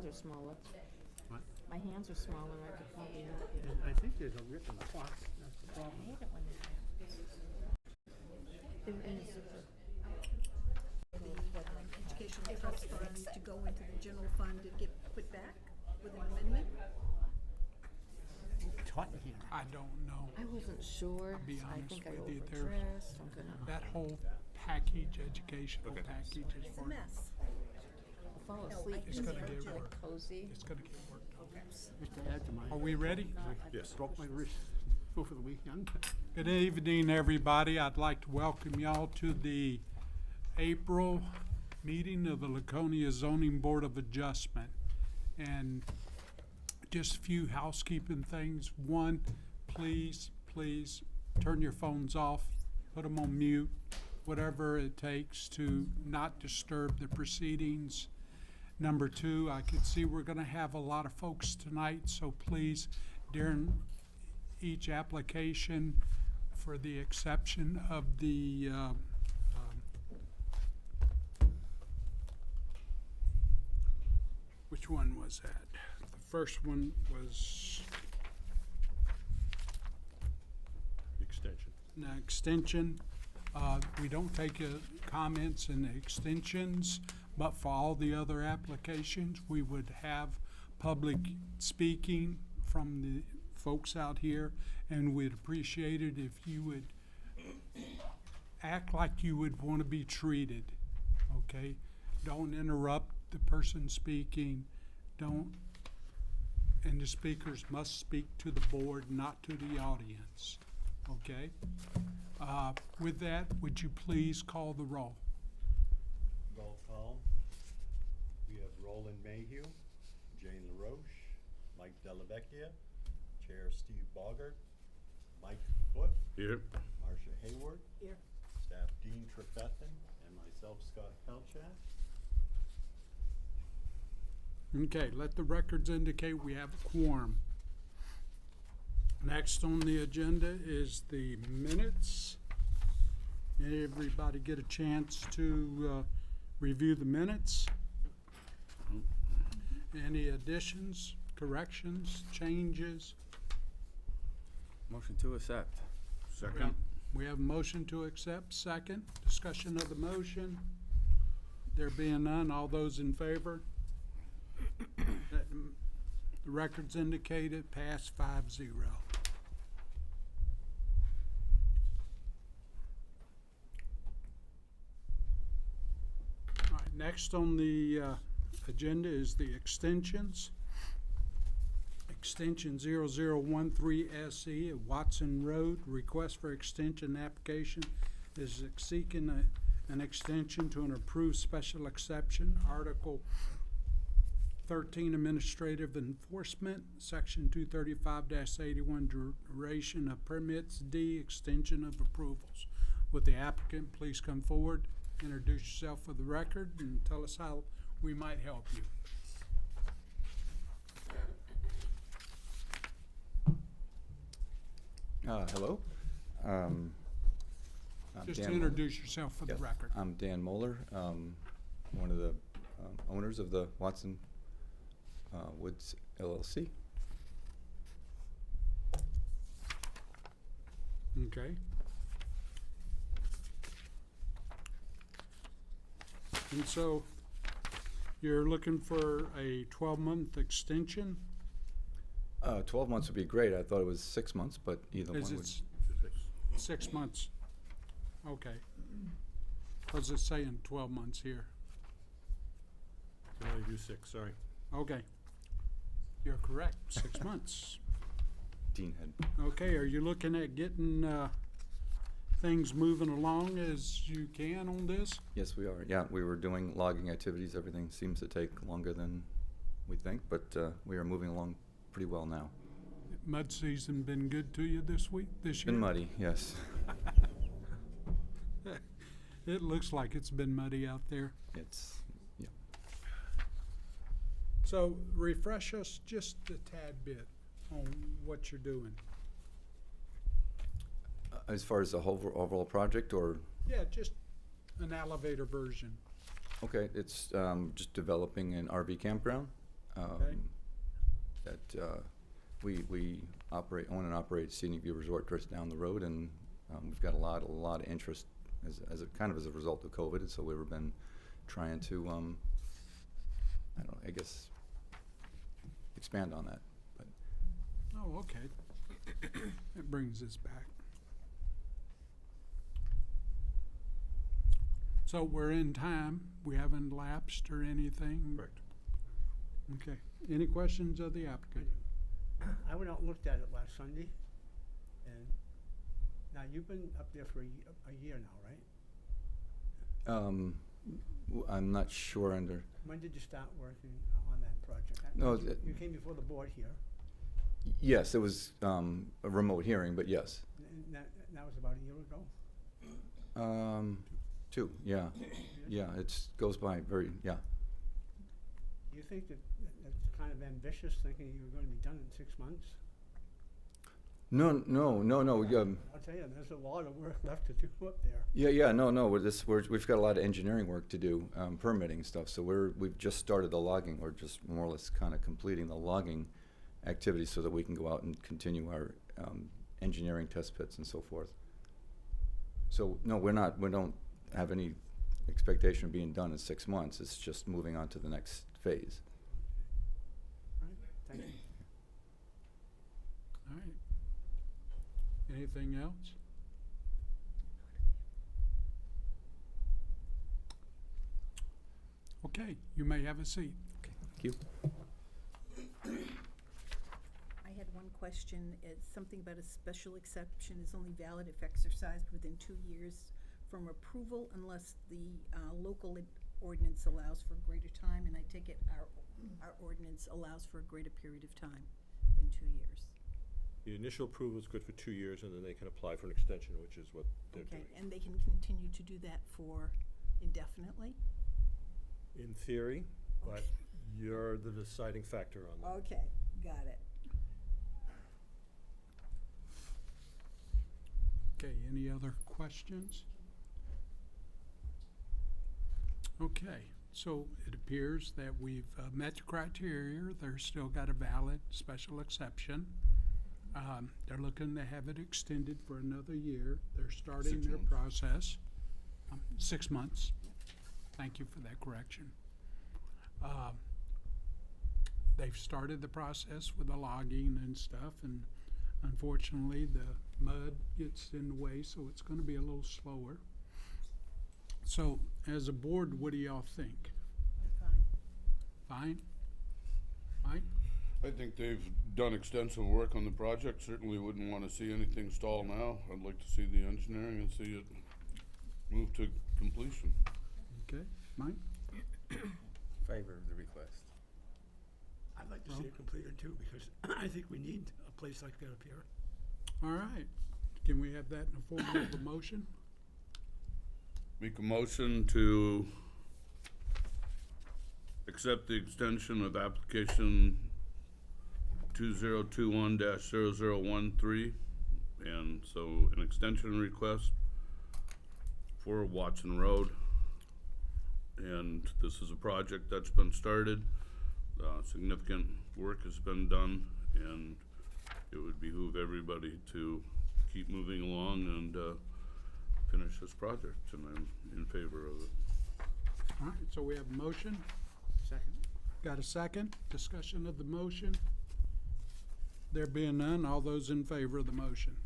are smaller. What? My hands are smaller, I could probably help you. I think there's a rip in the clock. That's the I problem. hate it when that happens. There is Educational trust funds to go into the general fund to get put back with an amendment? It's hot in here. I don't know. I wasn't sure. Be I honest think I with you, overdressed. I'm gonna That whole package, educational package is It's a work. mess. fall No, asleep. It's in gonna there, get like worse. cozy. It's gonna get worked on. Just to add to my. Are we ready? Yes. Broke my wrist over the weekend. Good evening, everybody. I'd like to welcome y'all to the April meeting of the Laconia Zoning Board of Adjustment. And just a few housekeeping things. One, please turn your phones off, put them on mute, whatever it takes to not disturb the proceedings. Number two, I can see we're gonna have a lot of folks tonight, so please, during each application, for the exception of the, which one was that? The first one was Extension. an extension. We don't take comments in the extensions, but for all the other applications, we would have public speaking from the folks out here, and we'd appreciate it if you would act like you would want to be treated, okay? Don't interrupt the person speaking, and the speakers must speak to the board, not to the audience, okay? With that, would you please call the roll? Roll call. We have Roland Mayhew, Jane LaRoche, Mike Dellavecchia, Chair Steve Boggart, Mike Foot, Here. Marcia Hayward, Here. Staff Dean Trefethan, and myself, Scott Pelchat. Okay, let the records indicate we have a quorum. Next on the agenda is the minutes. Everybody get a chance to review the minutes? Any additions, corrections, changes? Motion to accept. Second. We have a motion to accept, second. Discussion of the motion. There being none, all those in favor? The records indicated pass 5-0. All right, next on the agenda is the extensions. Extension 0013 SE at Watson Road, request for extension application is seeking an extension to an approved special exception, Article 13 Administrative Enforcement, Section 235-81 duration of permits, D extension of approvals. Would the applicant please come forward, introduce yourself for the record, and tell us how we might help you. Hello. I'm Just Dan to introduce yourself for the Yes, record. I'm Dan Moeller, one of the owners of the Watson Woods LLC. Okay. And so you're looking for a 12-month extension? 12 months would be great. I thought it was 6 months, but either Is one it would. 6 months? Okay. How's it saying 12 months here? Can only do 6, sorry. Okay. You're correct, 6 months. Dean had. Okay, are you looking at getting things moving along as you can on this? Yes, we are. Yeah, we were doing logging activities. Everything seems to take longer than we think, but we are moving along pretty well now. Mud season been good to you this year? Been muddy, yes. It looks like it's been muddy out there. It's, yeah. So refresh us just a tad bit on what you're doing. As far as the whole overall project, or? Yeah, just an elevator version. Okay, it's just developing an RV campground. Okay. that we own and operate Scenic View Resort just down the road, and we've got a lot of interest as a kind of as a result of COVID, and so we've been trying to, I don't know, I guess, expand on that. But Oh, okay. That brings us back. So we're in time. We haven't lapsed or anything? Correct. Okay. Any questions of the applicant? I went out and looked at it last Sunday, and now you've been up there for a year now, right? I'm not sure under. When did you start working on that project? No, You came before the board here, Yes, it was a remote hearing, but yes. and that was about a year ago? 2, yeah. Yeah, goes by very, yeah. Do you think that's kind of ambitious, thinking you were gonna be done in 6 months? No. I'll tell you, there's a lot of work left to do up there. Yeah, no. We've got a lot of engineering work to do, permitting stuff. So we've just started the logging. We're just more or less kind of completing the logging activities so that we can go out and continue our engineering test pits and so forth. So no, we don't have any expectation of being done in 6 months. It's just moving on to the next phase. All right, thank you. All right. Anything else? Okay, you may have a seat. Okay, thank you. I had one question. It's something about a special exception is only valid if exercised within 2 years from approval unless the local ordinance allows for a greater time, and I take it our ordinance allows for a greater period of time than 2 years. The initial approval is good for 2 years, and then they can apply for an extension, which is what they're Okay, doing. and they can continue to do that for indefinitely? In theory, but you're the deciding factor on that. Okay, got it. Okay, any other questions? Okay, so it appears that we've met the criteria. They're still got a valid special exception. They're looking to have it extended for another year. They're starting 6 their months. process. 6 months. Thank you for that correction. They've started the process with the logging and stuff, and unfortunately the mud gets in the way, so it's gonna be a little slower. So, as a board, what do y'all think? Fine. Fine? Fine? I think they've done extensive work on the project. Certainly wouldn't want to see anything stall now. I'd like to see the engineering and see it move to completion. Okay, Mike? Favor of the request. I'd like to see it completed too, because I think we need a place like that up here. All right. Can we have that in the form of a motion? Make a motion to accept the extension of application 2021-0013, and so an extension request for Watson Road. And this is a project that's been started. Significant work has been done, and it would behoove everybody to keep moving along and finish this project, and I'm in favor of it. All right, so we have a motion. Second. Got a second? Discussion of the motion? There being none, all those in favor of the motion?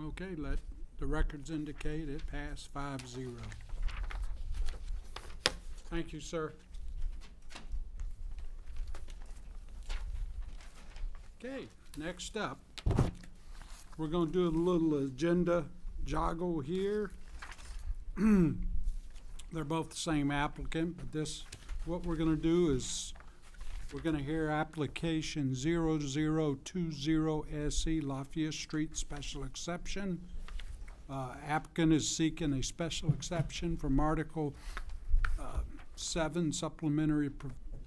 Okay, let the records indicate it passed 5-0. Thank you, sir. Okay, next up, we're gonna do a little agenda joggle here. They're both the same applicant, but what we're gonna do is, we're gonna hear application 0020 SE Lafayette Street Special Exception. Applicant is seeking a special exception from Article 7 Supplementary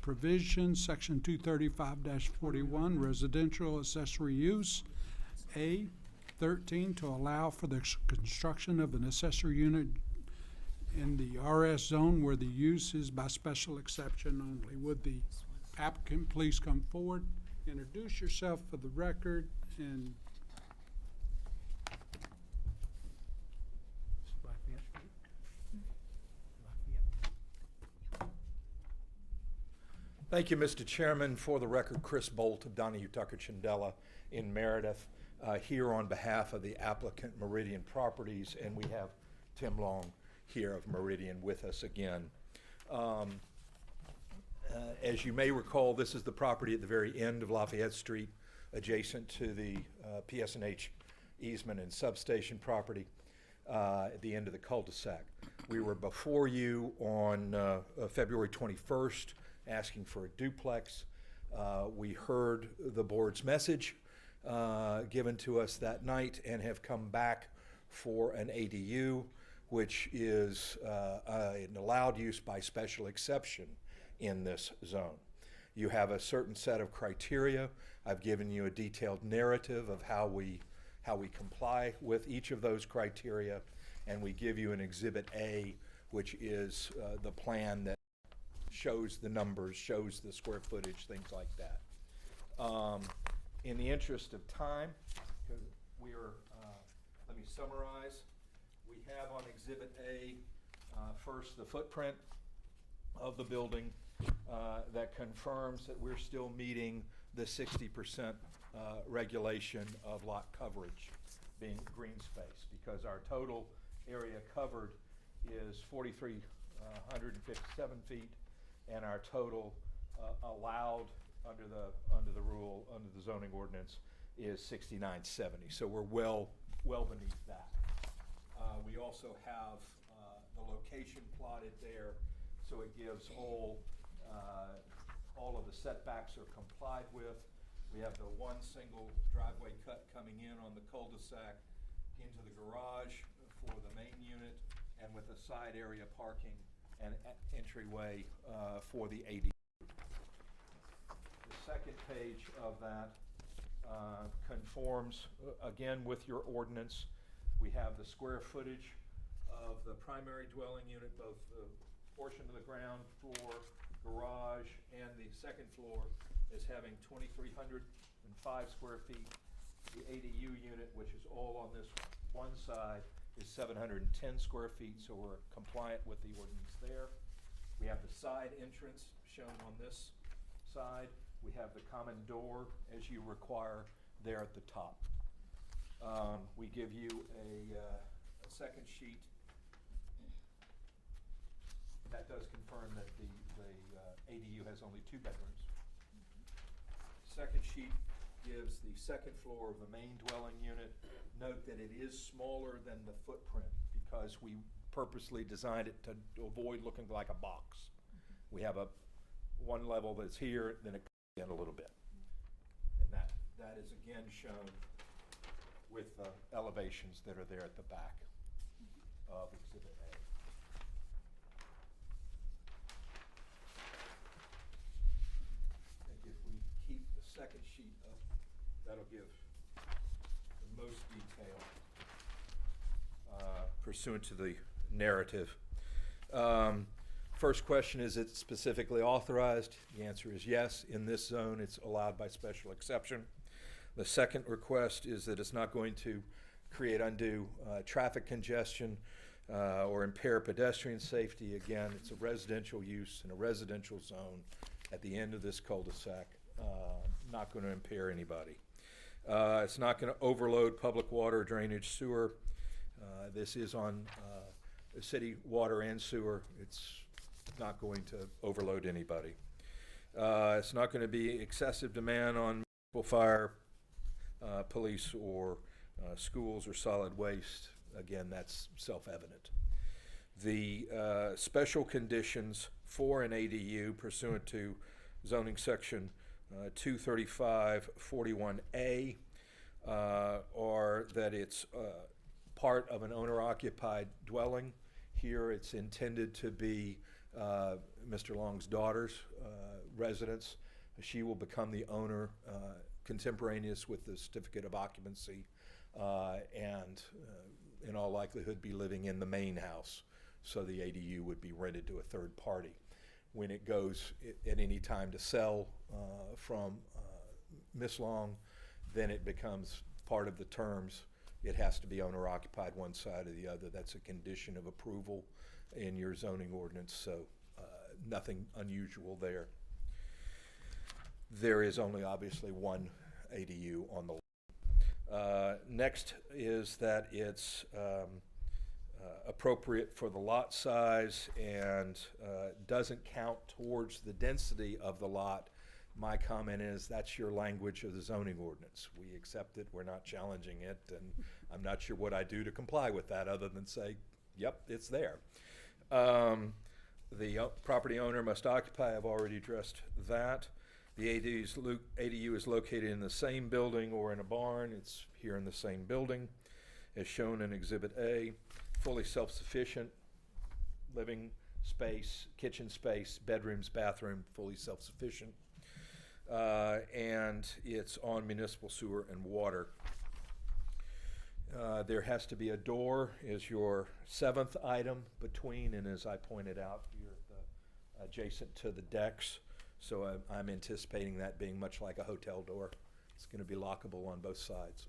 Provision, Section 235-41, Residential Accessory Use, A 13, to allow for the construction of an accessory unit in the RS zone where the use is by special exception only. Would the applicant please come forward, introduce yourself for the record, and Lafayette Street? Lafayette. Thank you, Mr. Chairman. For the record, Chris Bolt of Donahue Tucker Chandela in Meredith, here on behalf of the applicant Meridian Properties, and we have Tim Long here of Meridian with us again. As you may recall, this is the property at the very end of Lafayette Street, adjacent to the PSNH easement and substation property at the end of the cul-de-sac. We were before you on February 21st asking for a duplex. We heard the board's message given to us that night and have come back for an ADU, which is an allowed use by special exception in this zone. You have a certain set of criteria. I've given you a detailed narrative of how we comply with each of those criteria, and we give you an Exhibit A, which is the plan that shows the numbers, shows the square footage, things like that. In the interest of time, let me summarize. We have on Exhibit A, first the footprint of the building that confirms that we're still meeting the 60% regulation of lot coverage being green space, because our total area covered is 4,357 feet, and our total allowed under the rule, under the zoning ordinance, is 6,970. So we're well beneath that. We also have the location plotted there, so it gives all of the setbacks are complied with. We have the one single driveway cut coming in on the cul-de-sac into the garage for the main unit, and with a side area parking and entryway for the ADU. The second page of that conforms again with your ordinance. We have the square footage of the primary dwelling unit, both the portion of the ground floor, garage, and the second floor is having 2,305 square feet. The ADU unit, which is all on this one side, is 710 square feet, so we're compliant with the ordinance there. We have the side entrance shown on this side. We have the common door, as you require, there at the top. We give you a second sheet that does confirm that the ADU has only 2 bedrooms. Second sheet gives the second floor of the main dwelling unit. Note that it is smaller than the footprint because we purposely designed it to avoid looking like a box. We have one level that's here, then it comes in a little bit. And that is again shown with the elevations that are there at the back of Exhibit A. I think if we keep the second sheet up, that'll give the most detail pursuant to the narrative. First question, is it specifically authorized? The answer is yes. In this zone, it's allowed by special exception. The second request is that it's not going to create undue traffic congestion or impair pedestrian safety. Again, it's a residential use in a residential zone at the end of this cul-de-sac, not going to impair anybody. It's not going to overload public water, drainage, sewer. This is on city water and sewer. It's not going to overload anybody. It's not going to be excessive demand on municipal fire, police, or schools or solid waste. Again, that's self-evident. The special conditions for an ADU pursuant to zoning section 235-41A are that it's part of an owner-occupied dwelling. Here it's intended to be Mr. Long's daughter's residence. She will become the owner contemporaneous with the certificate of occupancy and in all likelihood be living in the main house, so the ADU would be rented to a third party. when it goes at any time to sell from Miss Long, then it becomes part of the terms. It has to be owner occupied one side or the other. That's a condition of approval in your zoning ordinance, so nothing unusual there. There is only obviously one ADU on the lot. Next is that it's appropriate for the lot size and doesn't count towards the density of the lot. My comment is that's your language of the zoning ordinance. We accept it, we're not challenging it, and I'm not sure what I do to comply with that other than say, yep, it's there. The property owner must occupy, I've already addressed that. The ADU is located in the same building or in a barn. It's here in the same building as shown in Exhibit A. Fully self-sufficient, living space, kitchen space, bedrooms, bathroom, fully self-sufficient. And it's on municipal sewer and water. There has to be a door is your 7th item between, and as I pointed out, you're adjacent to the decks. So I'm anticipating that being much like a hotel door. It's going to be lockable on both sides.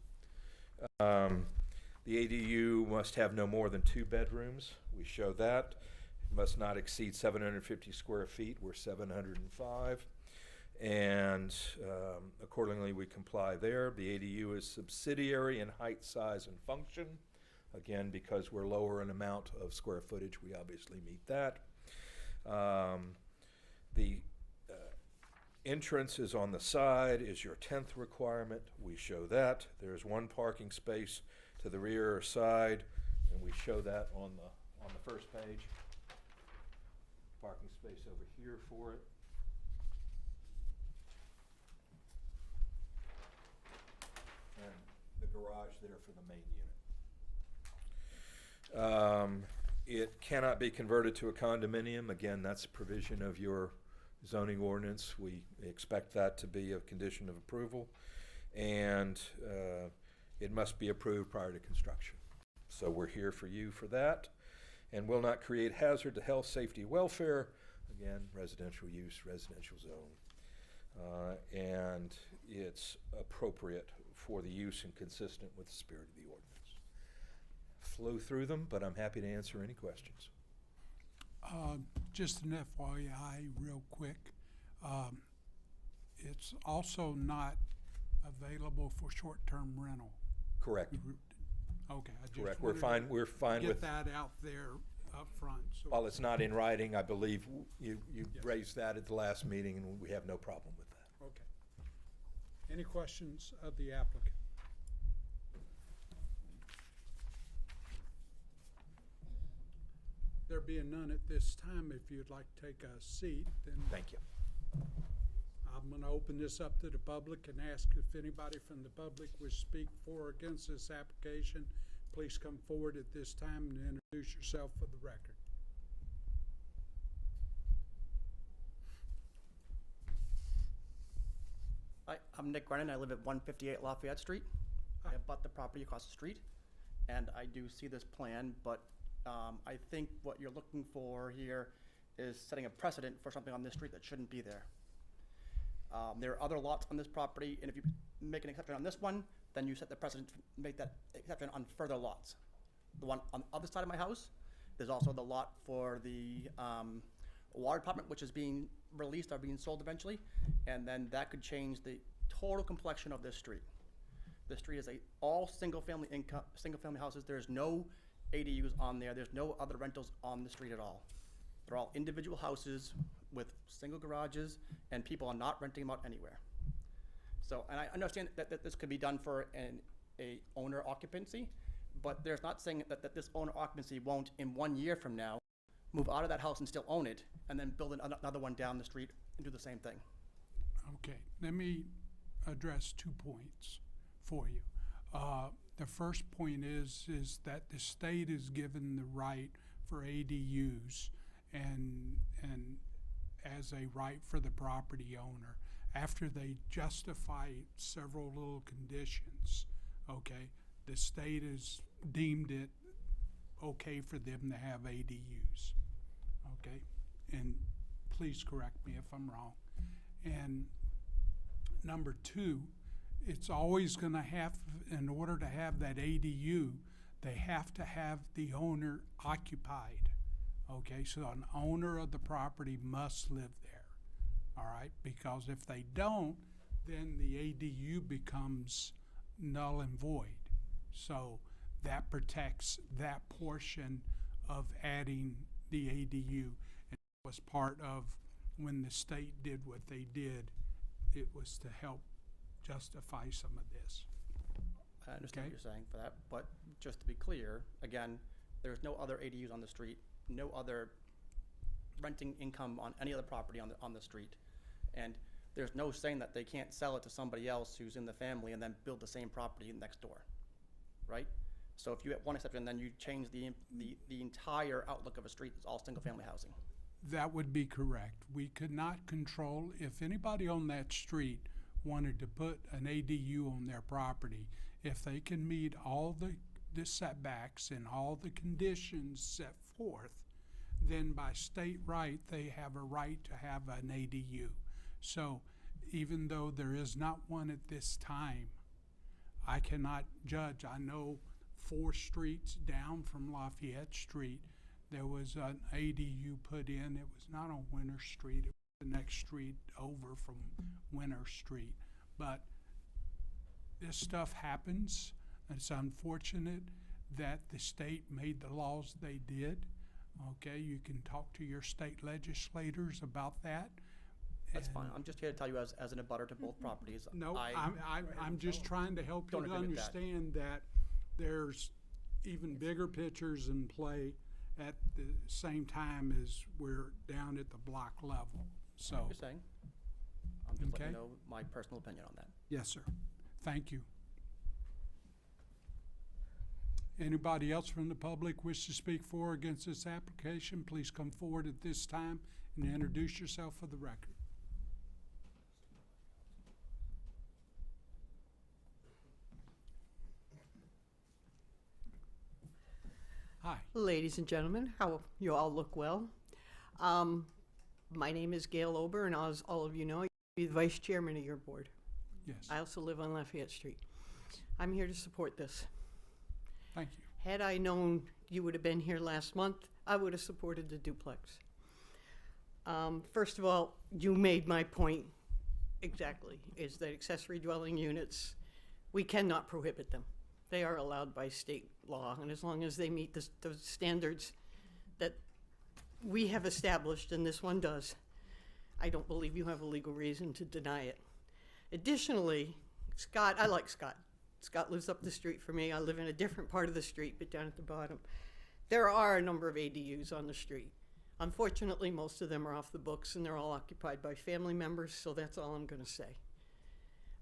The ADU must have no more than 2 bedrooms. We show that. It must not exceed 750 square feet. We're 705. And accordingly, we comply there. The ADU is subsidiary in height, size, and function. Again, because we're lower in amount of square footage, we obviously meet that. The entrance is on the side, is your 10th requirement. We show that. There's 1 parking space to the rear or side, and we show that on the first page. Parking space over here for it. And the garage there for the main unit. It cannot be converted to a condominium. Again, that's a provision of your zoning ordinance. We expect that to be a condition of approval. And it must be approved prior to construction. So we're here for you for that. And will not create hazard to health, safety, welfare. Again, residential use, residential zone. And it's appropriate for the use and consistent with the spirit of the ordinance. Flew through them, but I'm happy to answer any questions. Just an FYI real quick. It's also not available for short-term rental. Correct. Okay. I just Correct. wanted We're fine to with. get that out there up front. So While it's not in writing, I believe you Yes. raised that at the last meeting, and we have no problem with that. okay. Any questions of the applicant? There being none at this time, if you'd like to take a seat, then Thank you. I'm going to open this up to the public and ask if anybody from the public would speak for or against this application. Please come forward at this time and introduce yourself for the record. Hi, I'm Nick Brennan. I live at 158 Lafayette Street. I Hi. have bought the property across the street, and I do see this plan, but I think what you're looking for here is setting a precedent for something on this street that shouldn't be there. There are other lots on this property, and if you make an exception on this one, then you set the precedent to make that exception on further lots. The one on the other side of my house, there's also the lot for the water department, which is being released or being sold eventually, and then that could change the total complexion of this street. The street is all single-family houses. There's no ADUs on there. There's no other rentals on the street at all. They're all individual houses with single garages, and people are not renting them out anywhere. So, and I understand that this could be done for a owner occupancy, but there's not saying that this owner occupancy won't, in 1 year from now, move out of that house and still own it, and then build another one down the street and do the same thing. Okay, let me address 2 points for you. The first point is that the state is given the right for ADUs and as a right for the property owner after they justify several little conditions. Okay, the state has deemed it okay for them to have ADUs. Okay, and please correct me if I'm wrong. And number two, it's always gonna have, in order to have that ADU, they have to have the owner occupied. Okay, so an owner of the property must live there, all right? Because if they don't, then the ADU becomes null and void. So that protects that portion of adding the ADU. And it was part of when the state did what they did, it was to help justify some of this. I understand Okay. what you're saying for that, but just to be clear, again, there's no other ADUs on the street, no other renting income on any other property on the street. And there's no saying that they can't sell it to somebody else who's in the family and then build the same property next door, right? So if you have one exception, then you change the entire outlook of a street, it's all single-family housing. That would be correct. We could not control, if anybody on that street wanted to put an ADU on their property, if they can meet all the setbacks and all the conditions set forth, then by state right, they have a right to have an ADU. So even though there is not one at this time, I cannot judge. I know 4 streets down from Lafayette Street, there was an ADU put in. It was not on Winter Street. It was the next street over from Winter Street. But this stuff happens. It's unfortunate that the state made the laws they did. Okay, you can talk to your state legislators about that. That's And- fine, I'm just here to tell you as an abutter to both properties. No, I I'm just trying to help you don't to agree with that. understand that there's even bigger pictures in play at the same time as we're down at the block level. So, You're saying. I'm just letting Okay. you know my personal opinion on that. yes, sir. Thank you. Anybody else from the public wish to speak for or against this application, please come forward at this time and introduce yourself for the record. Hi. Ladies and gentlemen, how you all look well. My name is Gail Ober, and as all of you know, I used to be the vice chairman of your board. Yes, I also live on Lafayette Street. I'm here to support this. thank you. Had I known you would have been here last month, I would have supported the duplex. First of all, you made my point exactly, is that accessory dwelling units, we cannot prohibit them. They are allowed by state law, and as long as they meet the standards that we have established, and this one does, I don't believe you have a legal reason to deny it. Additionally, Scott, I like Scott. Scott lives up the street from me. I live in a different part of the street, but down at the bottom. There are a number of ADUs on the street. Unfortunately, most of them are off the books, and they're all occupied by family members, so that's all I'm gonna say.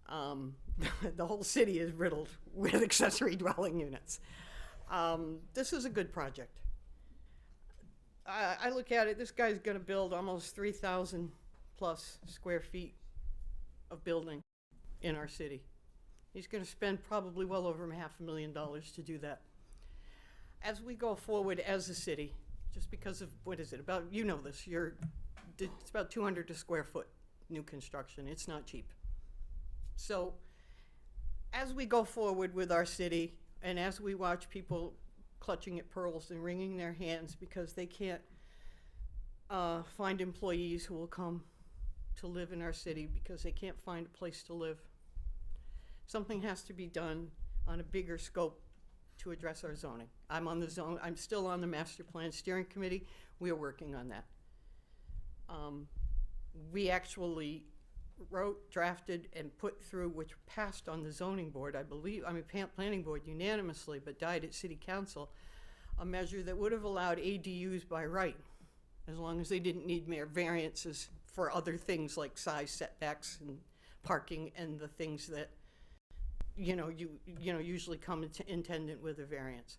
The whole city is riddled with accessory dwelling units. This is a good project. I look at it, this guy's gonna build almost 3,000 plus square feet of building in our city. He's gonna spend probably well over $500,000 to do that. As we go forward as a city, just because of, what is it, about, you know this, it's about 200 a square foot, new construction, it's not cheap. So, as we go forward with our city, and as we watch people clutching at pearls and wringing their hands because they can't find employees who will come to live in our city because they can't find a place to live, something has to be done on a bigger scope to address our zoning. I'm still on the master plan steering committee. We are working on that. We actually wrote, drafted, and put through, which passed on the zoning board, planning board unanimously, but died at city council, a measure that would have allowed ADUs by right, as long as they didn't need mere variances for other things like size setbacks and parking and the things that usually come intendant with a variance.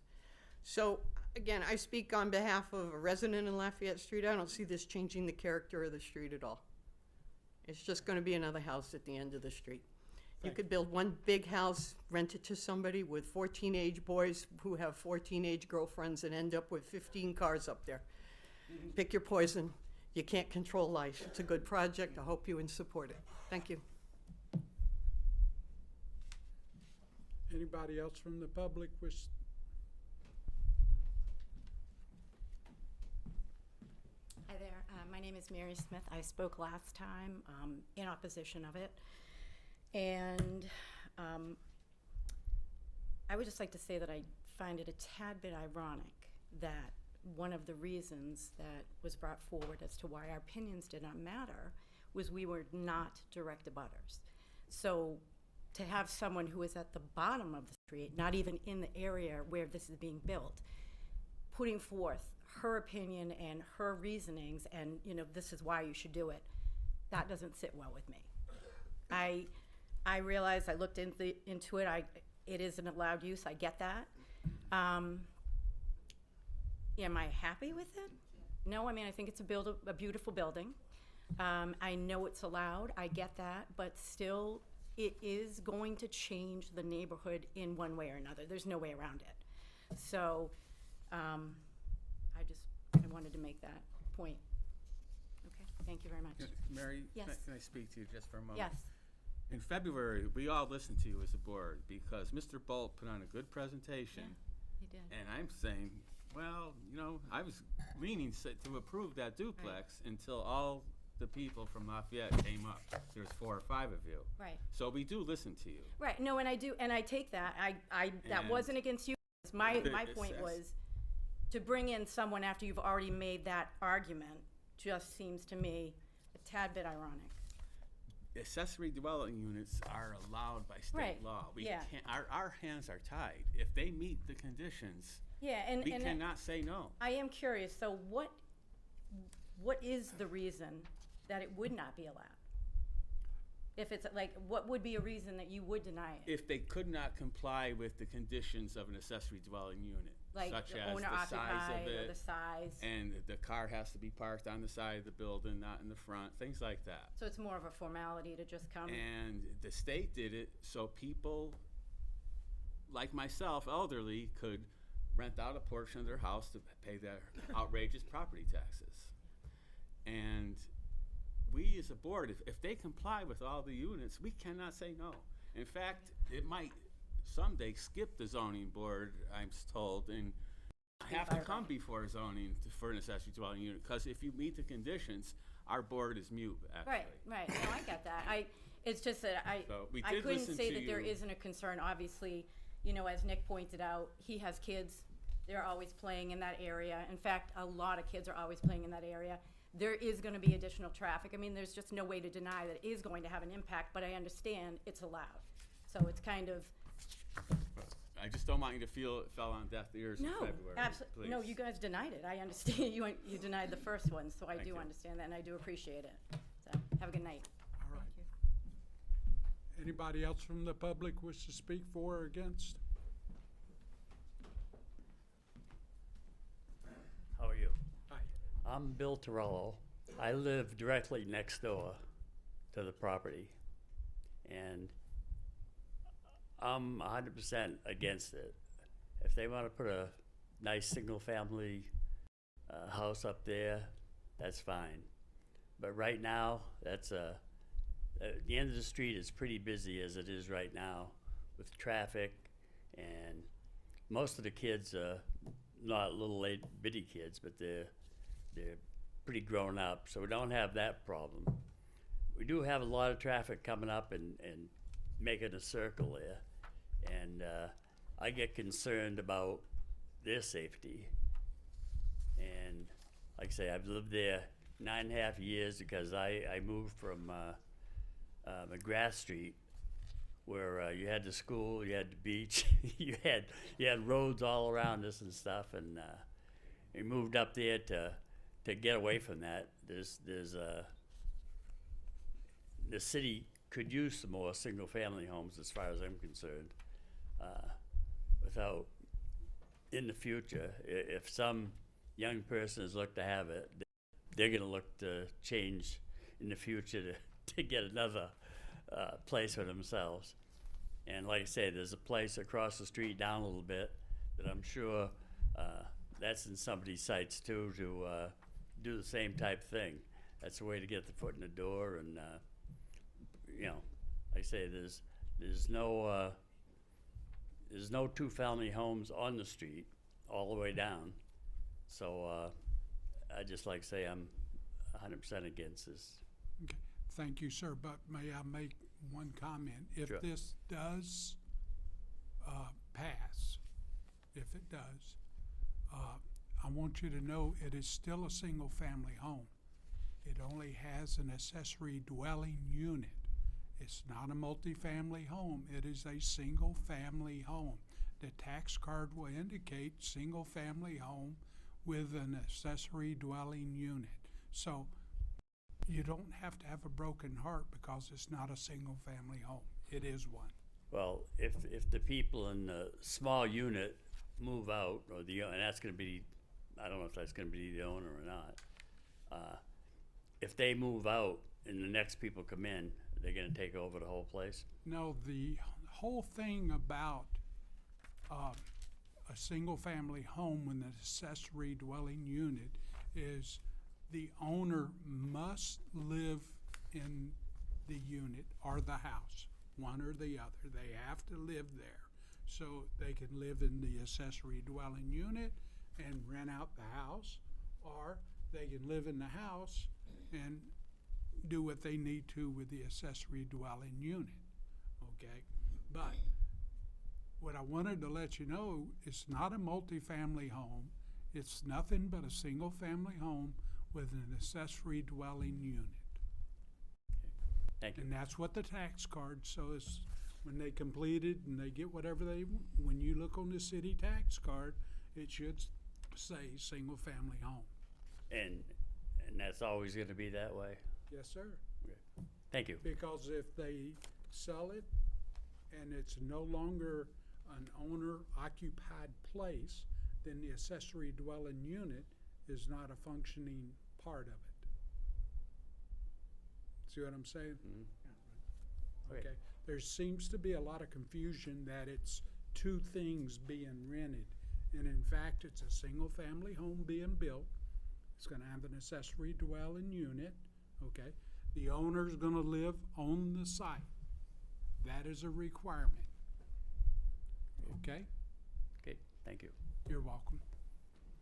So again, I speak on behalf of a resident in Lafayette Street. I don't see this changing the character of the street at all. It's just gonna be another house at the end of the street. You could build one big house, rent it to somebody with 4 teenage boys who have 4 teenage girlfriends and end up with 15 cars up there. Pick your poison. You can't control life. It's a good project. I hope you and support it. Thank you. Anybody else from the public wish? Hi there, my name is Mary Smith. I spoke last time in opposition of it. And I would just like to say that I find it a tad bit ironic that one of the reasons that was brought forward as to why our opinions did not matter was we were not direct abutters. So to have someone who is at the bottom of the street, not even in the area where this is being built, putting forth her opinion and her reasonings and, you know, this is why you should do it, that doesn't sit well with me. I realized, I looked into it, it is an allowed use, I get that. Am I happy with it? No, I mean, I think it's a beautiful building. I know it's allowed, I get that, but still, it is going to change the neighborhood in one way or another. There's no way around it. So, I wanted to make that point. Okay, thank you very much. Mary, Yes. can I speak to you just for a moment? Yes, In February, we all listened to you as a board because Mr. Bolt put on a good presentation. you did. And I'm saying, well, you know, I was leaning to approve that duplex until all the people from Lafayette came up. There's 4 or 5 of you. Right. So we do listen to you. Right, no, and I do, and I take that. That And- wasn't against you. My It point says- was to bring in someone after you've already made that argument just seems to me a tad bit ironic. Accessory dwelling units are allowed by state Right, law. We yeah. can't, our hands are tied. If they meet the conditions, Yeah, and we cannot say no. I am curious, so what is the reason that it would not be allowed? If it's like, what would be a reason that you would deny it? If they could not comply with the conditions of an accessory dwelling unit, Like such the as owner the size occupied of or the it, size? and the car has to be parked on the side of the building, not in the front, things like that. So it's more of a formality to just come? And the state did it so people like myself, elderly, could rent out a portion of their house to pay their outrageous property taxes. And we as a board, if they comply with all the units, we cannot say no. In fact, it might someday skip the zoning board, I'm told, and have to come before zoning for an accessory dwelling unit, because if you meet the conditions, our board is mute, actually. Right, no, I get that. It's just that So we I did couldn't listen say to that there you. isn't a concern. Obviously, you know, as Nick pointed out, he has kids. They're always playing in that area. In fact, a lot of kids are always playing in that area. There is gonna be additional traffic. I mean, there's just no way to deny that it is going to have an impact, but I understand it's allowed. So it's kind of, I just don't want you to feel it fell on deaf ears in no, February, absolutely, no, please. you guys denied it. I understand, you denied the first one, so I Thank do you. understand that, and I do appreciate it. So, have a good night. All right. Anybody else from the public wish to speak for or against? How are you? Hi. I'm Bill Torello. I live directly next door to the property, and I'm 100% against it. If they want to put a nice single-family house up there, that's fine. But right now, the end of the street is pretty busy as it is right now with traffic, and most of the kids are not little bitty kids, but they're pretty grown up, so we don't have that problem. We do have a lot of traffic coming up and making a circle there, and I get concerned about their safety. And like I say, I've lived there 9.5 years because I moved from McGrath Street, where you had the school, you had the beach, you had roads all around us and stuff, and we moved up there to get away from that. The city could use some more single-family homes, as far as I'm concerned. Without, in the future, if some young person is looked to have it, they're going to look to change in the future to get another place for themselves. And like I say, there's a place across the street down a little bit that I'm sure that's in somebody's sights too, to do the same type thing. That's the way to get the foot in the door, and, you know, like I say, there's no two-family homes on the street all the way down. So, I just like to say I'm 100% against this. Okay, thank you, sir, but may I make one comment? If Sure. this does pass, if it does, I want you to know it is still a single-family home. It only has an accessory dwelling unit. It's not a multifamily home. It is a single-family home. The tax card will indicate single-family home with an accessory dwelling unit. So you don't have to have a broken heart because it's not a single-family home. It is one. Well, if the people in the small unit move out, or and that's gonna be, I don't know if that's gonna be the owner or not. If they move out and the next people come in, they're gonna take over the whole place? No, the whole thing about a single-family home with an accessory dwelling unit is the owner must live in the unit or the house, one or the other. They have to live there. So they can live in the accessory dwelling unit and rent out the house, or they can live in the house and do what they need to with the accessory dwelling unit, okay? But what I wanted to let you know, it's not a multifamily home. It's nothing but a single-family home with an accessory dwelling unit. Thank you. And that's what the tax card says. When they complete it and they get whatever when you look on the city tax card, it should say single-family home. And that's always gonna be that way? Yes, sir. Thank you. Because if they sell it and it's no longer an owner-occupied place, then the accessory dwelling unit is not a functioning part of it. See what I'm saying? Mm-hmm. Okay. There seems to be a lot of confusion that it's two things being rented. And in fact, it's a single-family home being built. It's gonna have an accessory dwelling unit, okay? The owner's gonna live on the site. That is a requirement. Okay? Okay, thank you. You're welcome.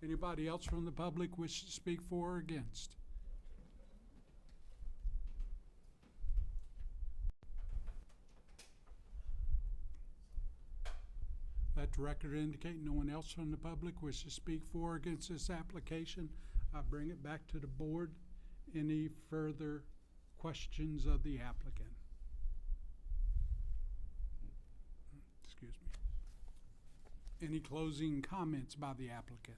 Anybody else from the public wish to speak for or against? Let the record indicate no one else from the public wishes to speak for or against this application. I bring it back to the board. Any further questions of the applicant? Excuse me. Any closing comments by the applicant?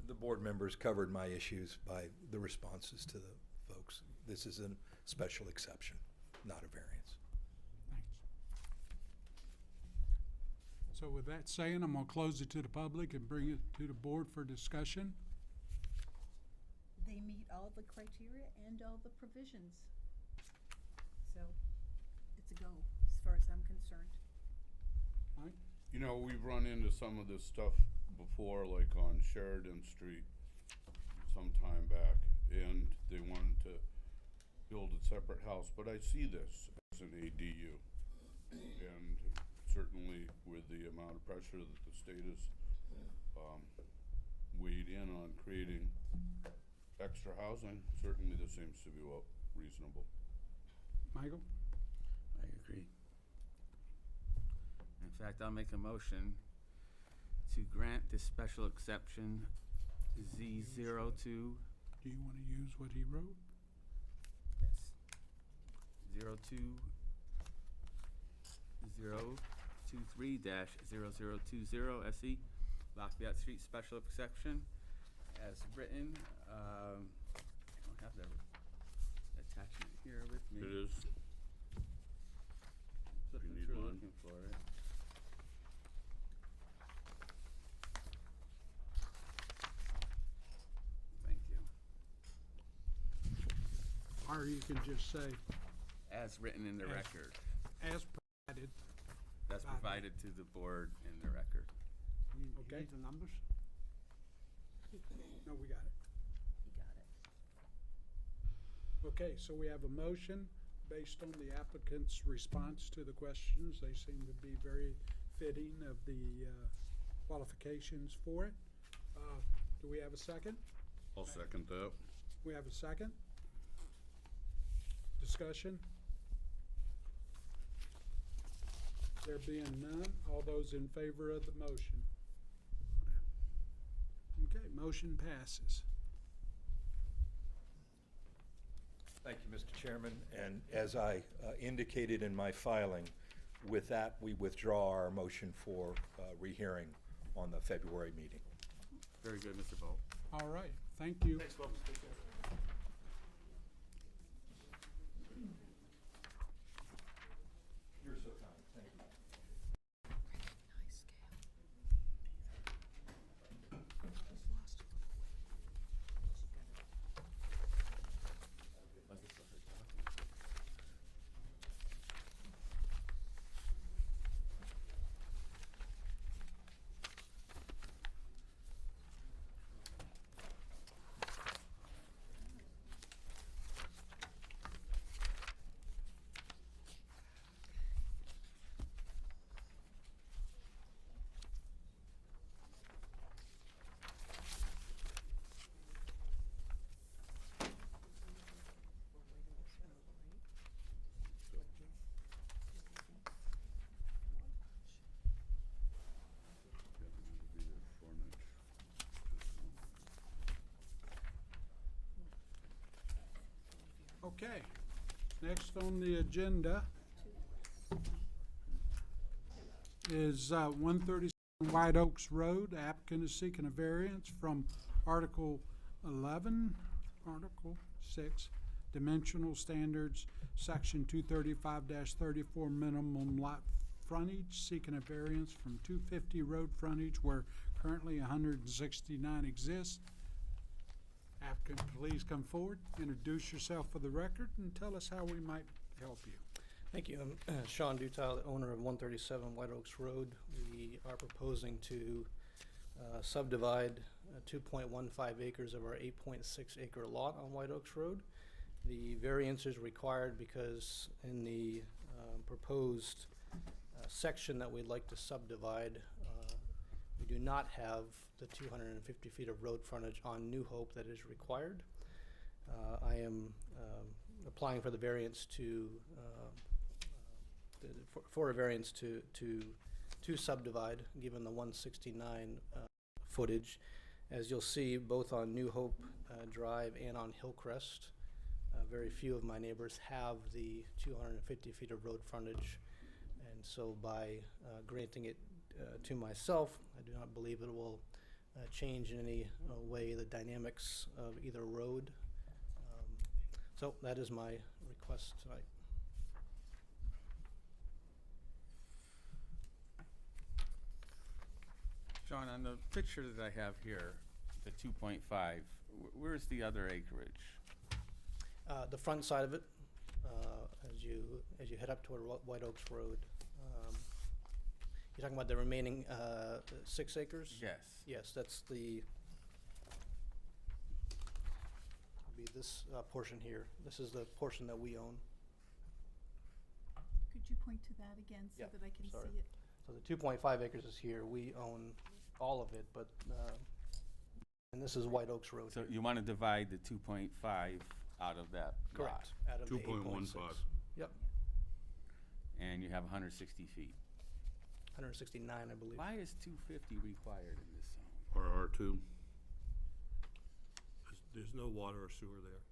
The board members covered my issues by the responses to the folks. This is a special exception, not a variance. Thanks. So with that saying, I'm gonna close it to the public and bring it to the board for discussion. They meet all the criteria and all the provisions. So, it's a go, as far as I'm concerned. Mike? You know, we've run into some of this stuff before, like on Sheridan Street some time back, and they wanted to build a separate house, but I see this as an ADU. And certainly with the amount of pressure that the state has weighed in on creating extra housing, certainly this seems to be reasonable. Michael? I agree. In fact, I'll make a motion to grant this special exception Z02. Do you wanna use what he wrote? Yes. 02023-0020 SE, Lafayette Street Special Exception, as written. I don't have the attachment here with me. It is, Flipping you need through one? looking for it. Thank you. Or you can just say, As written in the As- record. as provided. That's Provided. provided to the board in the record. You Okay. need the numbers? No, we got it. He got it. Okay, so we have a motion based on the applicant's response to the questions. They seem to be very fitting of the qualifications for it. Do we have a second? I'll second that. We have a second? Discussion? There being none, all those in favor of the motion? Okay, motion passes. Thank you, Mr. Chairman. And as I indicated in my filing, with that, we withdraw our motion for rehearing on the February meeting. Very good, Mr. Bolt. All right, thank you. Thanks, folks. Take care. You're so kind. Thank you. Okay, next on the agenda is 137 White Oaks Road. Applicant is seeking a variance from Article 11, Article 6, Dimensional Standards, Section 235-34, minimum lot frontage, seeking a variance from 250 road frontage where currently 169 exists. Applicant, please come forward, introduce yourself for the record, and tell us how we might help you. Thank you. I'm Sean Dutile, the owner of 137 White Oaks Road. We are proposing to subdivide 2.15 acres of our 8.6 acre lot on White Oaks Road. The variance is required because in the proposed section that we'd like to subdivide, we do not have the 250 feet of road frontage on New Hope that is required. I am applying for the variance to for a variance to subdivide, given the 169 footage. As you'll see, both on New Hope Drive and on Hillcrest, very few of my neighbors have the 250 feet of road frontage, and so by granting it to myself, I do not believe it will change in any way the dynamics of either road. So that is my request tonight. Sean, on the picture that I have here, the 2.5, where's the other acreage? The front side of it, as you head up toward White Oaks Road. You're talking about the remaining 6 acres? Yes. Yes, that's the, be this portion here. This is the portion that we own. Could you point to that again so Yeah, that I can sorry. see it? So the 2.5 acres is here. We own all of it, but, and this is White Oaks Road. So you want to divide the 2.5 out of that lot? Correct, out of the 8.6. 2.15. Yep, And you have 160 feet. 169, I believe. Why is 250 required in this zone? Or R2. There's no water or sewer there.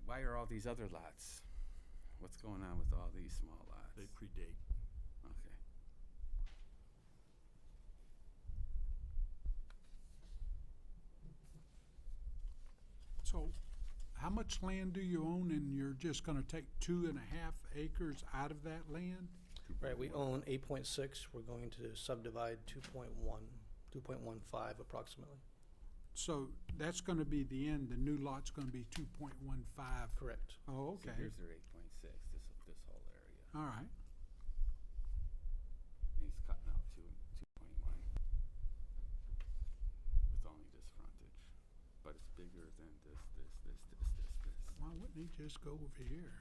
Why are all these other lots? What's going on with all these small lots? They predate. Okay. So, how much land do you own, and you're just gonna take 2.5 acres out of that land? Right, we own 8.6. We're going to subdivide 2.15 approximately. So, that's gonna be the end, the new lot's gonna be 2.15. Correct. Oh, So okay, here's their 8.6, this whole area. all right. Makes bigger than this. Why wouldn't he just go over here?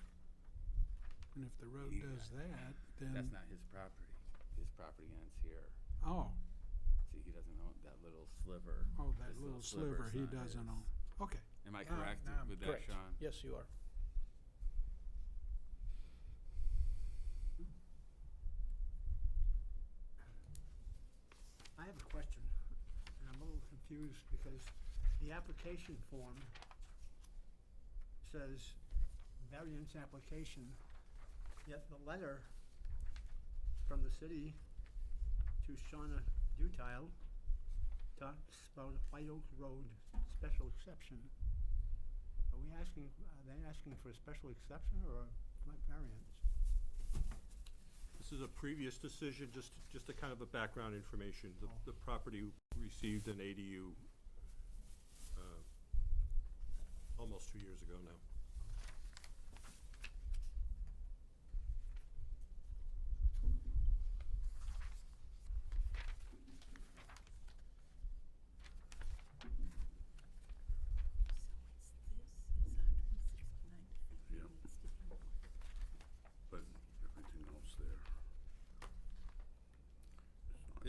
And if the road does that, then. That's not his property. His property ends here. Oh, See, he doesn't own that little sliver. oh, that This little sliver sliver's he not doesn't his. own. Okay. Am I Now- correct now I'm with that, Correct. Sean? Yes, you are. I have a question, and I'm a little confused because the application form says variance application, yet the letter from the city to Shauna Dutile talks about a White Oak Road special exception. Are they asking for a special exception or a variance? This is a previous decision, just a kind of a background information. The property received an ADU almost 2 years ago now. Yeah. But everything else there.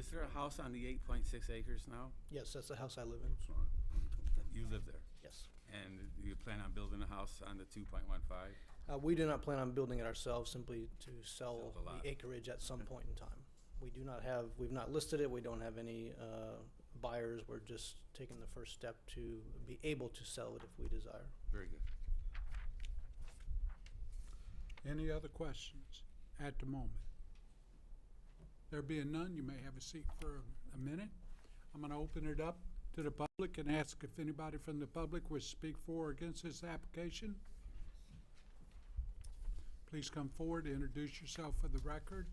Is there a house on the 8.6 acres now? Yes, that's the house I live in. It's not uncomplete. You live there? Yes. And you plan on building a house on the 2.15? We do not plan on building it ourselves, simply to sell Sell the lot. the acreage at some point in time. We've not listed it, we don't have any buyers, we're just taking the first step to be able to sell it if we desire. Very good. Any other questions at the moment? There being none, you may have a seat for a minute. I'm going to open it up to the public and ask if anybody from the public would speak for or against this application. Please come forward, introduce yourself for the record.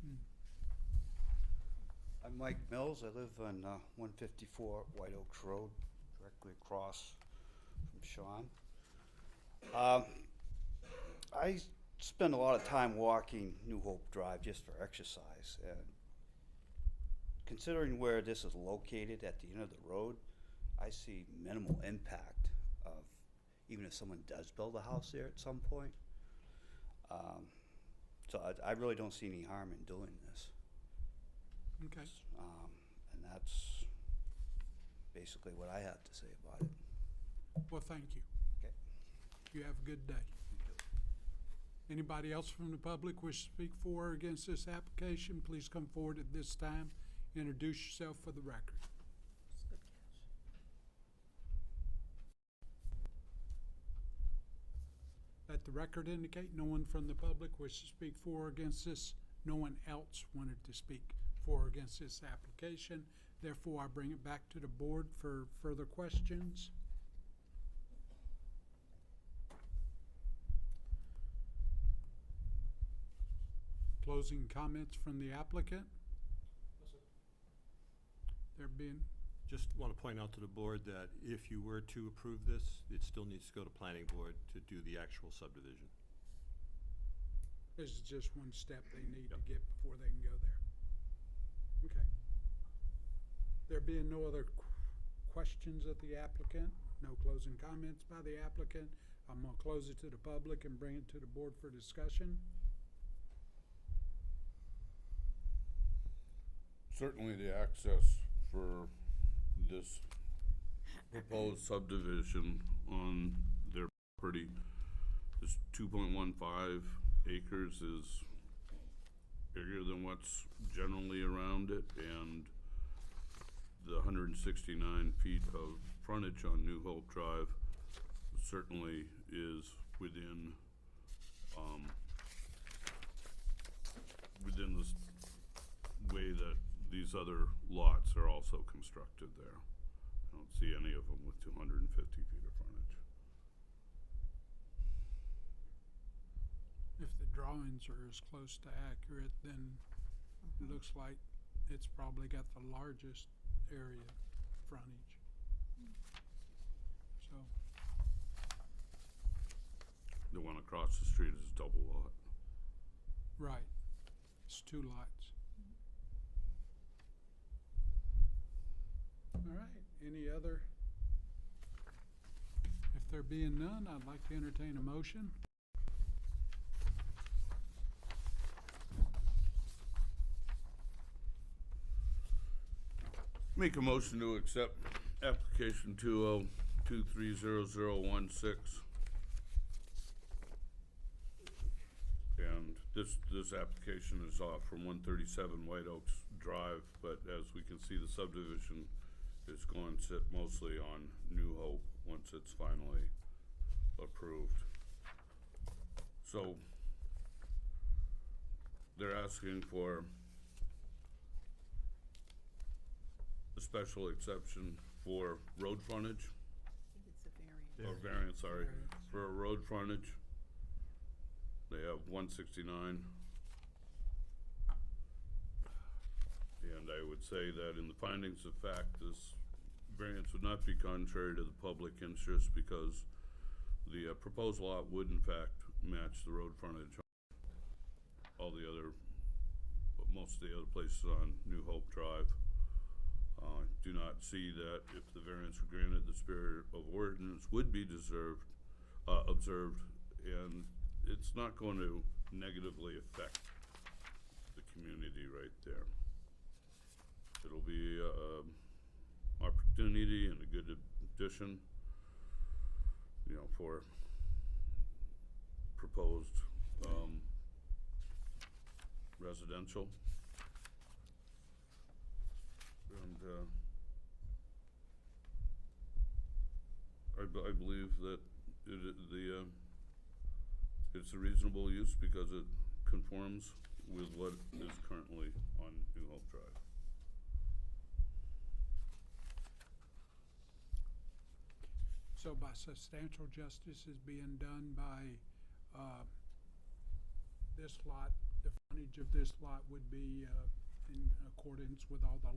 I'm Mike Mills. I live on 154 White Oaks Road, directly across from Sean. I spend a lot of time walking New Hope Drive just for exercise, and considering where this is located at the end of the road, I see minimal impact of even if someone does build a house there at some point. So I really don't see any harm in doing this. Okay. And that's basically what I have to say about it. Well, thank you. Okay. You have a good day. Anybody else from the public wish to speak for or against this application, please come forward at this time. Introduce yourself for the record. Good catch. Let the record indicate no one from the public wishes to speak for or against this. No one else wanted to speak for or against this application. Therefore, I bring it back to the board for further questions. Closing comments from the applicant? There being, Just want to point out to the board that if you were to approve this, it still needs to go to planning board to do the actual subdivision. this is just one step they need to Yep. get before they can go there. Okay. There being no other questions of the applicant, no closing comments by the applicant, I'm gonna close it to the public and bring it to the board for discussion. Certainly the access for this proposed subdivision on their property, this 2.15 acres is bigger than what's generally around it, and the 169 feet of frontage on New Hope Drive certainly is within, within the way that these other lots are also constructed there. I don't see any of them with 250 feet of frontage. If the drawings are as close to accurate, then it looks like it's probably got the largest area frontage. So, The one across the street is a double lot. right, it's 2 lots. All right, any other There being none, I'd like to entertain a motion. Make a motion to accept application 202300016. And this application is off from 137 White Oaks Drive, but as we can see, the subdivision is going to sit mostly on New Hope once it's finally approved. So they're asking for a special exception for road frontage, I think it's a variance. or variance, sorry, for a road frontage. They have 169. And I would say that in the findings of fact, this variance would not be contrary to the public interest because the proposed lot would in fact match the road frontage on all the other, most of the other places on New Hope Drive. Do not see that if the variance were granted, the spirit of ordinance would be observed, and it's not going to negatively affect the community right there. It'll be opportunity and a good addition, you know, for proposed residential. And I believe that it's a reasonable use because it conforms with what is currently on New Hope Drive. So by substantial justice is being done by, this lot, the frontage of this lot would be, in accordance with all the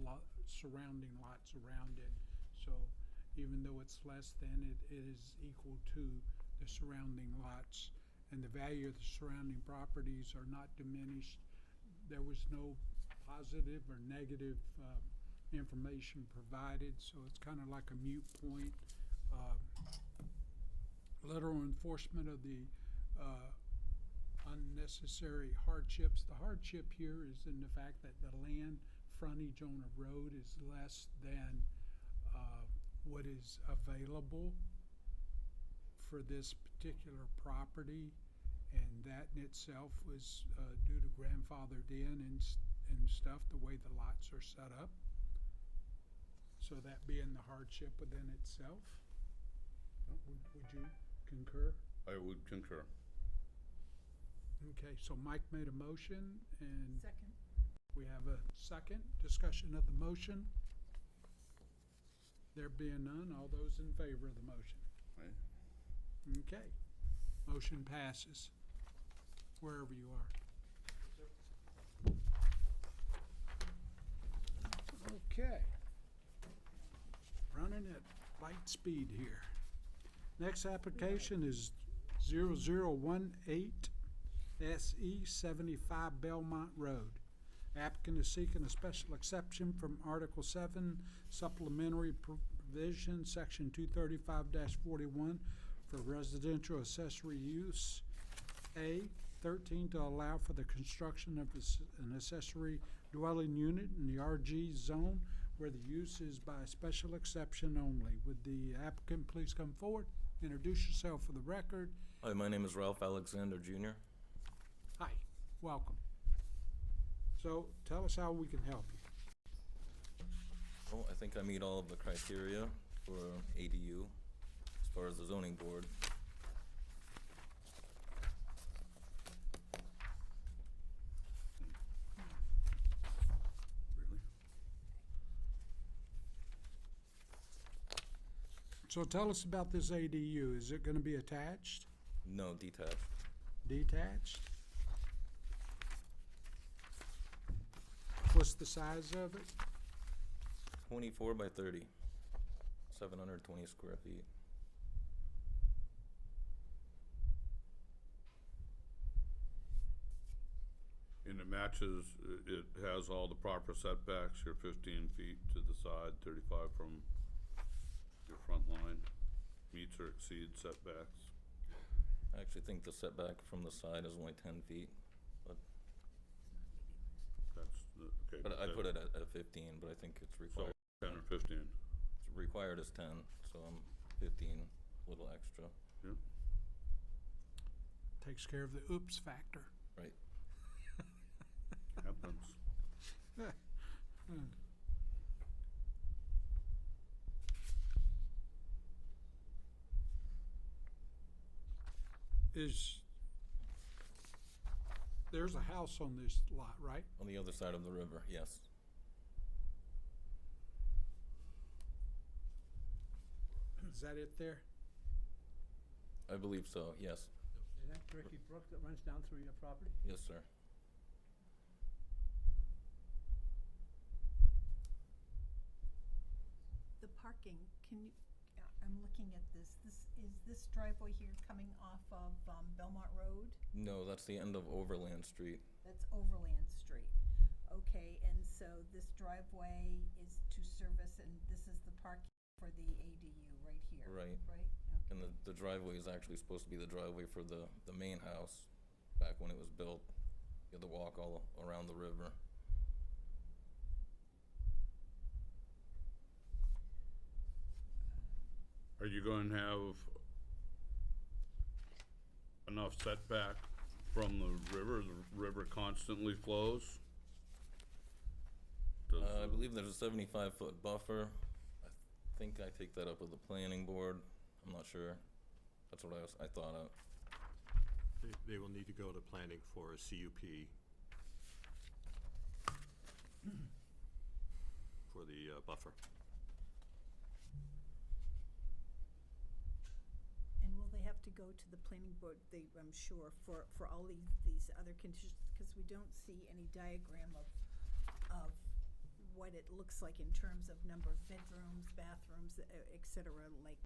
surrounding lots around it. So even though it's less than, it is equal to the surrounding lots, and the value of the surrounding properties are not diminished. There was no positive or negative information provided, so it's kind of like a moot point. Literal enforcement of the unnecessary hardships. The hardship here is in the fact that the land frontage on a road is less than what is available for this particular property, and that in itself was due to grandfathered in and stuff, the way the lots are set up. So that being the hardship within itself. Would you concur? I would concur. Okay, so Mike made a motion, and Second. we have a second discussion of the motion. There being none, all those in favor of the motion? Right. Okay, motion passes, wherever you are. Okay, running at light speed here. Next application is 0018 SE 75 Belmont Road. Applicant is seeking a special exception from Article 7 Supplementary Provision, Section 235-41 for residential accessory use. A, 13 to allow for the construction of an accessory dwelling unit in the RG zone where the use is by special exception only. Would the applicant please come forward, introduce yourself for the record? Hi, my name is Ralph Alexander Jr. Hi, welcome. So tell us how we can help you. Well, I think I meet all of the criteria for ADU as far as the zoning board. Really? So tell us about this ADU. Is it going to be attached, No, detached. detached? What's the size of it? 24 by 30. 720 square feet. And it matches, it has all the proper setbacks, your 15 feet to the side, 35 from your front line, meets meets or exceeds setbacks. I actually think the setback from the side is only 10 feet, That's, okay. but I that- put it at 15, but I think it's So, required. 10 or 15, It's required is 10, so I'm 15, a little extra, yeah. Takes care of the oops factor. right? Happens. There's a house on this lot, right? On the other side of the river, yes. Is that it there? I believe so, yes. Is that Turkey Brook that runs down through your property? Yes, sir. The parking, can you, I'm looking at this, is this driveway here coming off of Belmont Road? No, that's the end of Overland Street. That's Overland Street. Okay, and so this driveway is to service, and this is the parking for the ADU right here? Right. Right? And the driveway is actually supposed to be the driveway for the main house, back when it was built. You had to walk all around the river. Are you going to have enough setback from the river? The river constantly flows? Does I the- believe there's a 75-foot buffer. I think I take that up with the planning board. I'm not sure. That's what I thought of. They will need to go to planning for a CUP for the buffer. And will they have to go to the planning board, I'm sure, for all these other conditions? Because we don't see any diagram of what it looks like in terms of number of bedrooms, bathrooms, et cetera, like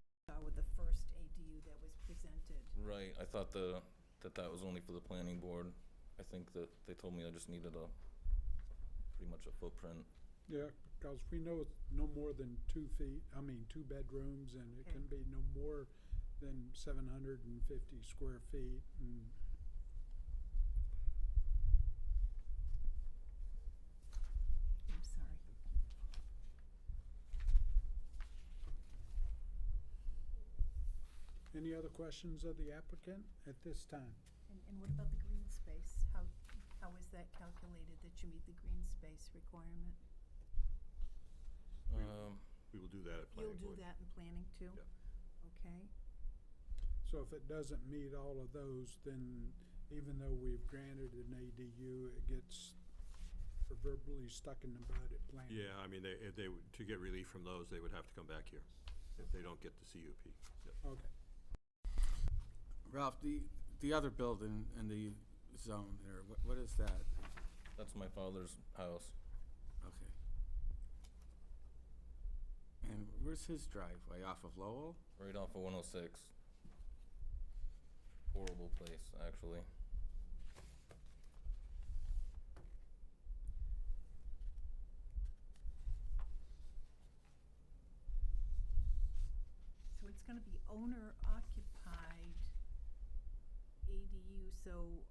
with the first ADU that was presented. Right, I thought that was only for the planning board. I think that they told me I just needed pretty much a footprint. Yeah, because we know it's no more than 2 bedrooms, and it can be no more than 750 square feet. And I'm sorry. any other questions of the applicant at this time? And what about the green space? How is that calculated that you meet the green space requirement? We will do that at planning You'll board. do that in planning too? Yeah. Okay. So if it doesn't meet all of those, then even though we've granted an ADU, it gets proverbially stuck in the mud at planning. Yeah, I mean, to get relief from those, they would have to come back here if they don't get the CUP. Yep. Okay. Ralph, the other building in the zone there, what is that? That's my father's house. Okay. And where's his driveway? Off of Lowell? Right off of 106. Horrible place, actually. So it's gonna be owner occupied ADU, so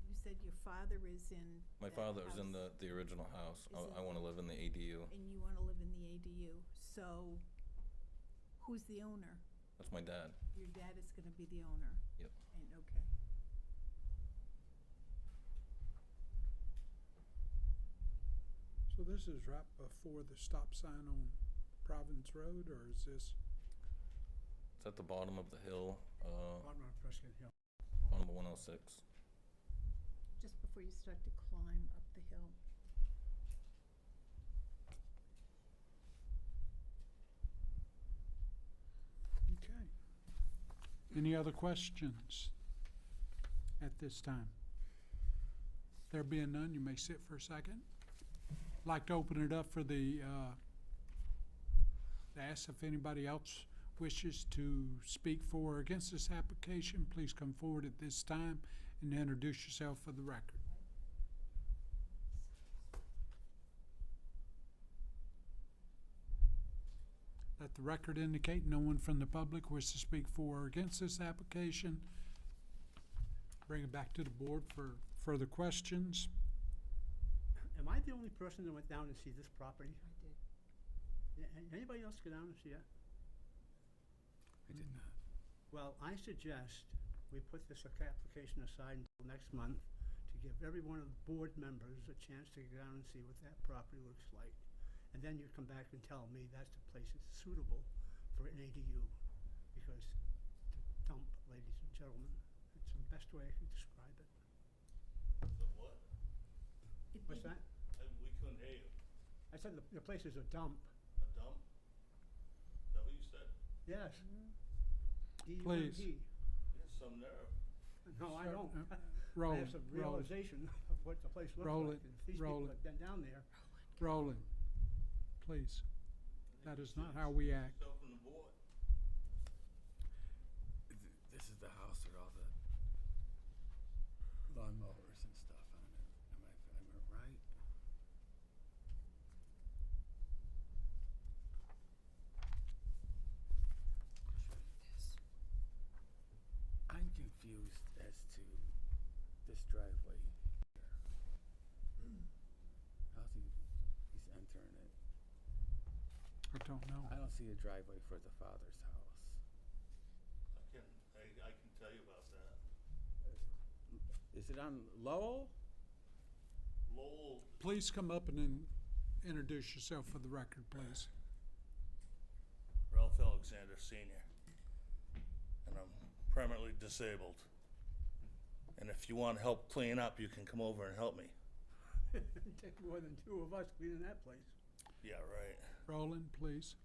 you said your father is in My that father is in house, the original house. Is in I want to live in the ADU. and you wanna live in the ADU, so who's the owner? That's my dad. Your dad is gonna be the owner? Yep. And, okay. So this is right before the stop sign on Province Road, or is this? It's at the bottom of the hill, Bottom of Prescott Hill. bottom of 106. Just before you start to climb up the hill. Okay. Any other questions at this time? There being none, you may sit for a second. Like to open it up for ask if anybody else wishes to speak for or against this application. Please come forward at this time and introduce yourself for the record. Let the the record indicate no one from the public wishes to speak for or against this application. Bring it back to the board for further questions. Am I the only person that went down to see this property? I did. Anybody else go down and see it? I did not. Well, I suggest we put this application aside until next month to give every one of the board members a chance to go down and see what that property looks like. And then you come back and tell me that's the place that's suitable for an ADU. Because the dump, ladies and gentlemen, it's the best way I can describe it. The what? What's that? We couldn't hear you. I said the place is a dump. A dump? Is that what you said? Yes. Please. D-U-M-P. There's some there. No, I don't. I Roland, have some Roland, realization of what the place looks Roland, like. And if these people Roland. have been down there, Roland, please. That is not how we act. Yourself on the board. This is the house with all the lawnmowers and stuff on it. Am I right? I'm confused as to this driveway here. How's he's entering it? I don't know. I don't see a driveway for the father's house. I can tell you about that. Is it on Lowell? Lowell, Please come up and introduce yourself for the record, please. Ralph Alexander Senior, and I'm permanently disabled. And if you want help clean up, you can come over and help me. it'd take more than two of us cleaning that place. Yeah, right. Roland, please.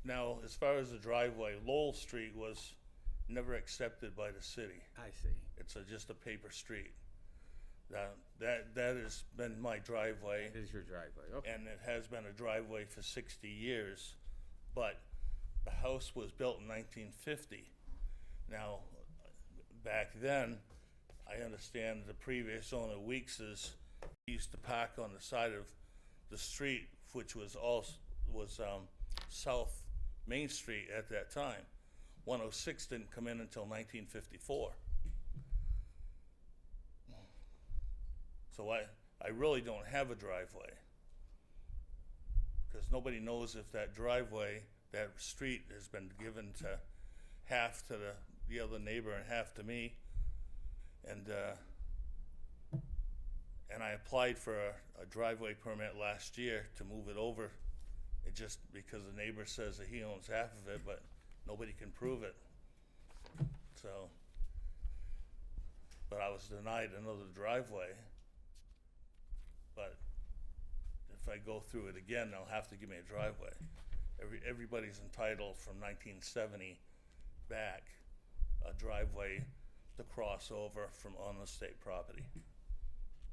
Now, as far as the driveway, Lowell Street was never accepted by the city. I see. It's just a paper street. That has been my driveway. It is your driveway, okay. And it has been a driveway for 60 years, but the house was built in 1950. Now, back then, I understand the previous owner, Weeks's, used to park on the side of the street, which was South Main Street at that time. 106 didn't come in until 1954. So I really don't have a driveway, because nobody knows if that driveway, that street has been given to half to the other neighbor and half to me. And I applied for a driveway permit last year to move it over. It just because the neighbor says that he owns half of it, but nobody can prove it. So, but I was denied another driveway. But if I go through it again, they'll have to give me a driveway. Everybody's entitled from 1970 back a driveway to cross over from on the state property.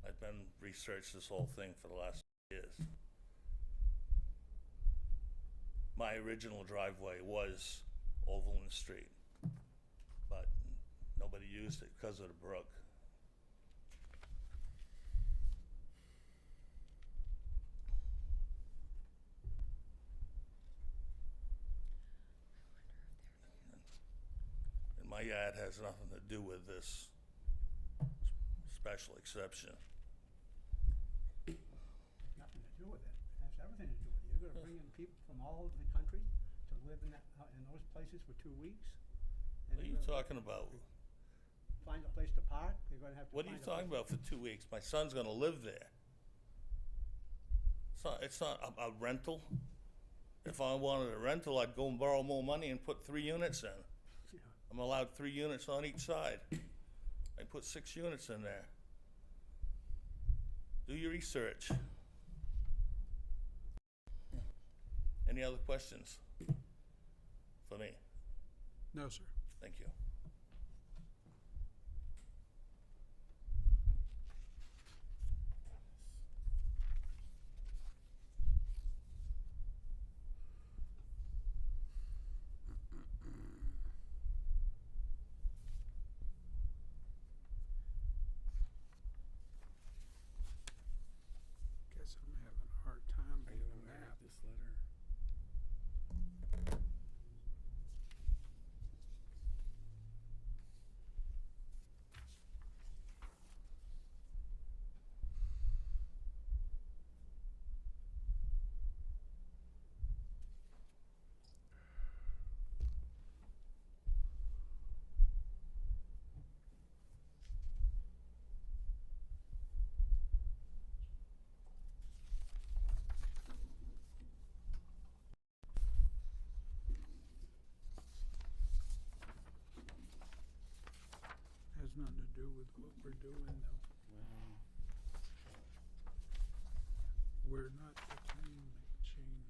I've been researched this whole thing for the last years. My original driveway was Overland Street, but nobody used it because of the brook. And my yard has nothing to do with this special exception. Nothing to do with it. It has everything to do with it. You're gonna bring in people from all over the country to live in those places for 2 weeks? And What are you're you gonna talking about? Find a place to park? You're gonna have to What are you find a talking place- about for 2 weeks? My son's gonna live there. It's not a rental. If I wanted a rental, I'd go and borrow more money and put 3 units in. Yeah. I'm allowed 3 units on each side. I put 6 units in there. Do your research. Any other questions for me? No, sir. Thank you. Guess I'm having a hard time Are you with the aware map. of this letter? doing though. Well, We're not the claim chain.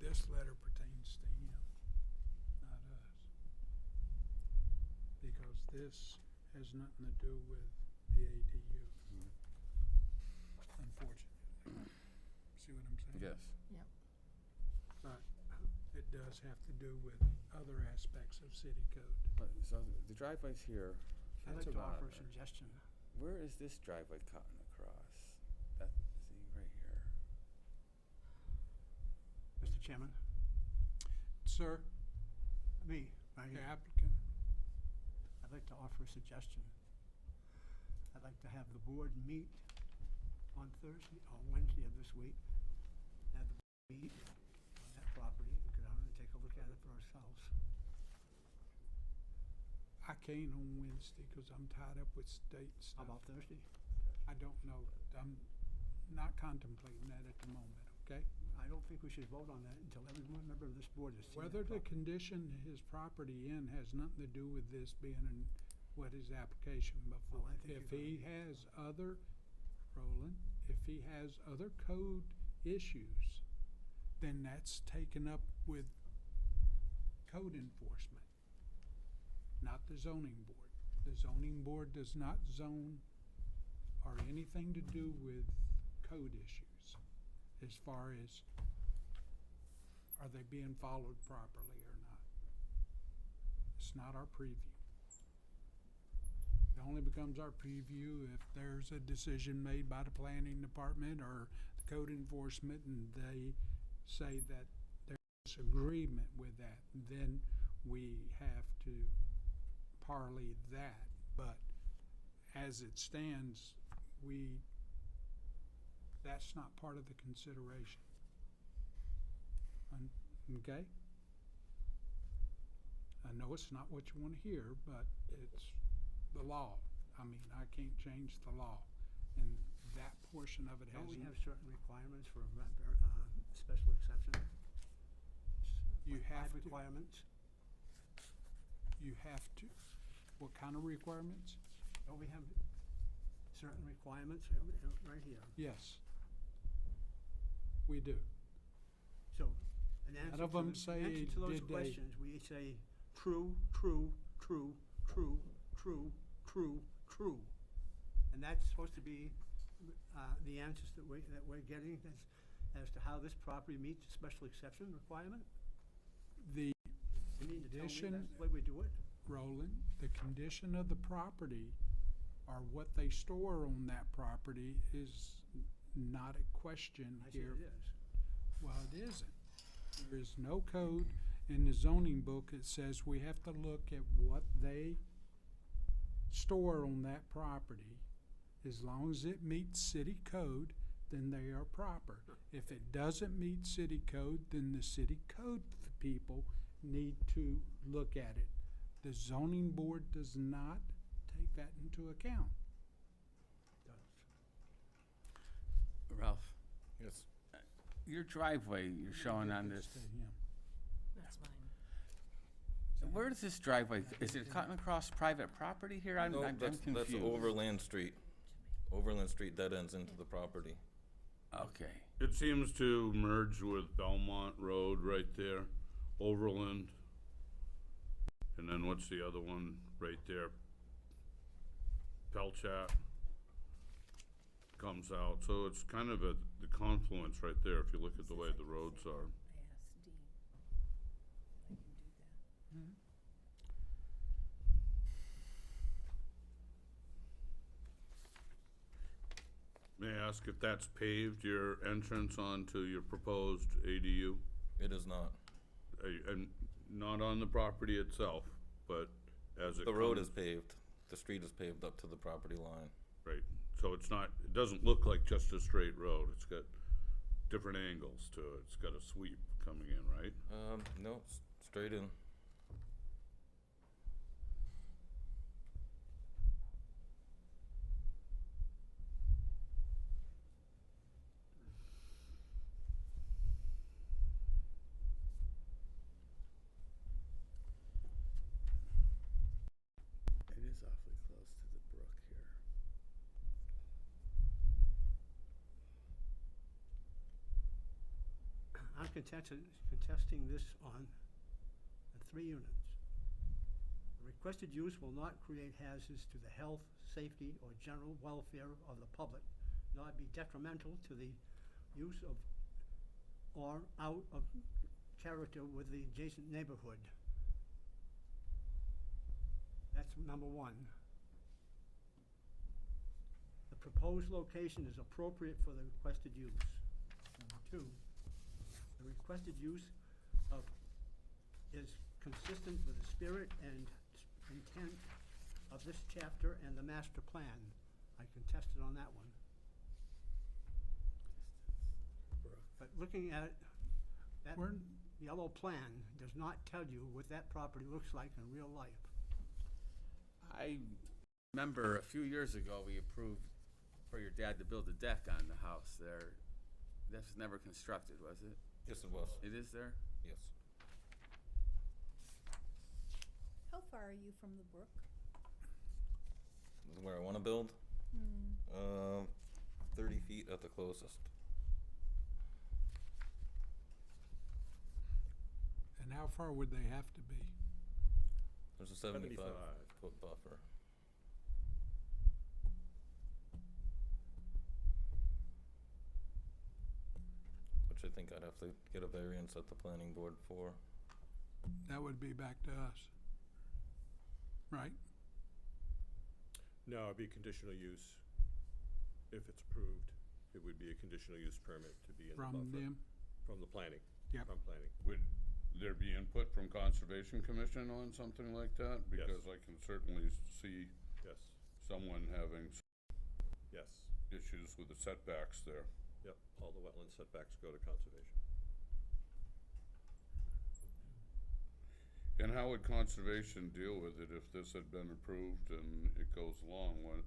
This letter pertains to him, not us. Because this has nothing to do with the ADU. Unfortunately. See what I'm saying? yes. Yep. But it does have to do with other aspects of city code. But, so the driveway's here. I'd like Here's to offer a water. suggestion. Where is this driveway cutting across? That, see, right here. Mr. Chairman, Sir, me, right the here. applicant, I'd like to offer a suggestion. I'd like to have the board meet on Thursday or Wednesday of this week. Have the board meet on that property and go down and take a look at it for ourselves. I can't on Wednesday because I'm tied up with state How stuff. about Thursday? I don't know. I'm not contemplating that at the moment, okay? I don't think we should vote on that until every one member of this board has seen Whether that the property. condition his property in has nothing to do with this being in what his application before. Well, I think If you're he has other, Roland, if he has other code issues, then that's taken up with code enforcement, not the zoning board. The zoning board does not zone or anything to do with code issues as far as are they being followed properly or not. It's not our preview. It only becomes our preview if there's a decision made by the planning department or the code enforcement and they say that there's agreement with that. Then we have to parley that. But as it stands, that's not part of the consideration. Okay? I know it's not what you want to hear, but it's the law. I mean, I can't change the law. And that portion of it Don't we hasn't. have certain requirements for special exception? You Like have five to. requirements? You have to. What kind of requirements? Don't we have certain requirements right here? Yes. We do. So, in answer None of to them the- say, in answer to those did they- questions, we say true, true, true, true, true, true, true. And that's supposed to be the answers that we're getting as to how this property meets the special exception requirement? The You mean to tell me condition, that's the way we do it? Roland, the condition of the property or what they store on that property is not a question I say here. it is. Well, it isn't. There is no code in the zoning book that says we have to look at what they store on that property. As long as it meets city code, then they are proper. If it doesn't meet city code, then the city code people need to look at it. The zoning board does not take that into account. Ralph, Yes. your driveway you're showing on this, To him. That's mine. where is this driveway? Is it cutting across private property here? I'm No, that's confused. Overland Street. Overland Street dead ends into the property. Okay. It seems to merge with Belmont Road right there, Overland. And then what's the other one right there? Pelchat comes out, so it's kind of the confluence right there if you look at the way the roads are. I asked Dean. I can do that. May I ask if that's paved, your entrance onto your proposed ADU? It is not. And not on the property itself, but as it The road comes- is paved. The street is paved up to the property line. Right, so it's not, it doesn't look like just a straight road, it's got different angles to it, it's got a sweep coming in, right? No, straight in. contesting this on the 3 units. The requested use will not create hazards to the health, safety, or general welfare of the public, nor be detrimental to the use of or out of character with the adjacent neighborhood. That's number 1. The proposed location is appropriate for the requested use. Number 2, the requested use is consistent with the spirit and intent of this chapter and the master plan. I contested on that one. But looking at that yellow plan does not tell you what that property looks like in real life. I remember a few years ago, we approved for your dad to build a deck on the house there. That was never constructed, was it? Yes, it was. It is there? Yes. How far are you from the brook? Where I want to build? 30 feet at the closest. And how far would they have to be? There's a 75-foot buffer. Which I think I'd have to get a variance at the planning board for. That would be back to us, right? No, it'd be conditional use. If it's approved, it would be a conditional use permit to be in the buffer. From them? From the planning. Yep. From planning. Would there be input from Conservation Commission on something like that? Because I can certainly see Yes. someone having Yes. issues with the setbacks there. Yep, all the wetland setbacks go to conservation. And how would Conservation deal with it if this had been approved and it goes along? What,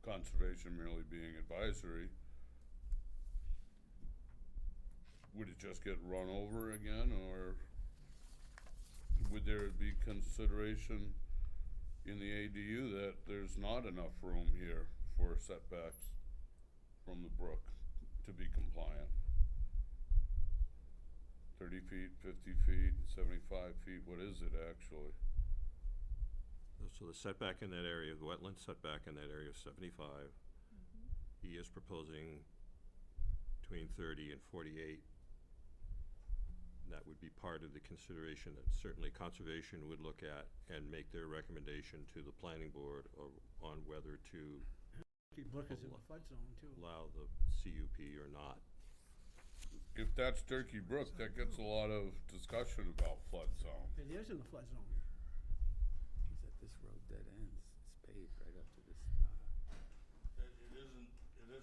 Conservation merely being advisory, would it just get run over again, or would there be consideration in the ADU that there's not enough room here for setbacks from the brook to be compliant? 30 feet, 50 feet, 75 feet, what is it actually? So the setback in that area, the wetland setback in that area is 75. He is proposing between 30 and 48. And that would be part of the consideration that certainly conservation would look at and make their recommendation to the planning board on whether to Brook is in the flood zone too. allow the CUP or not. If that's Turkey Brook, that gets a lot of discussion about flood zone. It is in the flood zone. Is that this road dead ends? It's paved right up to this spot. It isn't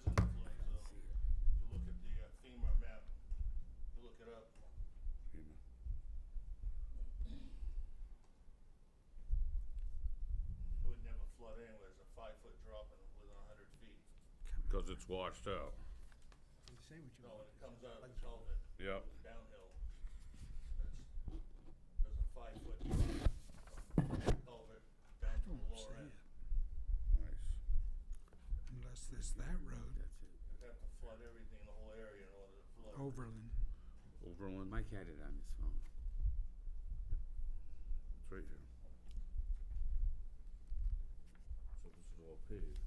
a flood zone. You look at the FEMA map, you look it up. It would never flood anywhere. It's a 5-foot drop within 100 feet. Because it's washed out. Say what you No, want. it comes out of the culvert. Yep. Goes downhill. There's a 5-foot drop from culvert down to the lower end. Nice. Unless there's that road, That's it. You'd have to flood everything, the whole area in order to flood. Overland. Overland, Mike had it on his phone. it's right here. So this is all paved.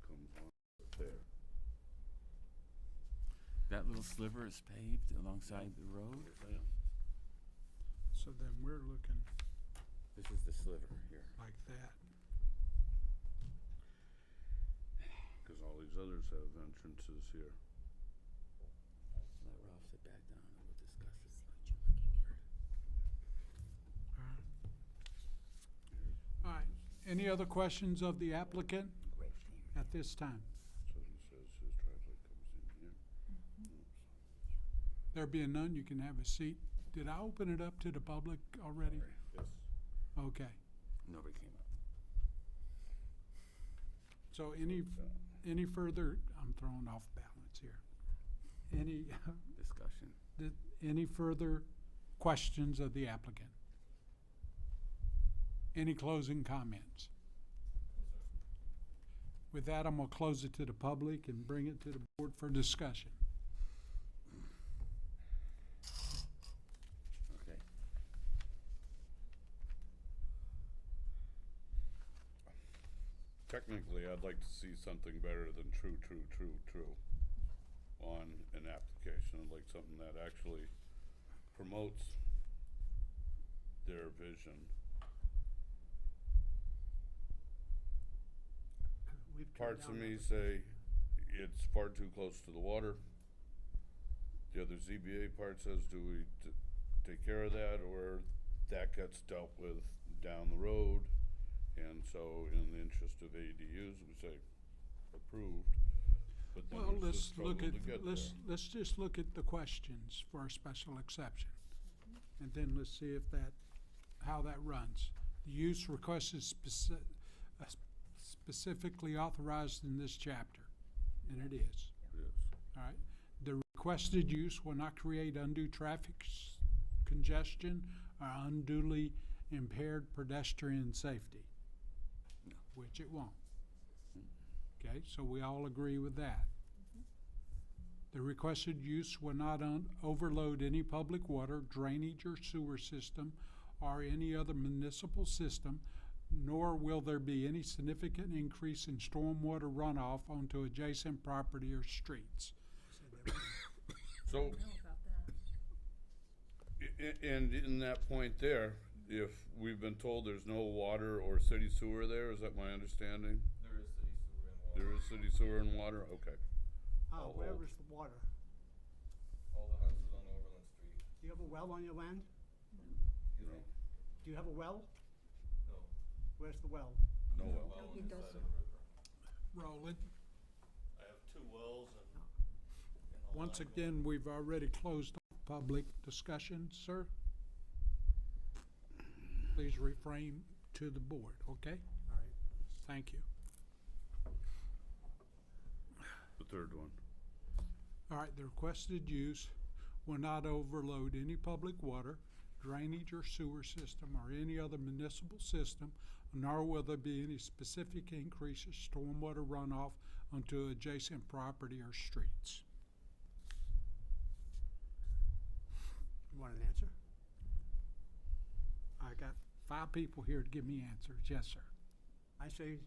Comes on there. That little sliver is paved alongside the road? So then we're looking This is the sliver here. like that. Because all these others have entrances here. Let Ralph sit back down and we'll discuss this. All right, any other questions of the applicant at this time? So he says his driveway comes in here. There being none, you can have a seat. Did I open it up to the public already? Yes. Okay, Nobody came up. so any further, I'm throwing off balance here. Any, Discussion. any further questions of the applicant? Any closing comments? With that, I'm gonna close it to the public and bring it to the board for discussion. technically, I'd like to see something better than true on an application. I'd like something that actually promotes their vision. We've turned Parts of down me the- say it's far too close to the water. The other ZBA part says, do we take care of that, or that gets dealt with down the road? And so in the interest of ADUs, we say approved, but then Well, there's let's the struggle look to at, get let's just look at the questions for a special exception. And then let's see if that, how that runs. The use request is specifically authorized in this chapter, and it is. Yes. All right. The requested use will not create undue traffic congestion or unduly impaired pedestrian safety, which it won't. Okay, so we all agree with that. The requested use will not overload any public water, drainage, or sewer system, or any other municipal system, nor will there be any significant increase in stormwater runoff onto adjacent property or streets. So, I know about that. and in that point there, if we've been told there's no water or city sewer there, is that my understanding? There is city sewer and water. There is city sewer and water, okay. Where is the water? All the houses on Overland Street. Do you have a well on your land? Excuse me? Do you have a well? No. Where's the well? No well. Well he on the doesn't. side of the river. Roland, I have 2 wells and once again, we've already closed off public discussion, sir. Please refrain to the board, okay? All right. Thank you. The third one. All right, the requested use will not overload any public water, drainage, or sewer system, or any other municipal system, nor will there be any specific increase in stormwater runoff onto adjacent property or streets. You want an answer? I got 5 people here to give me answers. Yes, sir. I say,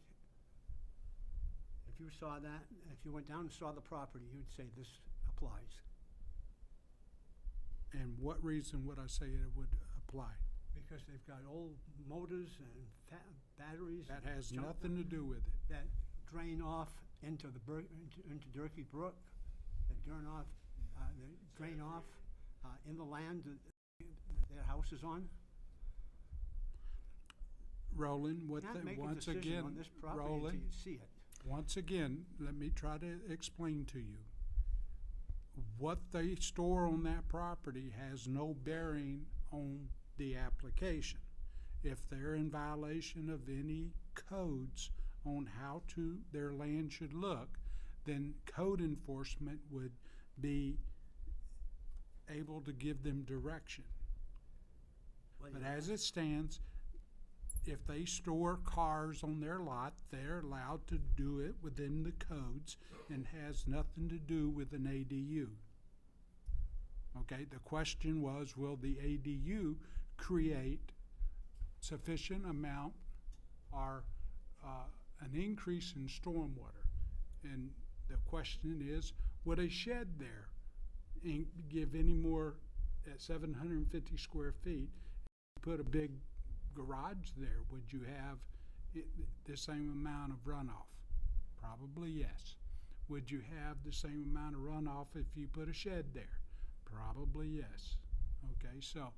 if you saw that, if you went down and saw the property, you'd say this applies. And what reason would I say it would apply? Because they've got old motors and batteries. That has junk nothing to do with it. That drain off into the into Durkee Brook, that drain off in the land that their house is on. Roland, what Can't the, make a once decision again, on this property until Roland, you see it. once again, let me try to explain to you. What they store on that property has no bearing on the application. If they're in violation of any codes on how their land should look, then code enforcement would be able to give them direction. Well, But you- as it stands, if they store cars on their lot, they're allowed to do it within the codes and has nothing to do with an ADU. Okay, the question was, will the ADU create sufficient amount or an increase in stormwater? And the question is, would a shed there give any more at 750 square feet? Put a big garage there, would you have the same amount of runoff? Probably yes. Would you have the same amount of runoff if you put a shed there? Probably yes. Okay, so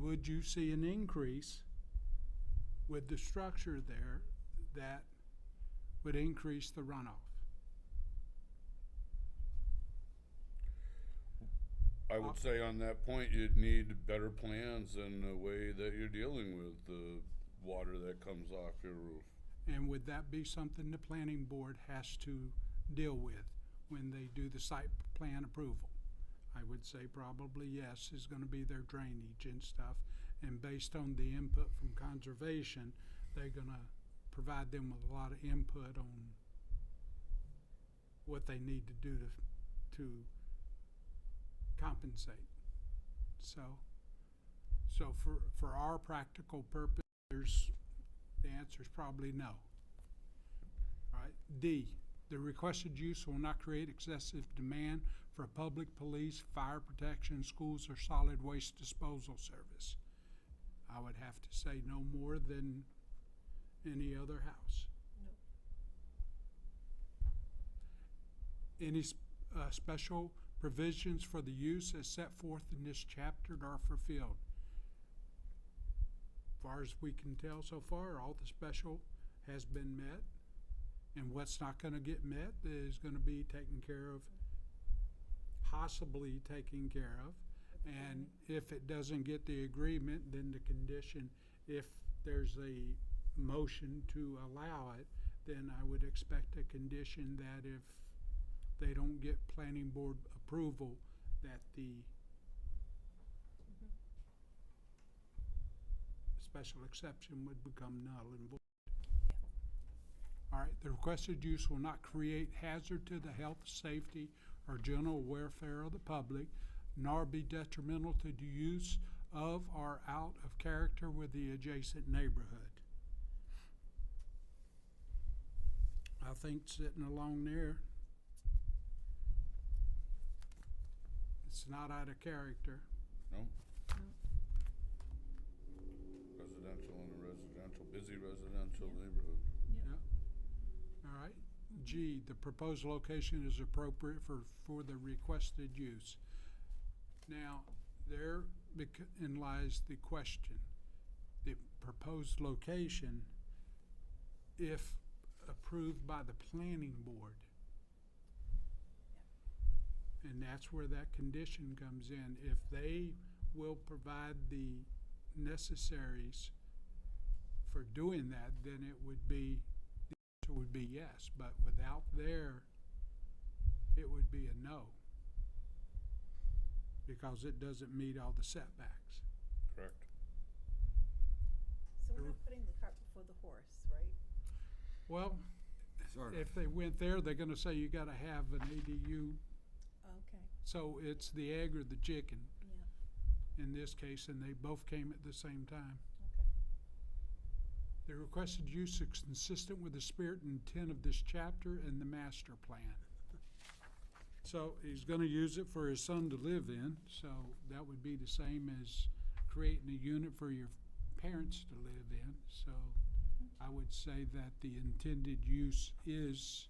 would you see an increase with the structure there that would increase the runoff? I would say on that point, you'd need better plans in the way that you're dealing with the water that comes off your roof. And would that be something the planning board has to deal with when they do the site plan approval? I would say probably yes, is gonna be their drainage and stuff. And based on the input from conservation, they're gonna provide them with a lot of input on what they need to do to compensate. So for our practical purpose, the answer is probably no. All right, D, the requested use will not create excessive demand for public, police, fire protection, schools, or solid waste disposal service. I would have to say no more than any other house. Any special provisions for the use as set forth in this chapter are fulfilled. Far as we can tell so far, all the special has been met, and what's not going to get met is going to be taken care of, possibly taken care of. And if it doesn't get the agreement, then the condition, if there's a motion to allow it, then I would expect a condition that if they don't get planning board approval, that the special exception would become null and void. All right, the requested use will not create hazard to the health, safety, or general welfare of the public, nor be detrimental to the use of or out of character with the adjacent neighborhood. I think sitting along there, it's not out of character. No? Residential in a residential, busy residential neighborhood. All right. G, the proposed location is appropriate for the requested use. Now, therein lies the question. The proposed location, if approved by the planning board, and that's where that condition comes in. If they will provide the necessaries for doing that, then it would be, the answer would be yes. But without there, it would be a no, because it doesn't meet all the setbacks. Correct. So we're not putting the cart before the horse, right? Well, Sort of. if they went there, they're gonna say you gotta have an ADU. Okay, So it's the egg or the chicken yeah, in this case, and they both came at the same time. okay. The requested use is consistent with the spirit and intent of this chapter and the master plan. So he's gonna use it for his son to live in, so that would be the same as creating a unit for your parents to live in. So I would say that the intended use is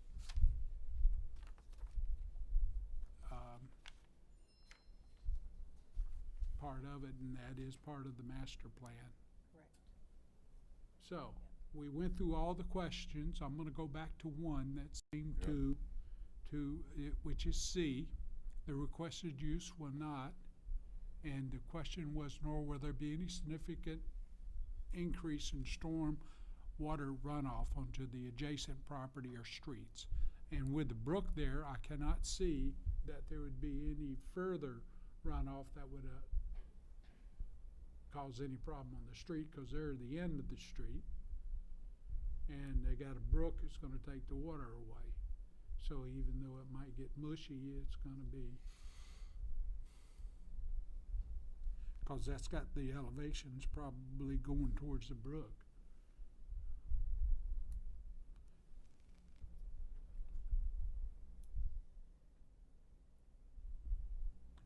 part of it, and that is part of the master plan. Correct. So, we went through all the questions. I'm gonna go back to one that seemed to it, which is C. The requested use will not, and the question was, nor will there be any significant increase in storm water runoff onto the adjacent property or streets. And with the brook there, I cannot see that there would be any further runoff that would cause any problem on the street, because they're at the end of the street. And they got a brook that's gonna take the water away. So even though it might get mushy, it's gonna be, because that's got the elevations probably going towards the brook.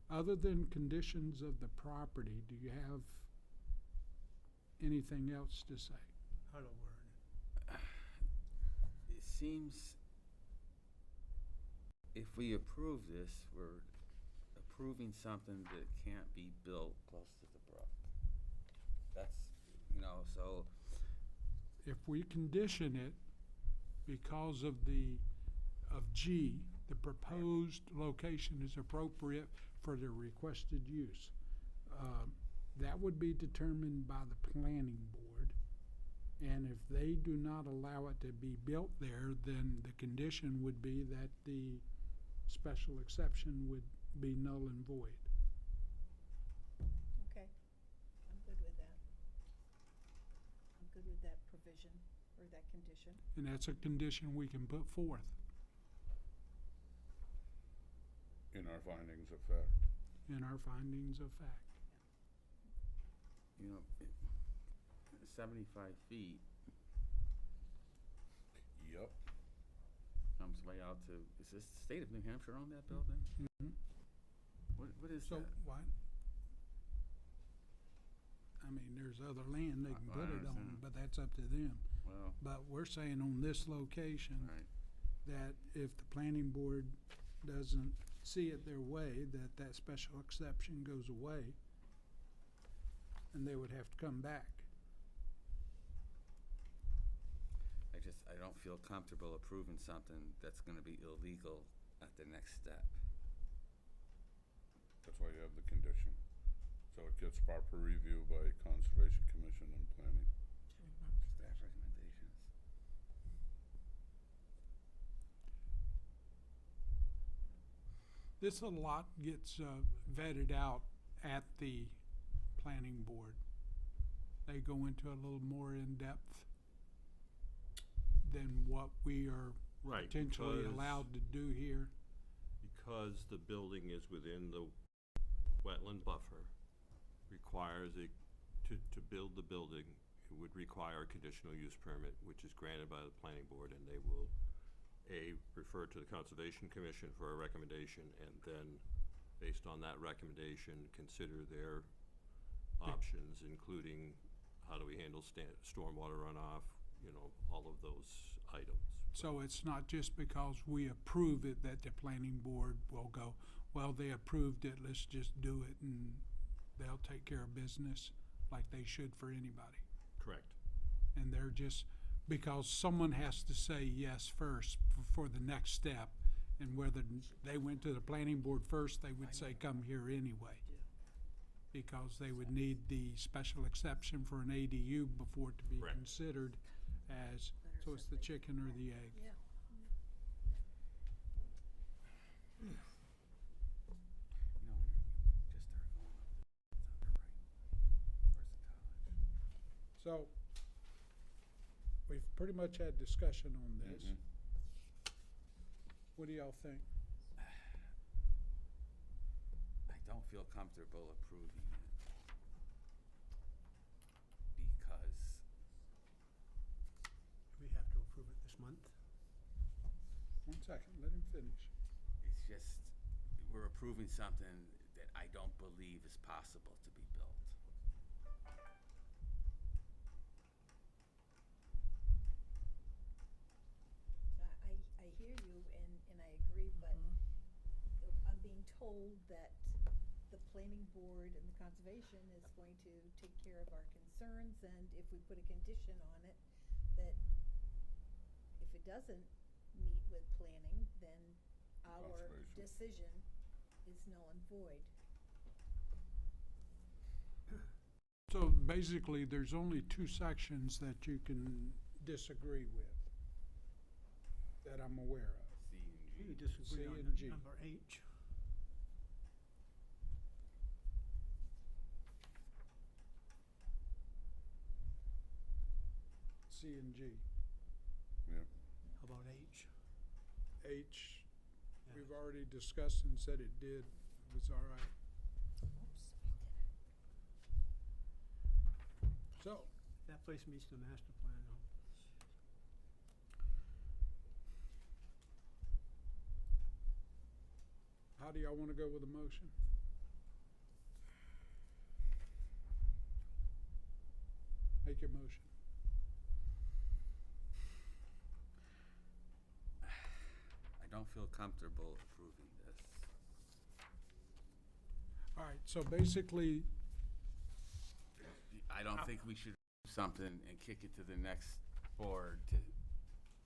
Other than conditions of the property, do you have anything else to say? How to word It seems if we approve this, we're approving something that can't be built close to the brook. That's, so If we condition it because of G, the proposed location is appropriate for the requested use. That would be determined by the planning board. And if they do not allow it to be built there, then the condition would be that the special exception would be null and void. Okay, I'm good with that. I'm good with that provision, or that condition. And that's a condition we can put forth. In our findings of fact. In our findings of fact. 75 feet. Yep. comes way out to, is this the state of New Hampshire on that building? Mhm. What is So that? what? I mean, there's other land they can I put it on, understand. but that's up to them. Well, But we're saying on this location, right. that if the planning board doesn't see it their way, that that special exception goes away, and they would have to come back. I don't feel comfortable approving something that's gonna be illegal at the next step. That's why you have the condition. So it gets proper review by Conservation Commission and Planning. Staff recommendations. This a lot gets vetted out at the planning board. They go into a little more in-depth than what we are Right, potentially because- allowed to do here. Because the building is within the wetland buffer, requires to build the building, it would require a conditional use permit, which is granted by the planning board, and they will, refer to the Conservation Commission for a recommendation, and then, based on that recommendation, consider their options, including how do we handle stormwater runoff, all of those items. So it's not just because we approve it that the planning board will go, well, they approved it, let's just do it, and they'll take care of business like they should for anybody. Correct. And they're just, because someone has to say yes first for the next step, and whether they went to the planning board first, they would say, come here anyway. Because they would need the special exception for an ADU before it to be Correct. considered as, so it's the chicken or the egg. Yeah. You know, when you just start going up, it's on the right, towards the college. So, we've pretty much had discussion on this. Mhm. What do y'all think? I don't feel comfortable approving it. Because We have to approve it this month. 1 second, let him finish. it's just, we're approving something that I don't believe is possible to be built. I hear you and I agree, but I'm being told that the planning board and the conservation is going to take care of our concerns, and if we put a condition on it, that if it doesn't meet with planning, then our Conservation. decision is null and void. So basically, there's only 2 sections that you can disagree with, that I'm aware of. C and G. We disagree C on and G. number H. C and G. Yeah. How about H? H, Yeah. we've already discussed and said it was all right. So, That place meets the master plan though. how do y'all want to go with the motion? Make your motion. I don't feel comfortable approving this. All right, so basically, I don't think we should do something and kick it to the next board to,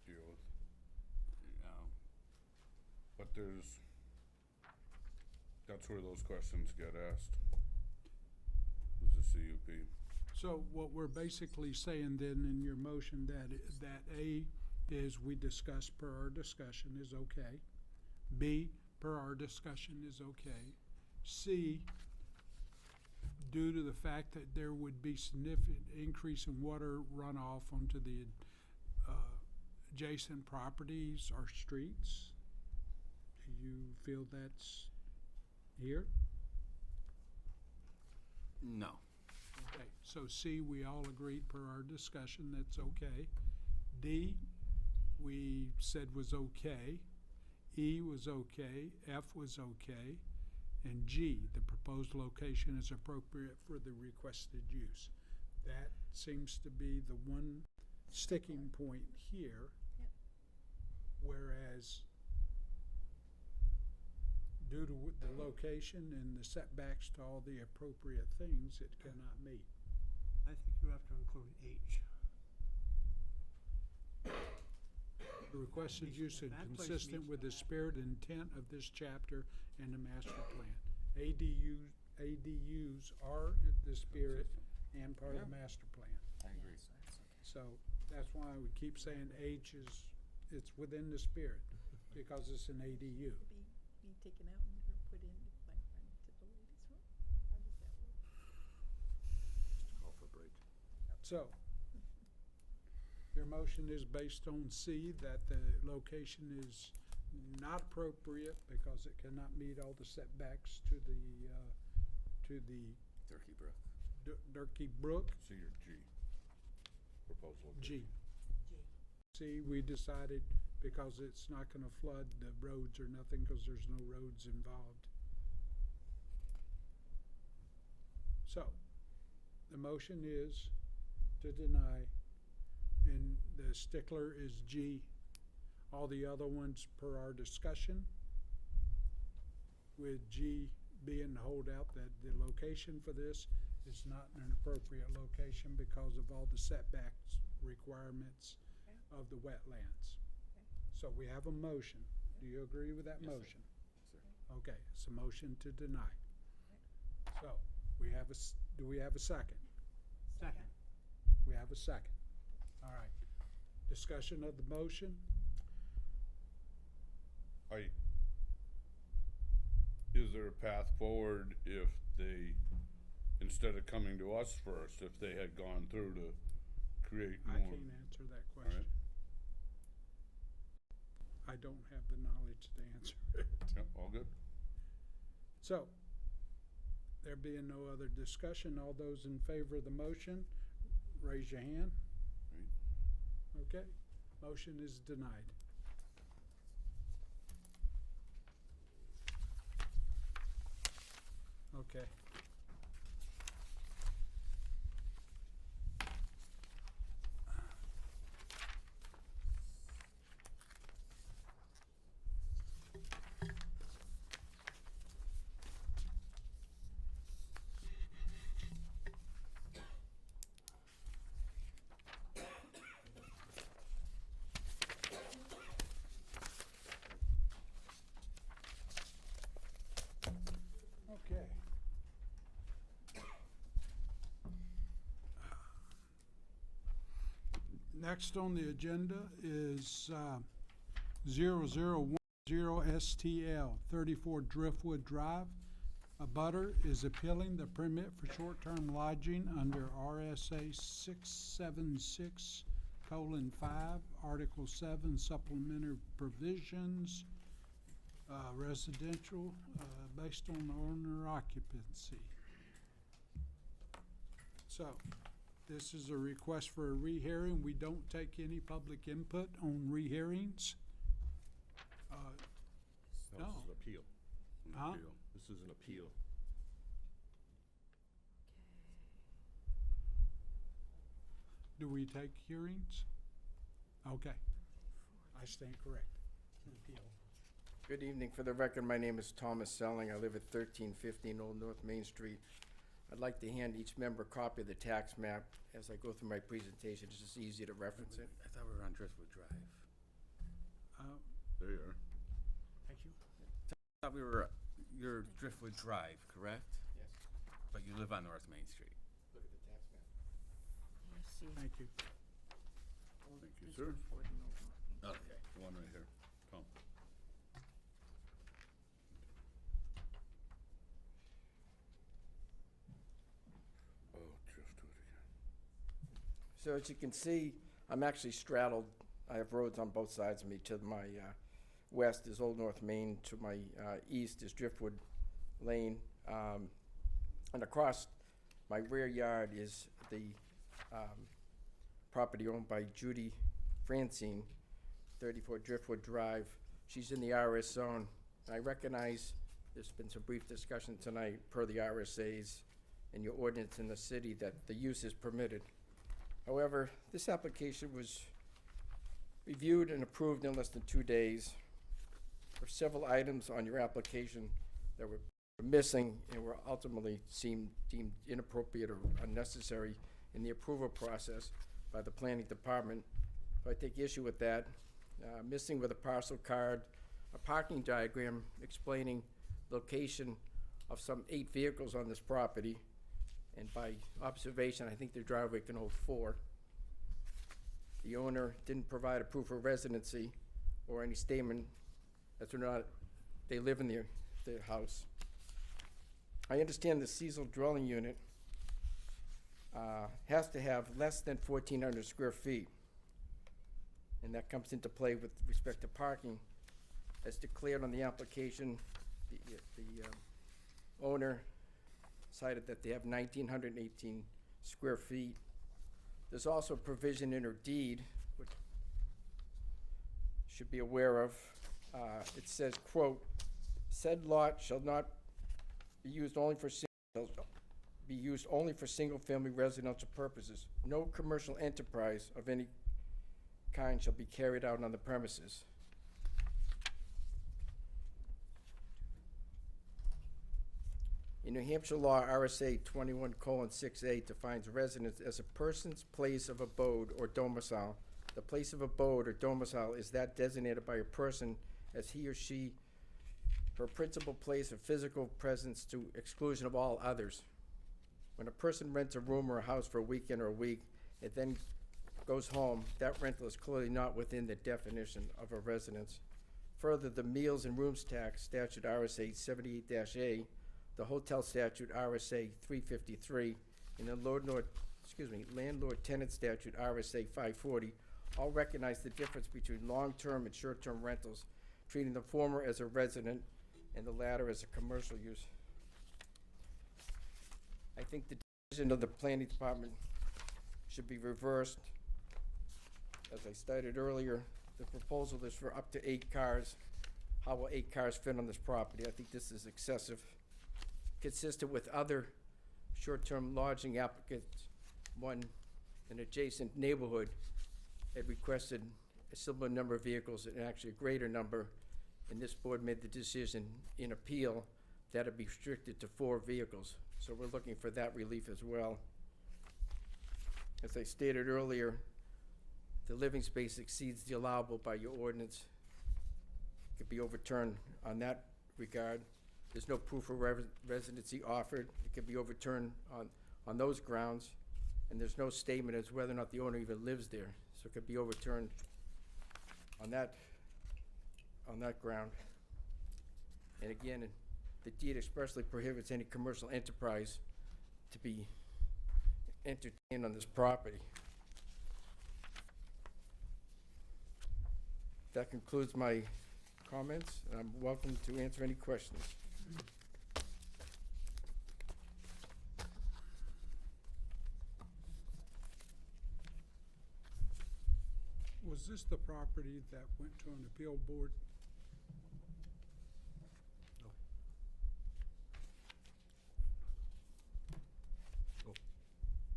Deal with. But But that's where those questions get asked. Is the CUP. so what we're basically saying then in your motion, that A is we discuss per our discussion is okay. B, per our discussion is okay. C, due to the fact that there would be significant increase in water runoff onto the adjacent properties or streets. Do you feel that's here? no. Okay, so C, we all agreed per our discussion, that's okay. D, we said was okay, E was okay, F was okay, and G, the proposed location is appropriate for the requested use. That seems to be the one sticking point here, whereas due to the location and the setbacks to all the appropriate things, it cannot meet. I think you have to include H. The requested use is That place consistent meets with the the spirit and intent of this chapter and the master plan. ADUs are the spirit and part of the master plan. I agree. So that's why we keep saying H is, it's within the spirit, because it's an ADU. Be taken out and put in if I run into the ladies' room? How does that work? Call for a break. So, your motion is based on C, that the location is not appropriate because it cannot meet all the setbacks to the Turkey Brook. Durkey Brook. C or G? Proposal. G. C, we decided because it's not gonna flood the roads or nothing, cause there's no roads involved. So, the motion is to deny, and the stickler is G. All the other ones per our discussion, with G being the holdout that the location for this is not an appropriate location because of all the setbacks requirements of the wetlands. So we have a motion. Do you agree with that Yes, sir. motion? Yes, sir. Okay, it's a motion to deny. So, we have do we have a second? Second. We have a second. All right. Discussion of the motion? Is there a path forward if they, instead of coming to us first, if they had gone through to create more? I can't answer that question. I don't have the knowledge to answer it. Yep, all good. So, there being no other discussion, all those in favor of the motion, raise your hand. Okay, motion is denied. Okay. Okay. Next on the agenda is 0010 STL, 34 Driftwood Drive. A butter is appealing the permit for short-term lodging under RSA 676:5, Article 7, supplementary provisions, residential, based on owner occupancy. So, this is a request for a rehearing. We don't take any public input on rehearings. No, this is an appeal. Huh? This is an appeal. Do we take hearings? Okay. I stand correct. Good evening. For the record, my name is Thomas Selling. I live at 1315 Old North Main Street. I'd like to hand each member a copy of the tax map as I go through my presentation. It's just easy to reference it. I thought we were on Driftwood Drive. There you are. Thank you. I thought we were, you're Driftwood Drive, correct? Yes. But you live on North Main Street. Look at the tax map. Thank you. Thank you, sir. Okay, the one right here. Tom. Oh, Driftwood again. So as you can see, I'm actually straddled. I have roads on both sides of me. To my west is Old North Main. To my east is Driftwood Lane. And across my rear yard is the property owned by Judy Francine. 34 Driftwood Drive. She's in the RS zone. I recognize there's been some brief discussion tonight per the RSA's and your ordinance in the city that the use is permitted. However, this application was reviewed and approved in less than 2 days. There were several items on your application that were missing and were ultimately deemed inappropriate or unnecessary in the approval process by the planning department. So I take issue with that. Missing with a parcel card, a parking diagram explaining location of some 8 vehicles on this property. And by observation, I think the driveway can hold 4. The owner didn't provide a proof of residency or any statement as to not they live in their house. I understand the Cecil dwelling unit has to have less than 1,400 square feet. And that comes into play with respect to parking. As declared on the application, the owner cited that they have 1,918 square feet. There's also a provision in her deed, which you should be aware of. It says, quote, "Said lot shall not be used only for single-family residential purposes. No commercial enterprise of any kind shall be carried out on the premises." In New Hampshire law, RSA 21:6A defines residence as a person's place of abode or domicile. The place of abode or domicile is that designated by a person as he or she, her principal place of physical presence to exclusion of all others. When a person rents a room or a house for a weekend or a week, it then goes home, that rental is clearly not within the definition of a residence. Further, the meals and rooms tax statute RSA 78-A, the hotel statute RSA 353, and the landlord-tenant statute RSA 540 all recognize the difference between long-term and short-term rentals, treating the former as a resident and the latter as a commercial use. I think the decision of the planning department should be reversed. As I stated earlier, the proposal is for up to 8 cars. How will 8 cars fit on this property? I think this is excessive. Consistent with other short-term lodging applicants, one, an adjacent neighborhood had requested a similar number of vehicles and actually a greater number, and this board made the decision in appeal that it be restricted to 4 vehicles. So we're looking for that relief as well. As I stated earlier, the living space exceeds the allowable by your ordinance. It could be overturned on that regard. There's no proof of residency offered. It could be overturned on those grounds, and there's no statement as whether or not the owner even lives there. So it could be overturned on that ground. And again, the deed expressly prohibits any commercial enterprise to be entertained on this property. That concludes my comments, and I'm welcome to answer any questions. Was this the property that went to an appeal board?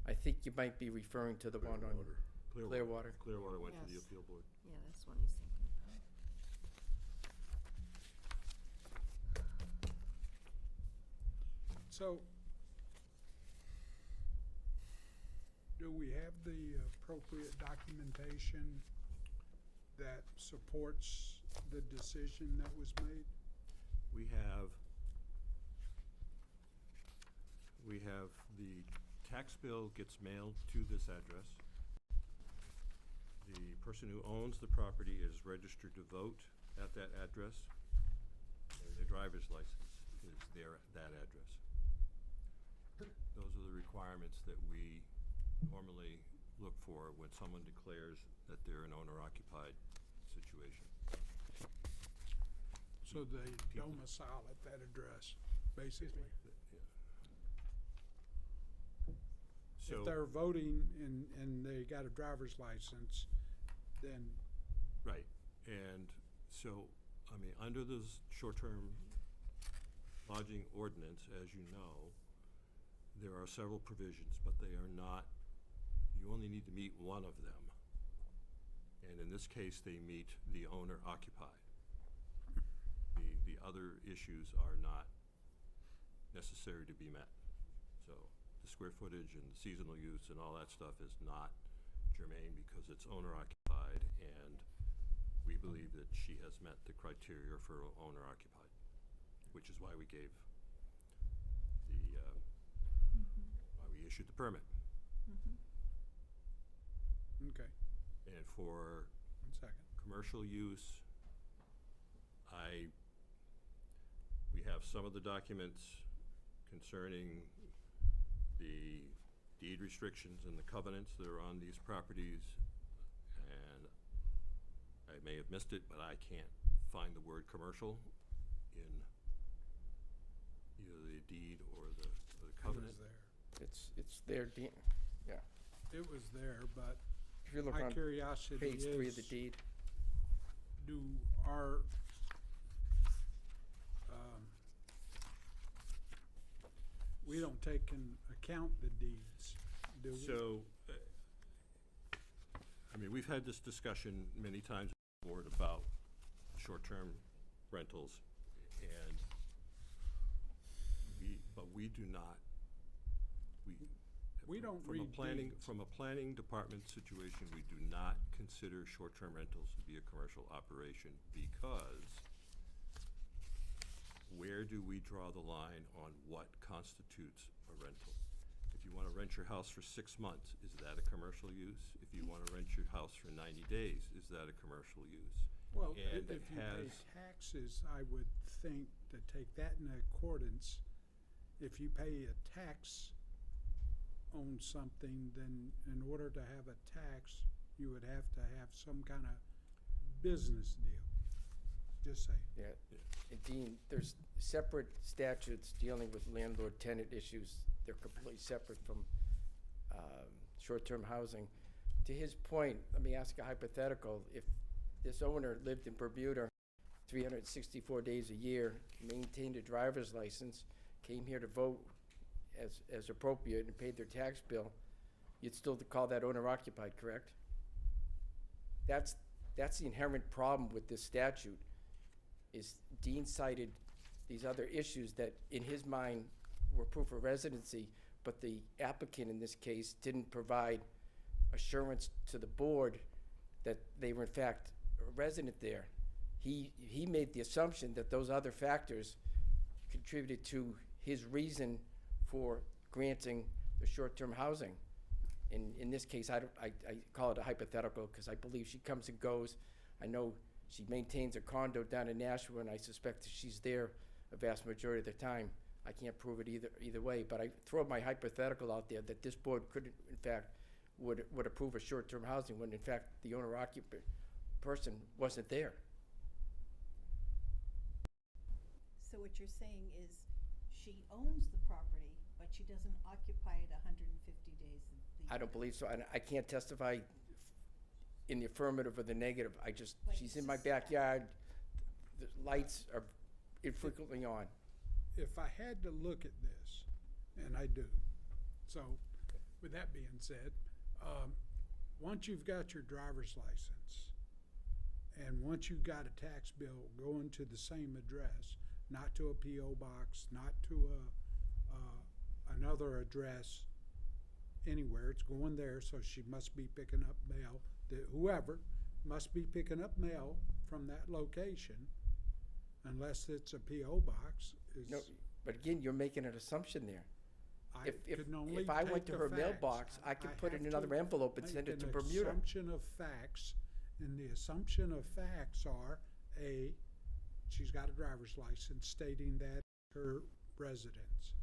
I think you might be referring to the one on Clearwater. Clearwater went to the Yes. appeal board. Yeah, that's what he's thinking about. So, do we have the appropriate documentation that supports the decision that was made? We have the tax bill gets mailed to this address. The person who owns the property is registered to vote at that address. And their driver's license is there at that address. Those are the requirements that we normally look for when someone declares that they're an owner-occupied situation. So they domicile at that address, basically? So, If they're voting and they got a driver's license, then right, And so, I mean, under this short-term lodging ordinance, as you know, there are several provisions, but they are not, you only need to meet one of them. And in this case, they meet the owner occupied. The other issues are not necessary to be met. So the square footage and the seasonal use and all that stuff is not germane because it's owner occupied, and we believe that she has met the criteria for owner occupied, which is why we gave the, why we issued the permit. Okay, And for 1 second. commercial use, we have some of the documents concerning the deed restrictions and the covenants that are on these properties, and I may have missed it, but I can't find the word commercial in either the deed or the covenant. It was there. It's there, Dean, yeah. It was there, but If you look my on curiosity page 3 of the is, deed, do our, we don't take in account the deeds, do we? So, I mean, we've had this discussion many times on the board about short-term rentals, and but we do not, We don't from a read planning, deeds. from a planning department situation, we do not consider short-term rentals to be a commercial operation, because where do we draw the line on what constitutes a rental? If you wanna rent your house for 6 months, is that a commercial use? If you wanna rent your house for 90 days, is that a commercial use? Well, And if it you pay has, taxes, I would think to take that in accordance, if you pay a tax on something, then in order to have a tax, you would have to have some kind of business deal. Just say. yeah. And Dean, there's separate statutes dealing with landlord-tenant issues. They're completely separate from short-term housing. To his point, let me ask a hypothetical. If this owner lived in Bermuda 364 days a year, maintained a driver's license, came here to vote as appropriate and paid their tax bill, you'd still call that owner occupied, correct? That's the inherent problem with this statute, is Dean cited these other issues that in his mind were proof of residency, but the applicant in this case didn't provide assurance to the board that they were in fact a resident there. He made the assumption that those other factors contributed to his reason for granting the short-term housing. In this case, I call it a hypothetical because I believe she comes and goes. I know she maintains a condo down in Nashua, and I suspect that she's there a vast majority of the time. I can't prove it either way, but I throw my hypothetical out there that this board could, in fact, would approve a short-term housing when in fact the owner-occupant person wasn't there. So what you're saying is she owns the property, but she doesn't occupy it 150 days of the year? I don't believe so, and I can't testify in the affirmative or the negative. But She's it's in my just- backyard, the lights are infrequently on. If I had to look at this, and I do, so with that being said, once you've got your driver's license, and once you've got a tax bill going to the same address, not to a P.O. box, not to another address anywhere, it's going there, so she must be picking up mail, whoever must be picking up mail from that location, unless it's a P.O. box, is. No, but again, you're making an assumption there. I can only If I went take to her the mailbox, facts. I could put it in have another to envelope and send it to make Bermuda. an assumption of facts, and the assumption of facts are, A, she's got a driver's license stating that her residence.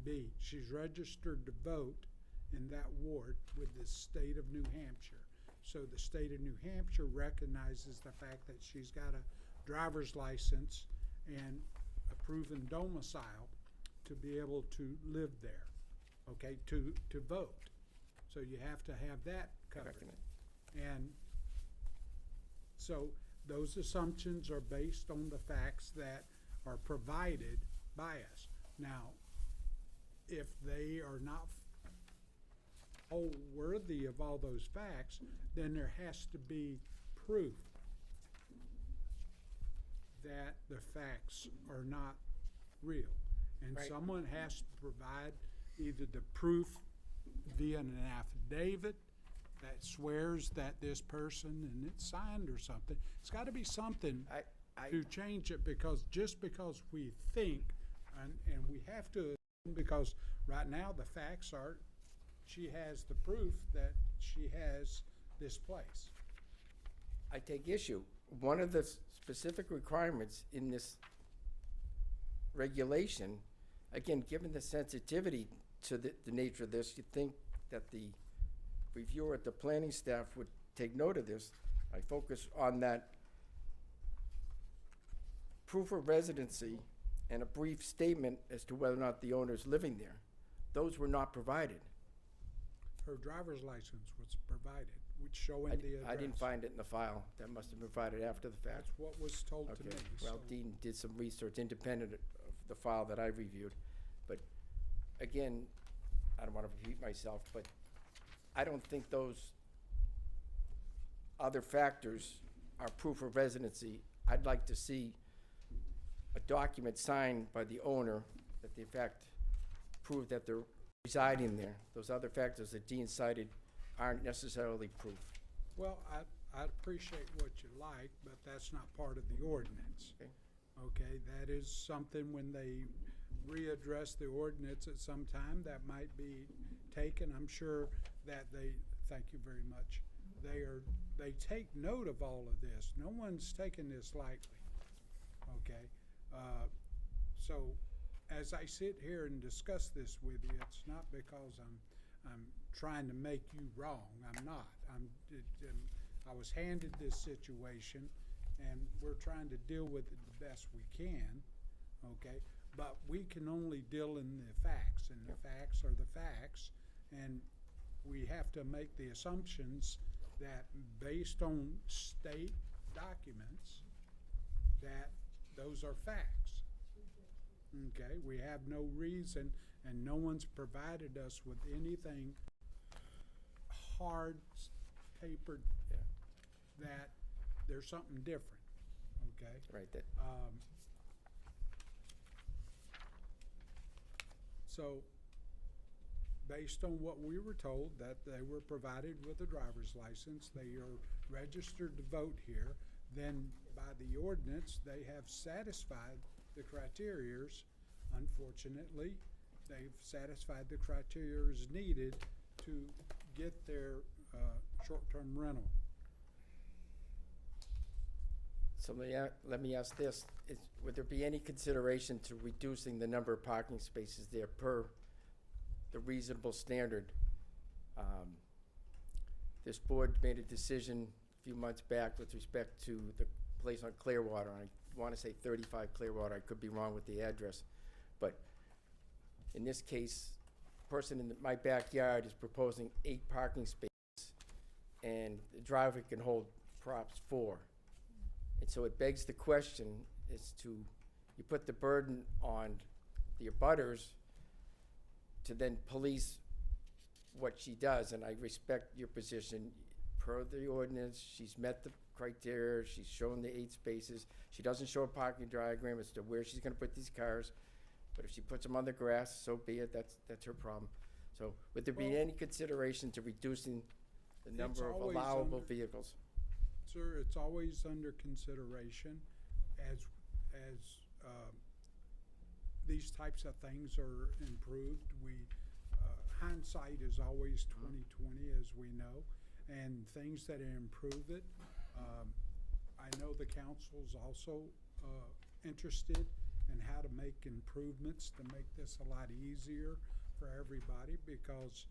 B, she's registered to vote in that ward with the state of New Hampshire. So the state of New Hampshire recognizes the fact that she's got a driver's license and a proven domicile to be able to live there, okay, to vote. So you have to have that covered. And so those assumptions are based on the facts that are provided by us. Now, if they are not whole worthy of all those facts, then there has to be proof that the facts are not real. And Right. someone has to provide either the proof via an affidavit that swears that this person, and it's signed or something. It's got to be something to change it, because just because we think, and we have to, because right now the facts are, she has the proof that she has this place. I take issue. One of the specific requirements in this regulation, again, given the sensitivity to the nature of this, you'd think that the reviewer at the planning staff would take note of this. I focus on that proof of residency and a brief statement as to whether or not the owner is living there. Those were not provided. Her driver's license was provided, which showing the address. I didn't find it in the file. That must have been provided after the fact. That's what was told to me. Okay, well, so- Dean did some research independent of the file that I reviewed. But again, I don't want to repeat myself, but I don't think those other factors are proof of residency. I'd like to see a document signed by the owner that they in fact prove that they're residing there. Those other factors that Dean cited aren't necessarily proof. Well, I appreciate what you like, but that's not part of the ordinance. Okay. Okay, that is something when they readdress the ordinance at some time, that might be taken. I'm sure that thank you very much. They take note of all of this. No one's taking this lightly, okay? So as I sit here and discuss this with you, it's not because I'm trying to make you wrong. I'm not. I was handed this situation, and we're trying to deal with it the best we can, okay? But we can only deal in the facts, and the facts are the facts, and we have to make the assumptions that based on state documents, that those are facts. Okay, we have no reason, and no one's provided us with anything hard papered that there's something different, okay? Right, that, so, based on what we were told, that they were provided with a driver's license, they are registered to vote here, then by the ordinance, they have satisfied the criterias. Unfortunately, they've satisfied the criterias needed to get their short-term rental. so let me ask this. Would there be any consideration to reducing the number of parking spaces there per the reasonable standard? This board made a decision a few months back with respect to the place on Clearwater. I want to say 35 Clearwater. I could be wrong with the address. But in this case, a person in my backyard is proposing 8 parking spaces, and the driveway can hold perhaps 4. And so it begs the question as to, you put the burden on the abutters to then police what she does, and I respect your position. Per the ordinance, she's met the criteria, she's shown the 8 spaces. She doesn't show a parking diagram as to where she's gonna put these cars, but if she puts them on the grass, so be it, that's her problem. So would there be Well, any consideration to reducing the it's number of always allowable under- vehicles? Sir, it's always under consideration as these types of things are improved. Hindsight is always 20/20, as we know, and things that improve it. I know the council's also interested in how to make improvements to make this a lot easier for everybody, because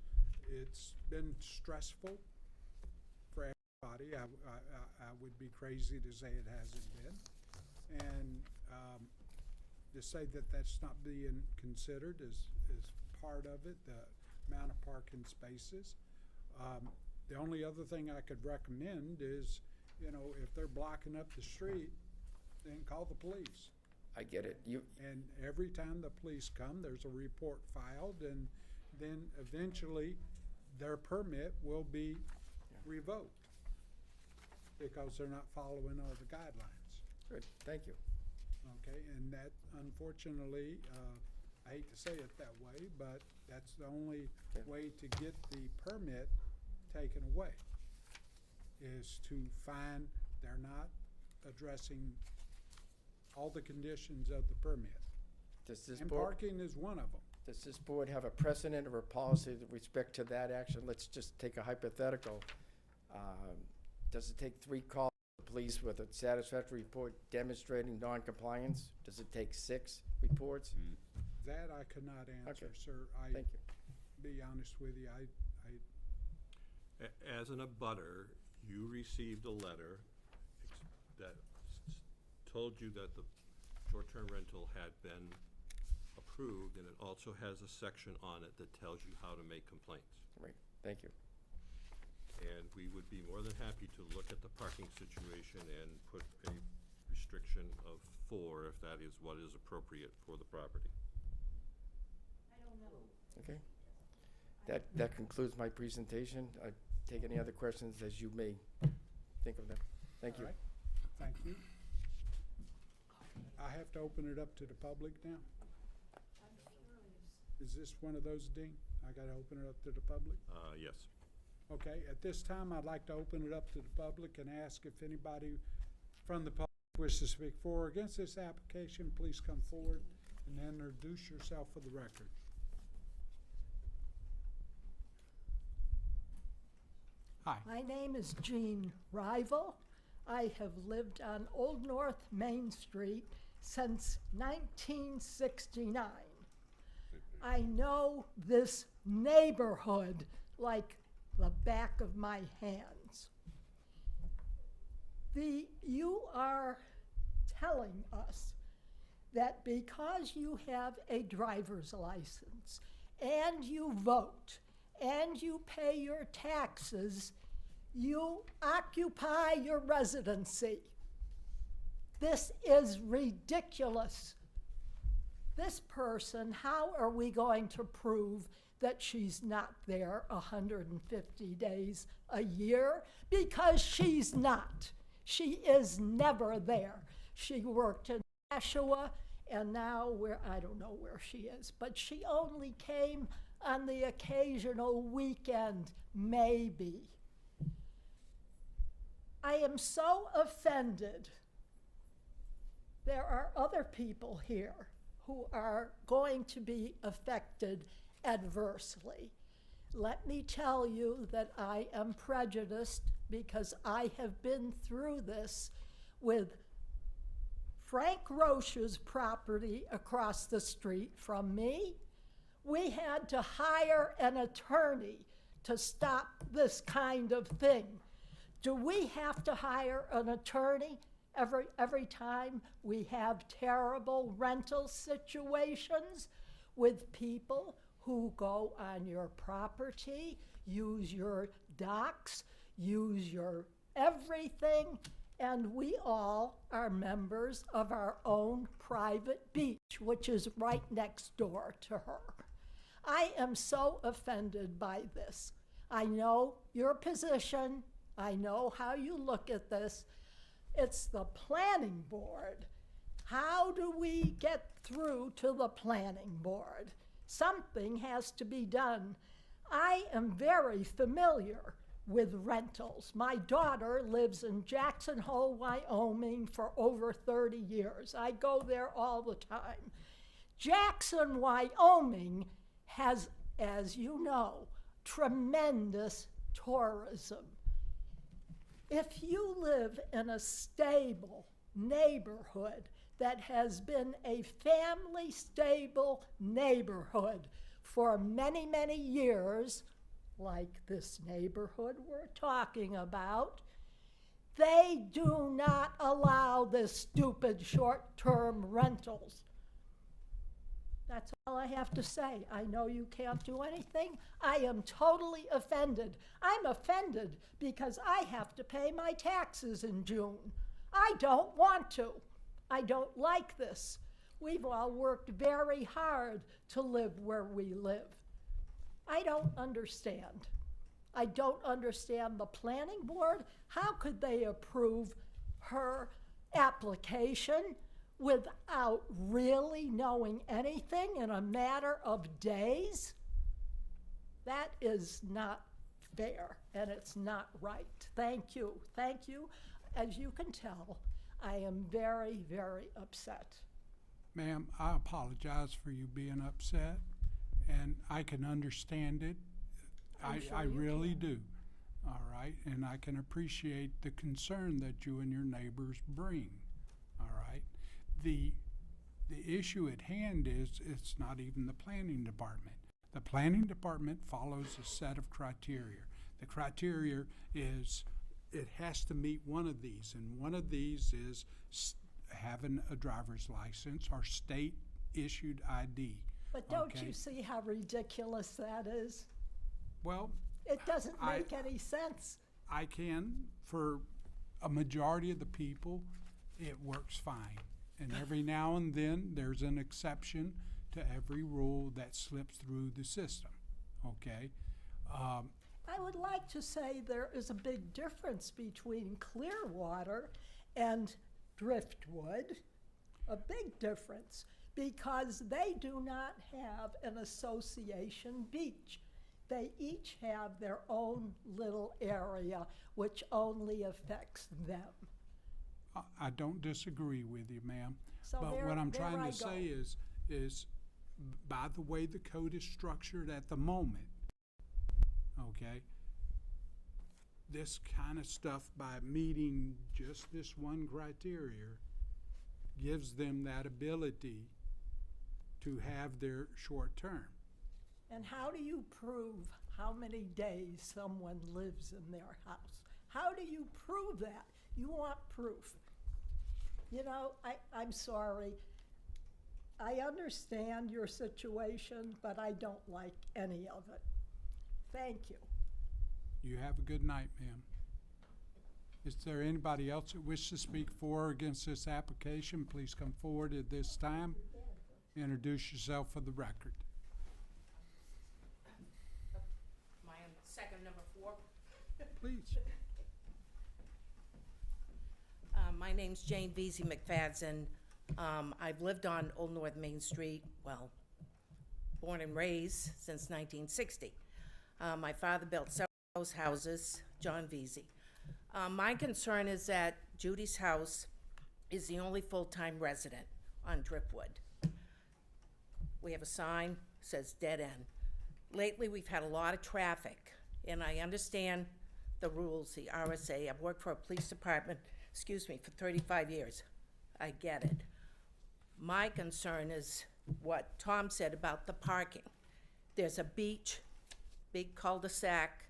it's been stressful for everybody. I would be crazy to say it hasn't been. And to say that that's not being considered is part of it, the amount of parking spaces. The only other thing I could recommend is you know, if they're blocking up the street, then call the police. I get it. And every time the police come, there's a report filed, and then eventually their permit will be revoked because they're not following all the guidelines. Good, thank you. Okay, and that, unfortunately, I hate to say it that way, but that's the only way to get the permit taken away, is to find they're not addressing all the conditions of the permit. Does this And board, parking is one of them. does this board have a precedent or a policy with respect to that action? Let's just take a hypothetical. Does it take 3 calls to the police with a satisfactory report demonstrating non-compliance? Does it take 6 reports? That I could not answer, Okay. sir. Thank you. Be honest with you, As an abutter, you received a letter that told you that the short-term rental had been approved, and it also has a section on it that tells you how to make complaints. Right, thank you. And we would be more than happy to look at the parking situation and put a restriction of 4 if that is what is appropriate for the property. Okay. That concludes my presentation. I take any other questions as you may think of them. Thank you. All right. Thank you. I have to open it up to the public now? Is this one of those, Dean? I gotta open it up to the public? Yes. Okay, at this time, I'd like to open it up to the public and ask if anybody from the public wishes to speak for or against this application, please come forward and introduce yourself for the record. Hi. My name is Jean Rival. I have lived on Old North Main Street since 1969. I know this neighborhood like the back of my hands. You are telling us that because you have a driver's license and you vote and you pay your taxes, you occupy your residency. This is ridiculous. This person, how are we going to prove that she's not there 150 days a year? Because she's not. She is never there. She worked in Nashua, and now I don't know where she is, but she only came on the occasional weekend, maybe. I am so offended. There are other people here who are going to be affected adversely. Let me tell you that I am prejudiced because I have been through this with Frank Roche's property across the street from me. We had to hire an attorney to stop this kind of thing. Do we have to hire an attorney every time we have terrible rental situations with people who go on your property, use your docks, use your everything, and we all are members of our own private beach, which is right next door to her. I am so offended by this. I know your position. I know how you look at this. It's the planning board. How do we get through to the planning board? Something has to be done. I am very familiar with rentals. My daughter lives in Jackson Hole, Wyoming for over 30 years. I go there all the time. Jackson, Wyoming has, as you know, tremendous tourism. If you live in a stable neighborhood that has been a family stable neighborhood for many, many years, like this neighborhood we're talking about, they do not allow this stupid short-term rentals. That's all I have to say. I know you can't do anything. I am totally offended. I'm offended because I have to pay my taxes in June. I don't want to. I don't like this. We've all worked very hard to live where we live. I don't understand. I don't understand the planning board. How could they approve her application without really knowing anything in a matter of days? That is not fair, and it's not right. Thank you. Thank you. As you can tell, I am very, very upset. Ma'am, I apologize for you being upset, and I can understand it. I really do, all right? And I can appreciate the concern that you and your neighbors bring, all right? The issue at hand is it's not even the planning department. The planning department follows a set of criteria. The criteria is it has to meet one of these, and one of these is having a driver's license or state-issued ID. But don't okay? you see how ridiculous that is? Well, it doesn't make any sense. I can, for a majority of the people, it works fine. And every now and then, there's an exception to every rule that slips through the system, okay? I would like to say there is a big difference between Clearwater and Driftwood, a big difference, because they do not have an association beach. They each have their own little area, which only affects them. I don't disagree with you, ma'am. So but there- what I'm there trying I to say is by the way the code is structured at the moment, okay, this kind of stuff, by meeting just this one criteria, gives them that ability to have their short term. And how do you prove how many days someone lives in their house? How do you prove that? You want proof. You know, I'm sorry. I understand your situation, but I don't like any of it. Thank you. You have a good night, ma'am. Is there anybody else that wishes to speak for or against this application? Please come forward at this time. Introduce yourself for the record. My second number 4. Please. My name's Jane Vesey McFadden. I've lived on Old North Main Street, well, born and raised since 1960. My father built several those houses, John Vesey. My concern is that Judy's house is the only full-time resident on Driftwood. We have a sign, says dead end. Lately, we've had a lot of traffic, and I understand the rules, the RSA. I've worked for a police department, for 35 years. I get it. My concern is what Tom said about the parking. There's a beach, big cul-de-sac.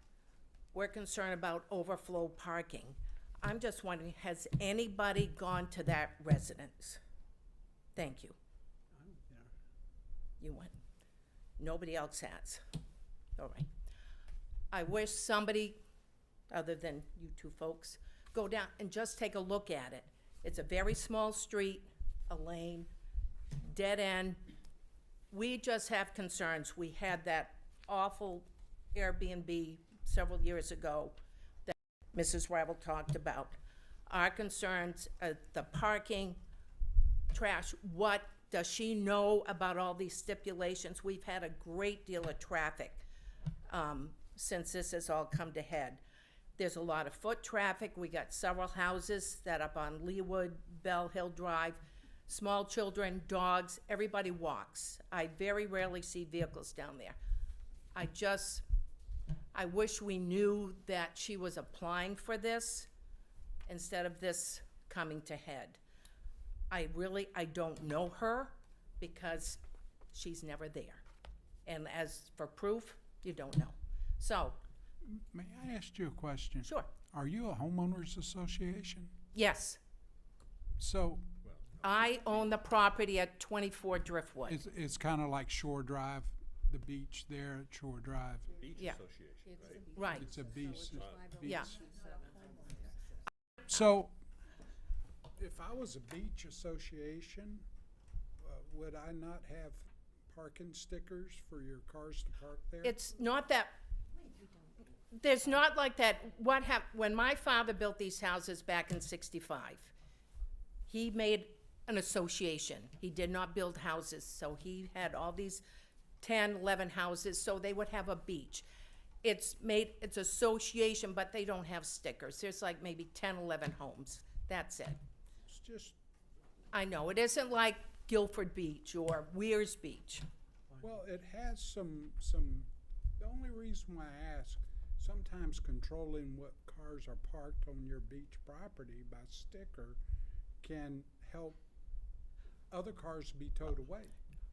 We're concerned about overflow parking. I'm just wondering, has anybody gone to that residence? Thank you. I was there. You went. Nobody else has. All right. I wish somebody, other than you two folks, go down and just take a look at it. It's a very small street, a lane, dead end. We just have concerns. We had that awful Airbnb several years ago that Mrs. Ravel talked about. Our concerns are the parking, trash. What does she know about all these stipulations? We've had a great deal of traffic since this has all come to head. There's a lot of foot traffic. We got several houses that up on Leawood, Bell Hill Drive, small children, dogs, everybody walks. I very rarely see vehicles down there. I wish we knew that she was applying for this instead of this coming to head. I don't know her because she's never there. And as for proof, you don't know. So, May I ask you a question? Sure. Are you a homeowners association? yes, So, I own the property at 24 Driftwood. It's kind of like Shore Drive, the beach there at Shore Drive. Beach Yeah. Association, right? Right. It's a beach. Yeah. So, if I was a beach association, would I not have parking stickers for your cars to park there? It's not that, there's not like that, when my father built these houses back in 65, he made an association. He did not build houses, so he had all these 10, 11 houses, so they would have a beach. It's association, but they don't have stickers. There's like maybe 10, 11 homes. That's it. It's just, I know, it isn't like Guilford Beach or Weirs Beach. well, it has some, the only reason why I ask, sometimes controlling what cars are parked on your beach property by sticker can help other cars be towed away.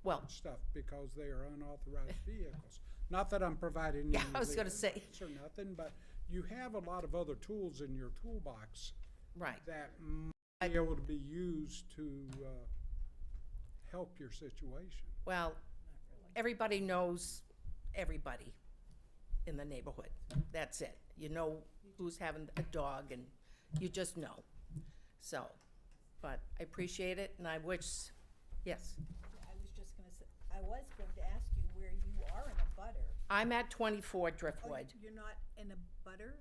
Well- and stuff, because they are unauthorized vehicles. Not that I'm providing Yeah, any I was gonna legal say. advice or nothing, but you have a lot of other tools in your toolbox Right. that might be able to be used to help your situation. Well, everybody knows everybody in the neighborhood. That's it. You know who's having a dog, and you just know. So, but I appreciate it, and I wish, yes. I was just gonna say, I was going to ask you where you are in a butter. I'm at 24 Oh, Driftwood. you're not in a butter?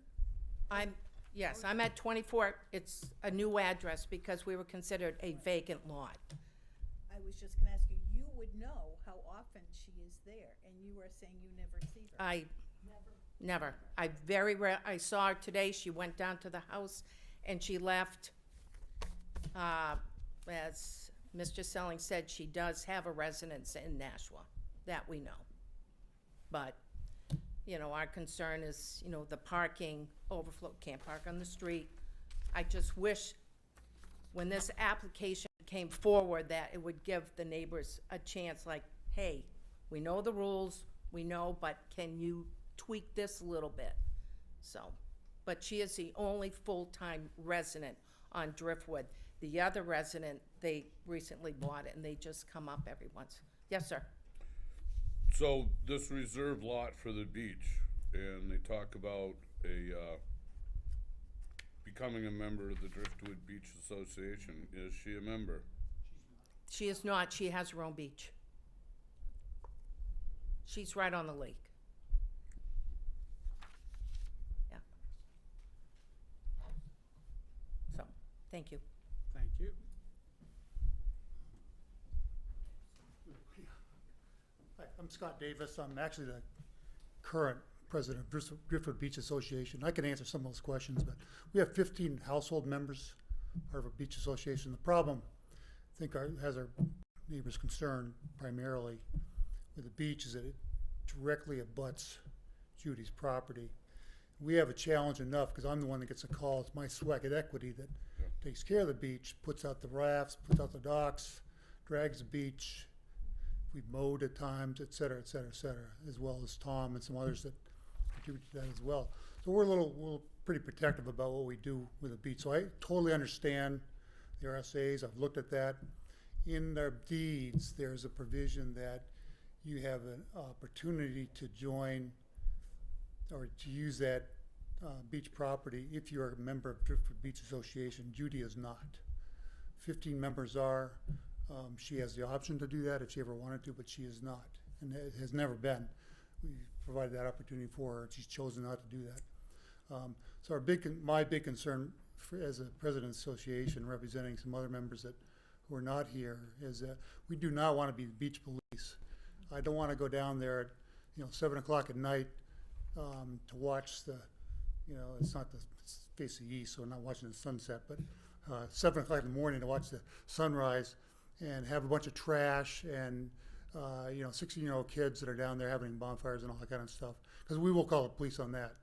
Yes, I'm at 24. It's a new address because we were considered a vacant lot. I was just gonna ask you, you would know how often she is there, and you were saying you never see her. Never. I saw her today. She went down to the house and she left. As Mr. Selling said, she does have a residence in Nashua. That we know. But, you know, our concern is, you know, the parking overflow, can't park on the street. I just wish when this application came forward that it would give the neighbors a chance, like, hey, we know the rules, we know, but can you tweak this a little bit? So, but she is the only full-time resident on Driftwood. The other resident, they recently bought it and they just come up every once. Yes, sir. So this reserved lot for the beach, and they talk about becoming a member of the Driftwood Beach Association. Is she a member? She is not. She has her own beach. She's right on the lake. Yeah. So, thank you. Thank you. Hi, I'm Scott Davis. I'm actually the current president of Driftwood Beach Association. I can answer some of those questions, but we have 15 household members, part of a beach association. The problem, I think, has our neighbors concerned primarily with the beach is that it directly abuts Judy's property. We have a challenge enough because I'm the one that gets a call. It's my Swacket Equity that takes care of the beach, puts out the rafts, puts out the docks, drags the beach. We've mowed at times, et cetera, et cetera, et cetera, as well as Tom and some others that contribute to that as well. So we're pretty protective about what we do with the beach. So I totally understand the RSAs. I've looked at that. In their deeds, there's a provision that you have an opportunity to join or to use that beach property if you're a member of Driftwood Beach Association. Judy is not. 15 members are. She has the option to do that if she ever wanted to, but she is not, and it has never been. We provided that opportunity for her, and she's chosen not to do that. So my big concern as a president of the association, representing some other members who are not here, is that we do not want to be beach police. I don't want to go down there at 7 o'clock at night to watch it's not it's facing east, so I'm not watching the sunset, but 7 o'clock in the morning to watch the sunrise and have a bunch of trash and 16-year-old kids that are down there having bonfires and all that kind of stuff. Because we will call the police on that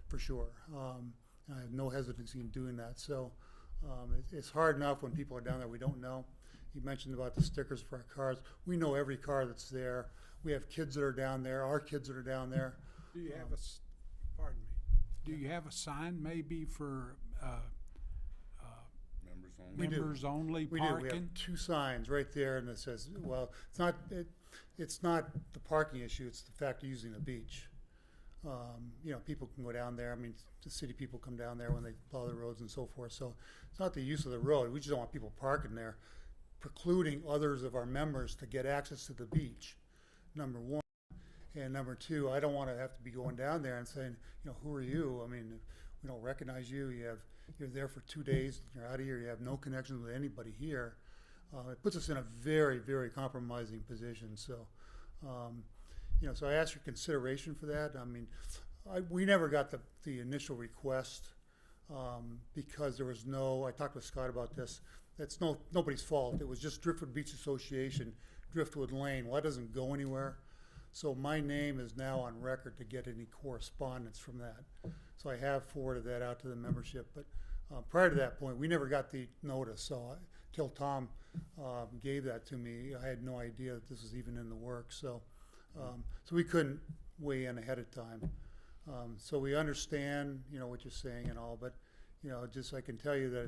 for sure. And I have no hesitancy in doing that. So it's hard enough when people are down there we don't know. You mentioned about the stickers for our cars. We know every car that's there. We have kids that are down there. Our kids that are down there. Do you have pardon me, do you have a sign maybe for Members We do. members only We do. We parking? have 2 signs right there, and it says, well, it's not the parking issue, it's the fact of using the beach. You know, people can go down there. I mean, the city people come down there when they plow the roads and so forth. So it's not the use of the road. We just don't want people parking there, precluding others of our members to get access to the beach, number one. And number two, I don't want to have to be going down there and saying, you know, who are you? I mean, we don't recognize you. You're there for 2 days. You're out of here. You have no connection with anybody here. It puts us in a very, very compromising position. So, you know, so I ask your consideration for that. I mean, we never got the initial request because there was no. I talked with Scott about this. That's nobody's fault. It was just Driftwood Beach Association, Driftwood Lane. Well, that doesn't go anywhere. So my name is now on record to get any correspondence from that. So I have forwarded that out to the membership. But prior to that point, we never got the notice. So till Tom gave that to me, I had no idea that this was even in the works. So we couldn't weigh in ahead of time. So we understand, you know, what you're saying and all, but you know, just I can tell you that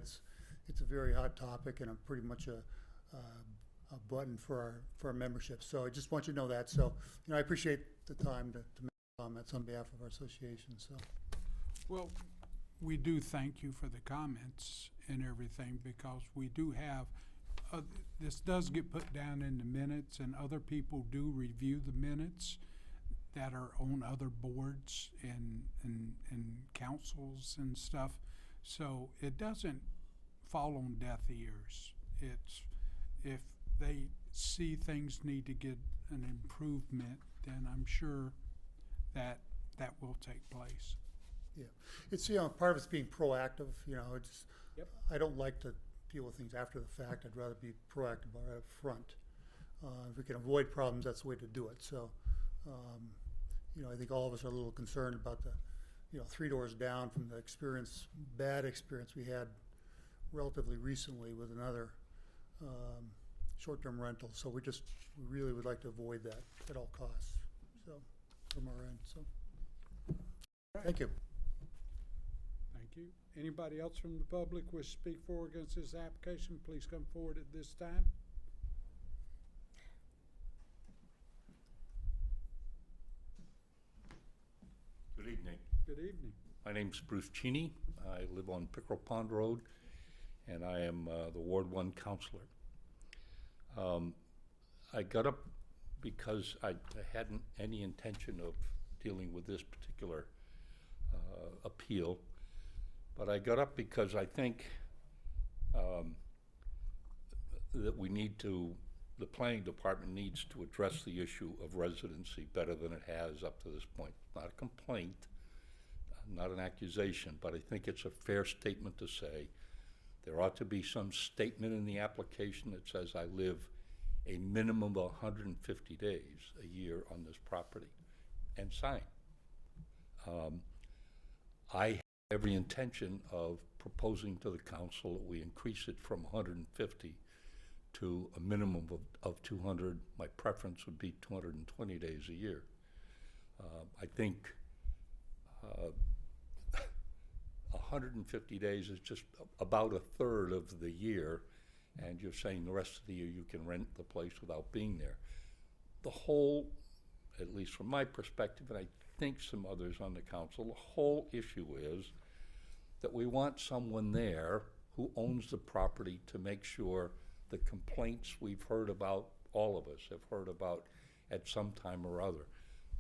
it's a very hot topic and I'm pretty much a button for our membership. So I just want you to know that. So, you know, I appreciate the time to make comments on behalf of our association. So, Well, we do thank you for the comments and everything because we do have, this does get put down in the minutes and other people do review the minutes that are on other boards and councils and stuff. So it doesn't fall on deaf ears. It's, if they see things need to get an improvement, then I'm sure that will take place. yeah, it's, you know, part of it's being proactive. You know, it's, I don't like to deal with things after the fact. I'd rather be proactive right up front. If we can avoid problems, that's the way to do it. So, you know, I think all of us are a little concerned about the, you know, 3 doors down from the bad experience we had relatively recently with another short-term rental. So we really would like to avoid that at all costs. So from our end. So thank you. Thank you. Anybody else from the public wish to speak for or against this application, please come forward at this time. Good evening. Good evening. My name's Bruce Cheney. I live on Pickerel Pond Road, and I am the Ward 1 counselor. I got up because I hadn't any intention of dealing with this particular appeal, but I got up because I think that the planning department needs to address the issue of residency better than it has up to this point. Not a complaint, not an accusation, but I think it's a fair statement to say there ought to be some statement in the application that says I live a minimum of 150 days a year on this property, and sign. I have every intention of proposing to the council that we increase it from 150 to a minimum of 200. My preference would be 220 days a year. I think 150 days is just about a third of the year, and you're saying the rest of the year you can rent the place without being there. The whole, at least from my perspective, and I think some others on the council, the whole issue is that we want someone there who owns the property to make sure the complaints we've heard about, all of us have heard about at some time or other.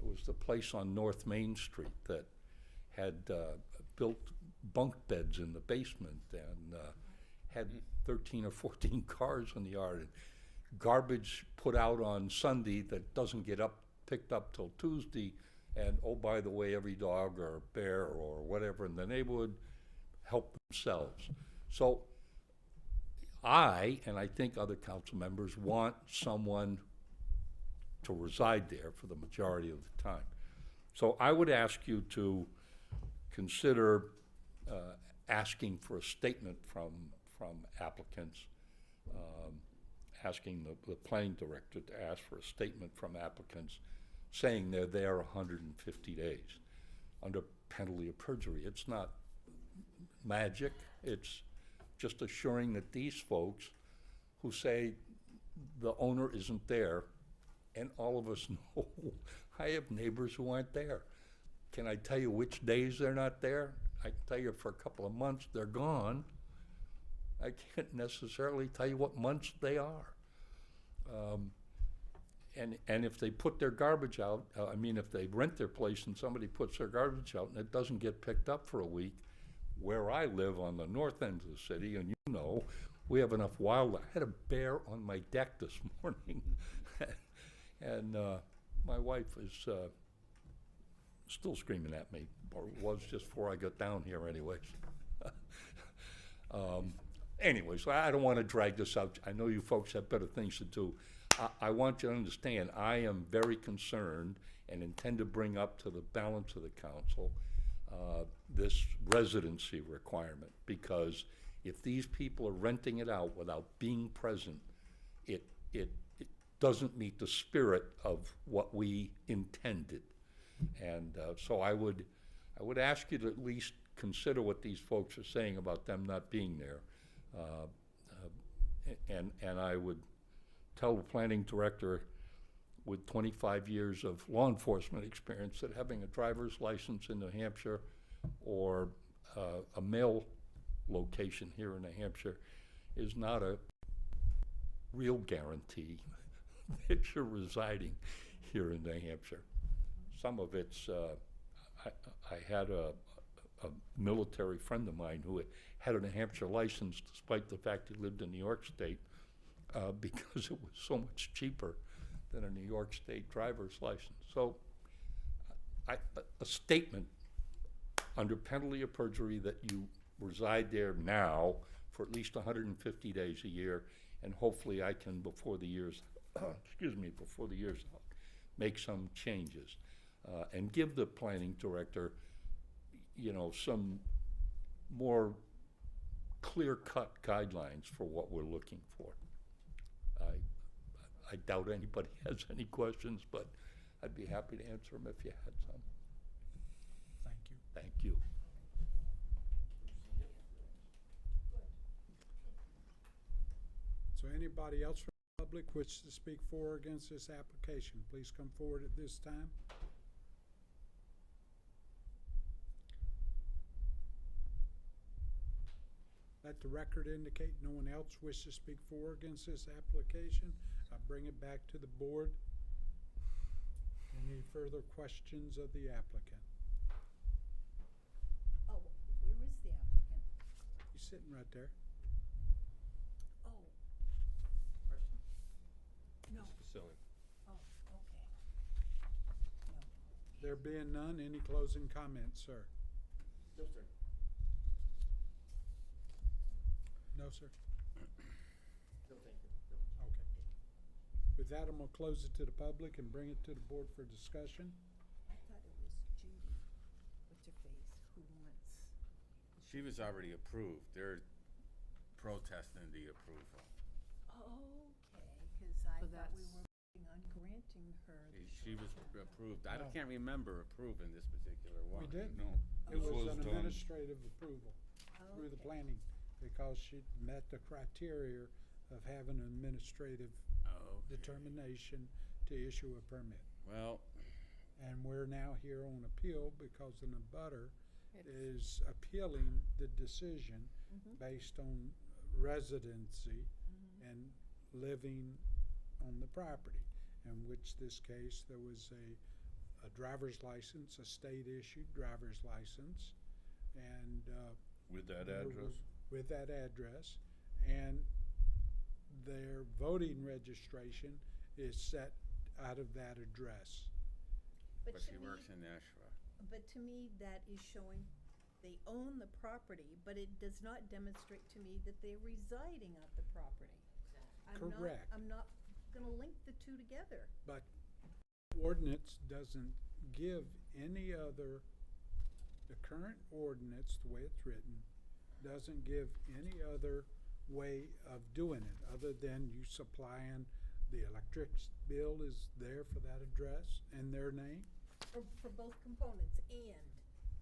It was the place on North Main Street that had built bunk beds in the basement and had 13 or 14 cars in the yard, and garbage put out on Sunday that doesn't get picked up till Tuesday, and oh, by the way, every dog or bear or whatever in the neighborhood help themselves. So and I think other council members, want someone to reside there for the majority of the time. So I would ask you to consider asking for a statement from applicants, asking the planning director to ask for a statement from applicants saying they're there 150 days under penalty of perjury. It's not magic, it's just assuring that these folks who say the owner isn't there, and all of us know, I have neighbors who aren't there. Can I tell you which days they're not there? I can tell you for a couple of months they're gone. I can't necessarily tell you what months they are. And if they put their garbage out, I mean, if they rent their place and somebody puts their garbage out and it doesn't get picked up for a week, where I live on the north end of the city, and you know, we have enough wildlife. I had a bear on my deck this morning. And my wife is still screaming at me, or was just before I got down here anyways. Anyways, I don't want to drag this out. I know you folks have better things to do. I want you to understand, I am very concerned and intend to bring up to the balance of the council this residency requirement, because if these people are renting it out without being present, it doesn't meet the spirit of what we intended. And so I would ask you to at least consider what these folks are saying about them not being there. And I would tell the planning director with 25 years of law enforcement experience that having a driver's license in New Hampshire or a mail location here in New Hampshire is not a real guarantee that you're residing here in New Hampshire. Some of it's, I had a military friend of mine who had a New Hampshire license despite the fact he lived in New York State because it was so much cheaper than a New York State driver's license. So a statement under penalty of perjury that you reside there now for at least 150 days a year, and hopefully I can, before the year's, before the year's out, make some changes. And give the planning director, you know, some more clear-cut guidelines for what we're looking for. I doubt anybody has any questions, but I'd be happy to answer them if you had some. Thank you. Thank you. So anybody else from the public wish to speak for or against this application, please come forward at this time. Let the record indicate no one else wishes to speak for or against this application. I'll bring it back to the board. Any further questions of the applicant? Oh, where is the applicant? He's sitting right there. Oh. No. Facility. Oh, okay. No. There being none, any closing comments, sir? No, sir. No, sir? No, thank you. Okay. With that, I'm gonna close it to the public and bring it to the board for discussion. I thought it was Judy, what's her face, who wants. She was already approved. They're protesting the approval. Okay, cause I So thought we that's- were working on granting her the She was short-term. approved. I No. can't remember approving this particular one. We did. No. It was an administrative approval through the Okay. planning because she met the criteria of having an administrative Oh, okay. determination to issue a permit. Well, And we're now here on appeal because the abutter is appealing the decision based on residency and living on the property. In which this case, there was a driver's license, a state-issued driver's license, and With that there address? was- with that address, and their voting registration is set out of that address. but to she me- works in Nashua. But to me, that is showing they own the property, but it does not demonstrate to me that they're residing at the property. Correct. I'm not gonna link the two together. But ordinance doesn't give any other, the current ordinance, the way it's written, doesn't give any other way of doing it, other than you supplying the electric bill is there for that address and their name, For both components, and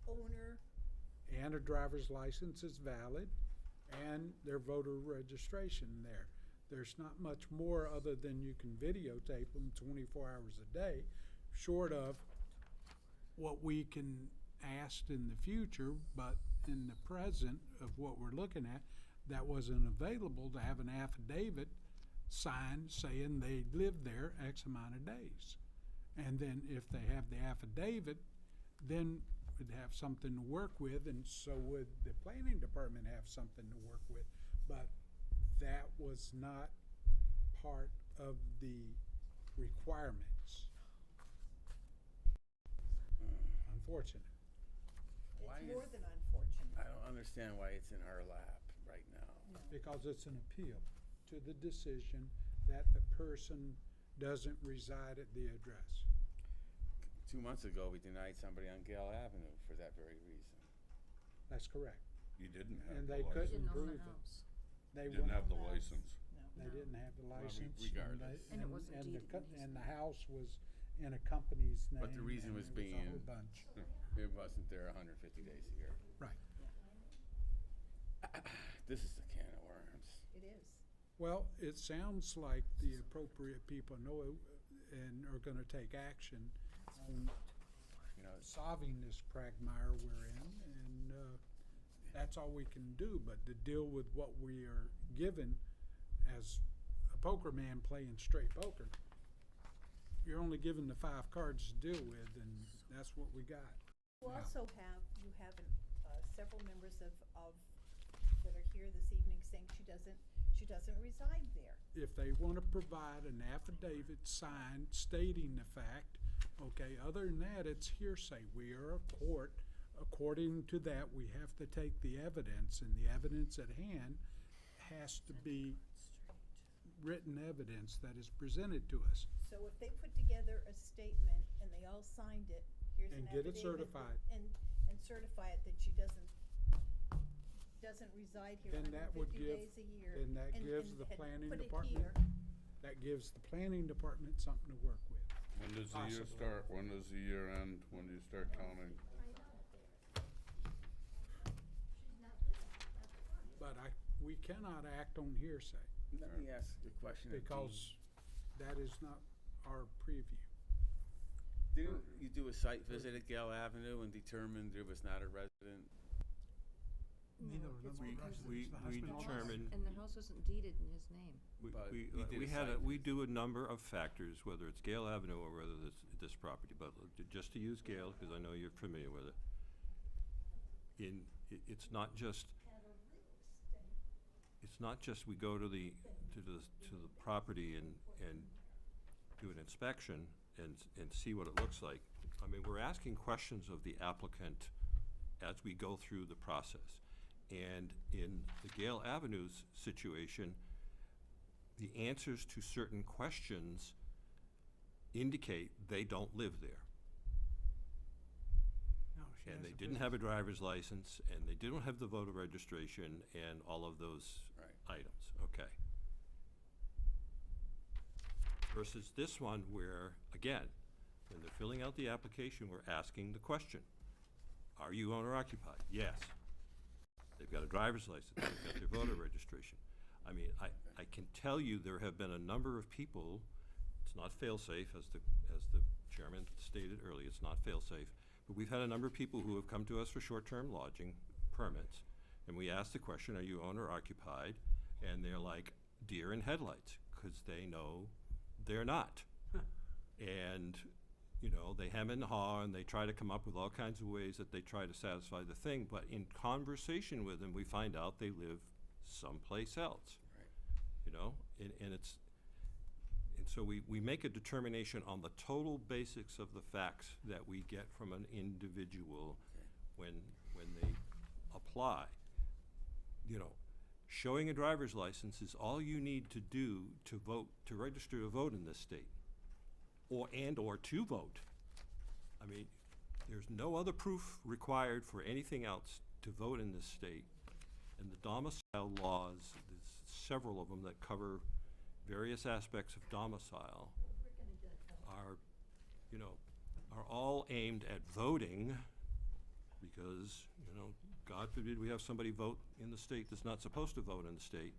owner, and a driver's license is valid, and their voter registration there. There's not much more other than you can videotape them 24 hours a day, short of what we can ask in the future, but in the present of what we're looking at, that wasn't available to have an affidavit signed saying they lived there X amount of days. And then if they have the affidavit, then we'd have something to work with, and so would the planning department have something to work with. But that was not part of the requirements. Unfortunate. Why It's more is- than unfortunate. I don't understand why it's in our lap right now. Because it's an appeal to the decision that the person doesn't reside at the address. 2 months ago, we denied somebody on Gale Avenue for that very reason. That's correct. You didn't have And the they license. couldn't prove it. They Didn't wouldn't- have the license. They didn't have the Well, license. regardless. And it wasn't and the deeded co- in his and the name. house was in a company's name. But the reason and was it a whole being, bunch. it wasn't there 150 days a year. Right. This is a can of worms. It is. Well, it sounds like the appropriate people know and are gonna take action on, You know, solving this quagmire we're in, and, that's all we can do, but to deal with what we are given as a poker man playing straight poker. You're only given the 5 cards to deal with, and that's what we got. You Yeah. also have, several members that are here this evening saying she doesn't reside there. If they wanna provide an affidavit signed stating the fact, okay, other than that, it's hearsay. We are a court. According to that, we have to take the evidence, and the evidence at hand has to be written evidence that is presented to us. So if they put together a statement and they all signed it, here's an And get it affidavit certified. And certify it that she doesn't reside here Then that would 150 give, days a year. then that and- gives and the had planning put it department, here. that gives the planning department something to work with. When does the year Possibly. start? When does the year end? When do you start counting? But we cannot act on hearsay, Let me ask a question. of Dean. because that is not our preview. Didn't you do a site visit at Gale Avenue and determine there was not a resident? We determined, And the house isn't deeded in his name. But you did a we site do a number of factors, whether it's Gale Avenue or whether it's this property, but just to use Gale, because I know you're familiar with it. It's not just we go to the property and do an inspection and see what it looks like. I mean, we're asking questions of the applicant as we go through the process. And in the Gale Avenue's situation, the answers to certain questions indicate they don't live there. And they didn't have a driver's license, and they didn't have the voter registration, and all of those items, okay. Versus this one where, again, when they're filling out the application, we're asking the question, are you owner occupied? Yes. They've got a driver's license, they've got their voter registration. I mean, I can tell you there have been a number of people, it's not fail-safe, as the chairman stated earlier, it's not fail-safe, but we've had a number of people who have come to us for short-term lodging permits, and we ask the question, are you owner occupied? And they're like deer in headlights, because they know they're not. And, you know, they hem and haw, and they try to come up with all kinds of ways that they try to satisfy the thing, but in conversation with them, we find out they live someplace else. You know, and so we make a determination on the total basics of the facts that we get from an individual when they apply. You know, showing a driver's license is all you need to do to vote, to register to vote in this state, or to vote. I mean, there's no other proof required for anything else to vote in this state. And the domicile laws, there's several of them that cover various aspects of domicile, are, you know, are all aimed at voting, because, you know, God forbid we have somebody vote in the state that's not supposed to vote in the state.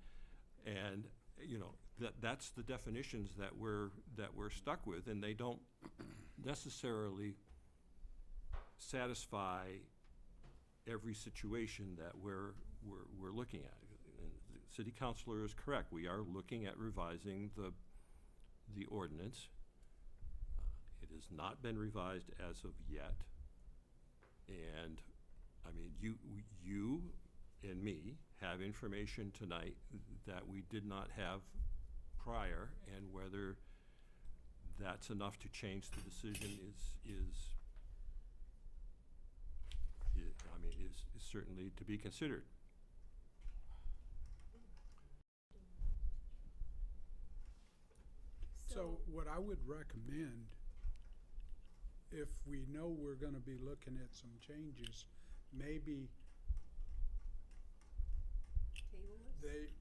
And, you know, that's the definitions that we're stuck with, and they don't necessarily satisfy every situation that we're looking at. And the city councilor is correct. We are looking at revising the ordinance. It has not been revised as of yet. And, I mean, you and me have information tonight that we did not have prior, and whether that's enough to change the decision is certainly to be considered. So what I would recommend, if we know we're gonna be looking at some changes, maybe they,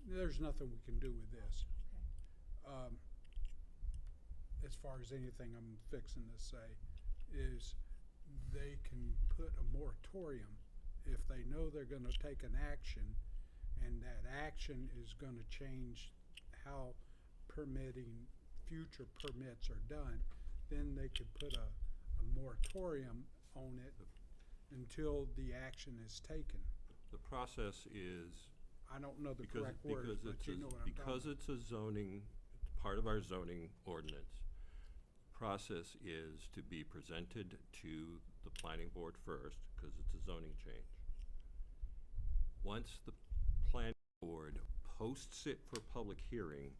there's nothing we can do with this. As far as anything I'm fixing to say, is they can put a moratorium if they know they're gonna take an action, and that action is gonna change how permitting, future permits are done, then they could put a moratorium on it until the action is taken. The process is, I don't know the correct words, but you know what I'm talking about. because it's a zoning, part of our zoning ordinance, process is to be presented to the planning board first, because it's a zoning change. Once the planning board posts it for public hearing,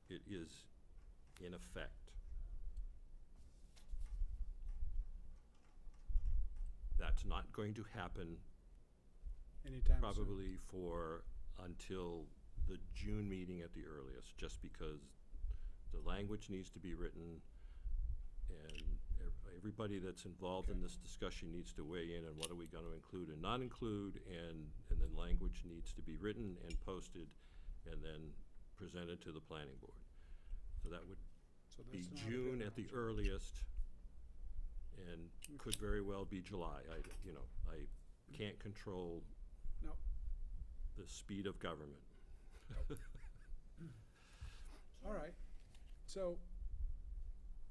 it is in effect. That's not going to happen Anytime soon. probably for until the June meeting at the earliest, just because the language needs to be written, and everybody that's involved in this discussion needs to weigh in on what are we going to include and not include, and then language needs to be written and posted and then presented to the planning board. So that would be that's not a June big at the option. earliest, and could very well be July. I can't control No. the speed of government. All right, so,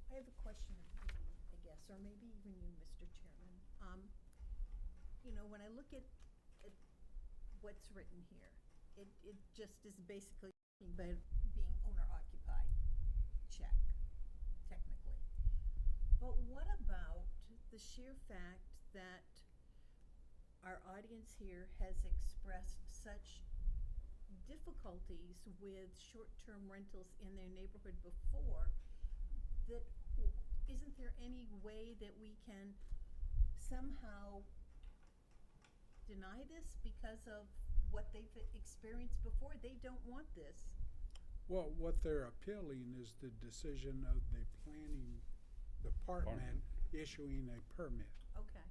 I have a question of you, I guess, or maybe even you, Mr. Chairman. You know, when I look at what's written here, it just is basically about being owner occupied, check, technically. But what about the sheer fact that our audience here has expressed such difficulties with short-term rentals in their neighborhood before, that isn't there any way that we can somehow deny this because of what they've experienced before? They don't want this. well, what they're appealing is the decision of the planning department issuing a permit Okay.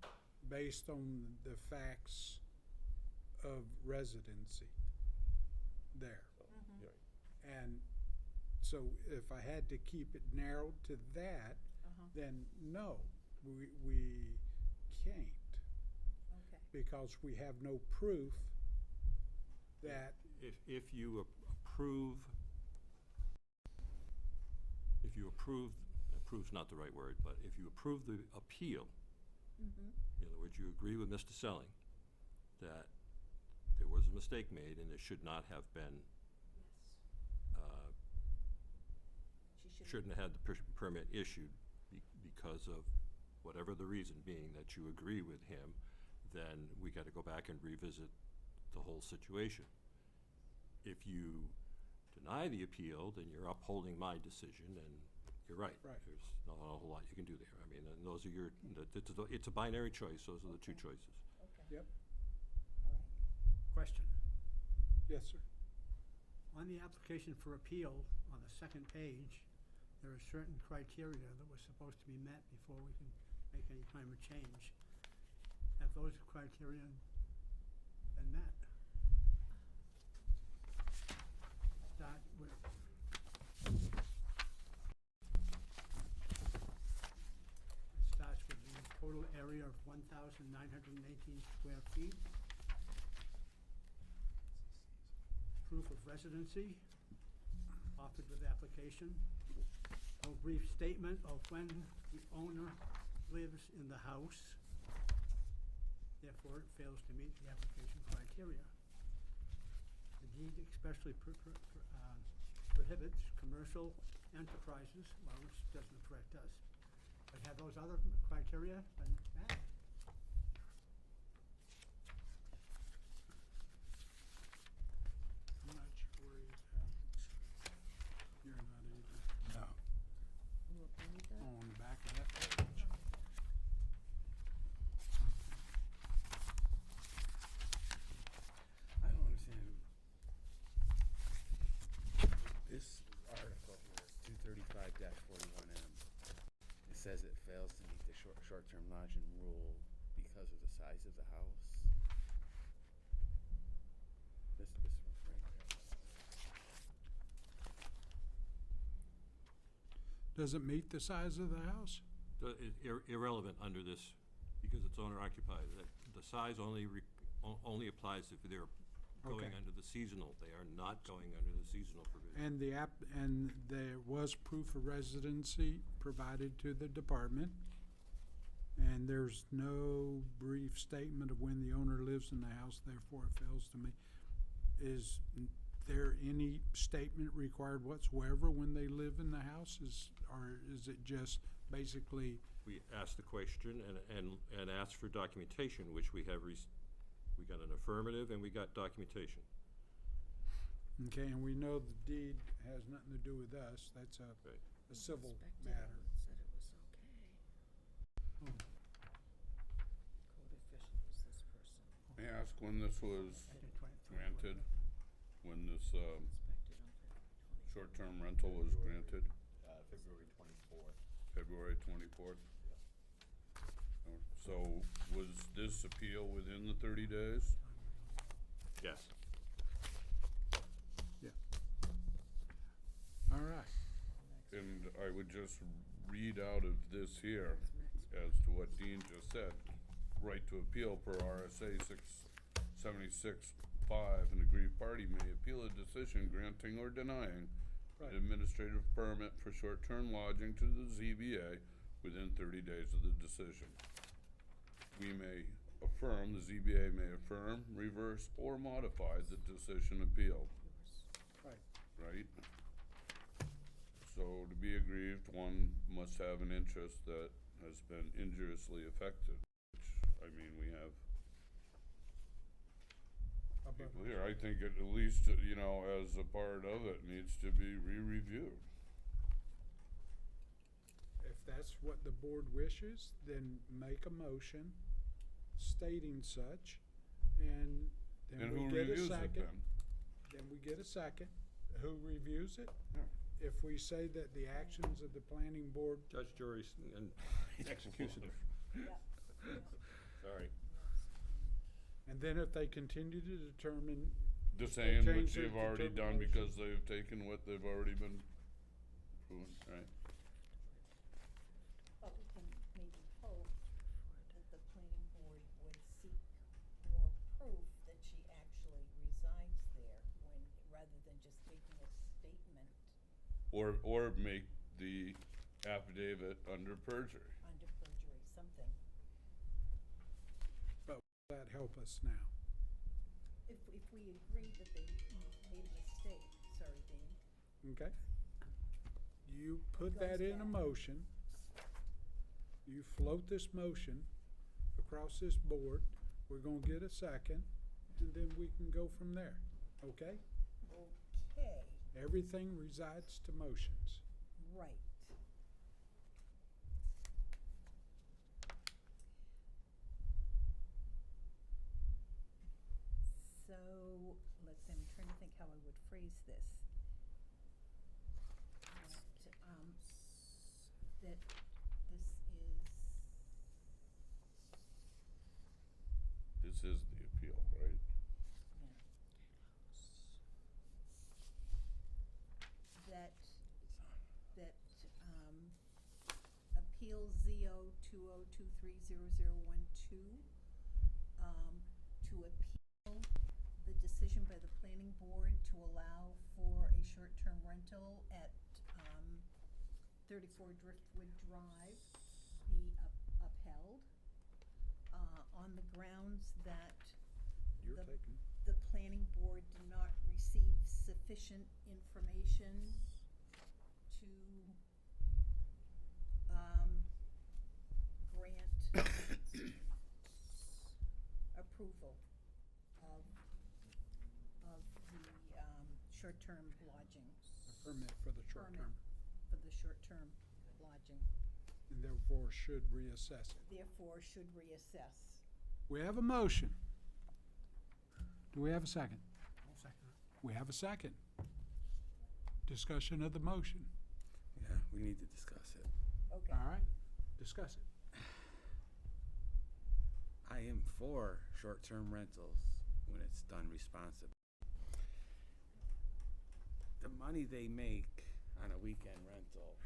based on the facts of residency there. And so if I had to keep it narrowed to that, then no, we can't. Okay. Because we have no proof that, If you approve's not the right word, but if you approve the appeal, Mm-hmm. in other words, you agree with Mr. Selling that there was a mistake made and it should not have been, shouldn't have had the permit issued because of whatever the reason being that you agree with him, then we gotta go back and revisit the whole situation. If you deny the appeal, then you're upholding my decision, and you're right. Right. There's not a whole lot you can do there. I mean, and those are your, it's a binary choice, those are the two choices. Okay. yep, All right. Question. yes, sir. On the application for appeal, on the second page, there are certain criteria that were supposed to be met before we can make any kind of change. Have those criteria been met? Start with. It starts with the total area of 1,918 square feet. Proof of residency, offered with application. A brief statement of when the owner lives in the house, therefore it fails to meet the application criteria. The deed expressly prohibits commercial enterprises, well, which doesn't affect us. But have those other criteria been met? I'm not sure where you have. You're not either. No. On the back of that page. I don't understand. This article here is 235-41M. It says it fails to meet the short-term lodging rule because of the size of the house. This one's right there. Does it meet the size of the house? Irrelevant under this, because it's owner occupied. The size only only applies if they're going Okay. under the seasonal. They are not going under the seasonal provision. And there was proof of residency provided to the department. And there's no brief statement of when the owner lives in the house, therefore it fails to meet. Is there any statement required whatsoever when they live in the house? Or is it just basically? We asked the question and asked for documentation, which we have we got an affirmative and we got documentation. Okay, and we know the deed has nothing to do with us. That's a civil matter. Said it was okay. Code official was this person. May I ask when this was granted? When this, short-term rental was granted? February 24th. February 24th? So was this appeal within the 30 days? Yes. Yeah. All right. And I would just read out of this here, as to what Dean just said. Right to appeal per RSA 676(5), an aggrieved party may appeal a decision granting or denying an administrative permit for short-term lodging to the ZBA within 30 days of the decision. We may affirm, the ZBA may affirm, reverse, or modify the decision appealed. Right? So to be aggrieved, one must have an interest that has been injuriously affected, which, I mean, we have people here. I think at least, you know, as a part of it, needs to be re-reviewed. If that's what the board wishes, then make a motion stating such, and then And we who get a reviews it second. then? Then we get a second. Who reviews it? Yeah. If we say that the actions of the planning board. Judge, jury, and executioner. Sorry. And then if they continue to determine. The they same, change which their they've already done determination. because they've taken what they've already been proven, right? But we can maybe hope that the planning board would seek more proof that she actually resides there when, rather than just making a statement Or make the affidavit under perjury. under perjury, something. But will that help us now? If we agree that they made a mistake, sorry, Dean. Okay? You put that in a motion. You float this motion across this board. We're gonna get a second, and then we can go from there, okay? Okay, Everything resides to motions. right. So, let's see, I'm trying to think how I would phrase this. That This is the appeal, right? that Appeal ZO 20230012, to appeal the decision by the planning board to allow for a short-term rental at 34 Driftwood Drive be upheld on the grounds that You're the taking. the planning board did not receive sufficient information to grant approval of the short-term lodging. Permit for the short Permit term, for the short-term lodging, and therefore should reassess it. therefore should reassess. We have a motion. Do we have a second? I'll second it. We have a second. Discussion of the motion. Yeah, we need to discuss it. Okay. All right, discuss it. I am for short-term rentals when it's done responsibly. The money they make on a weekend rental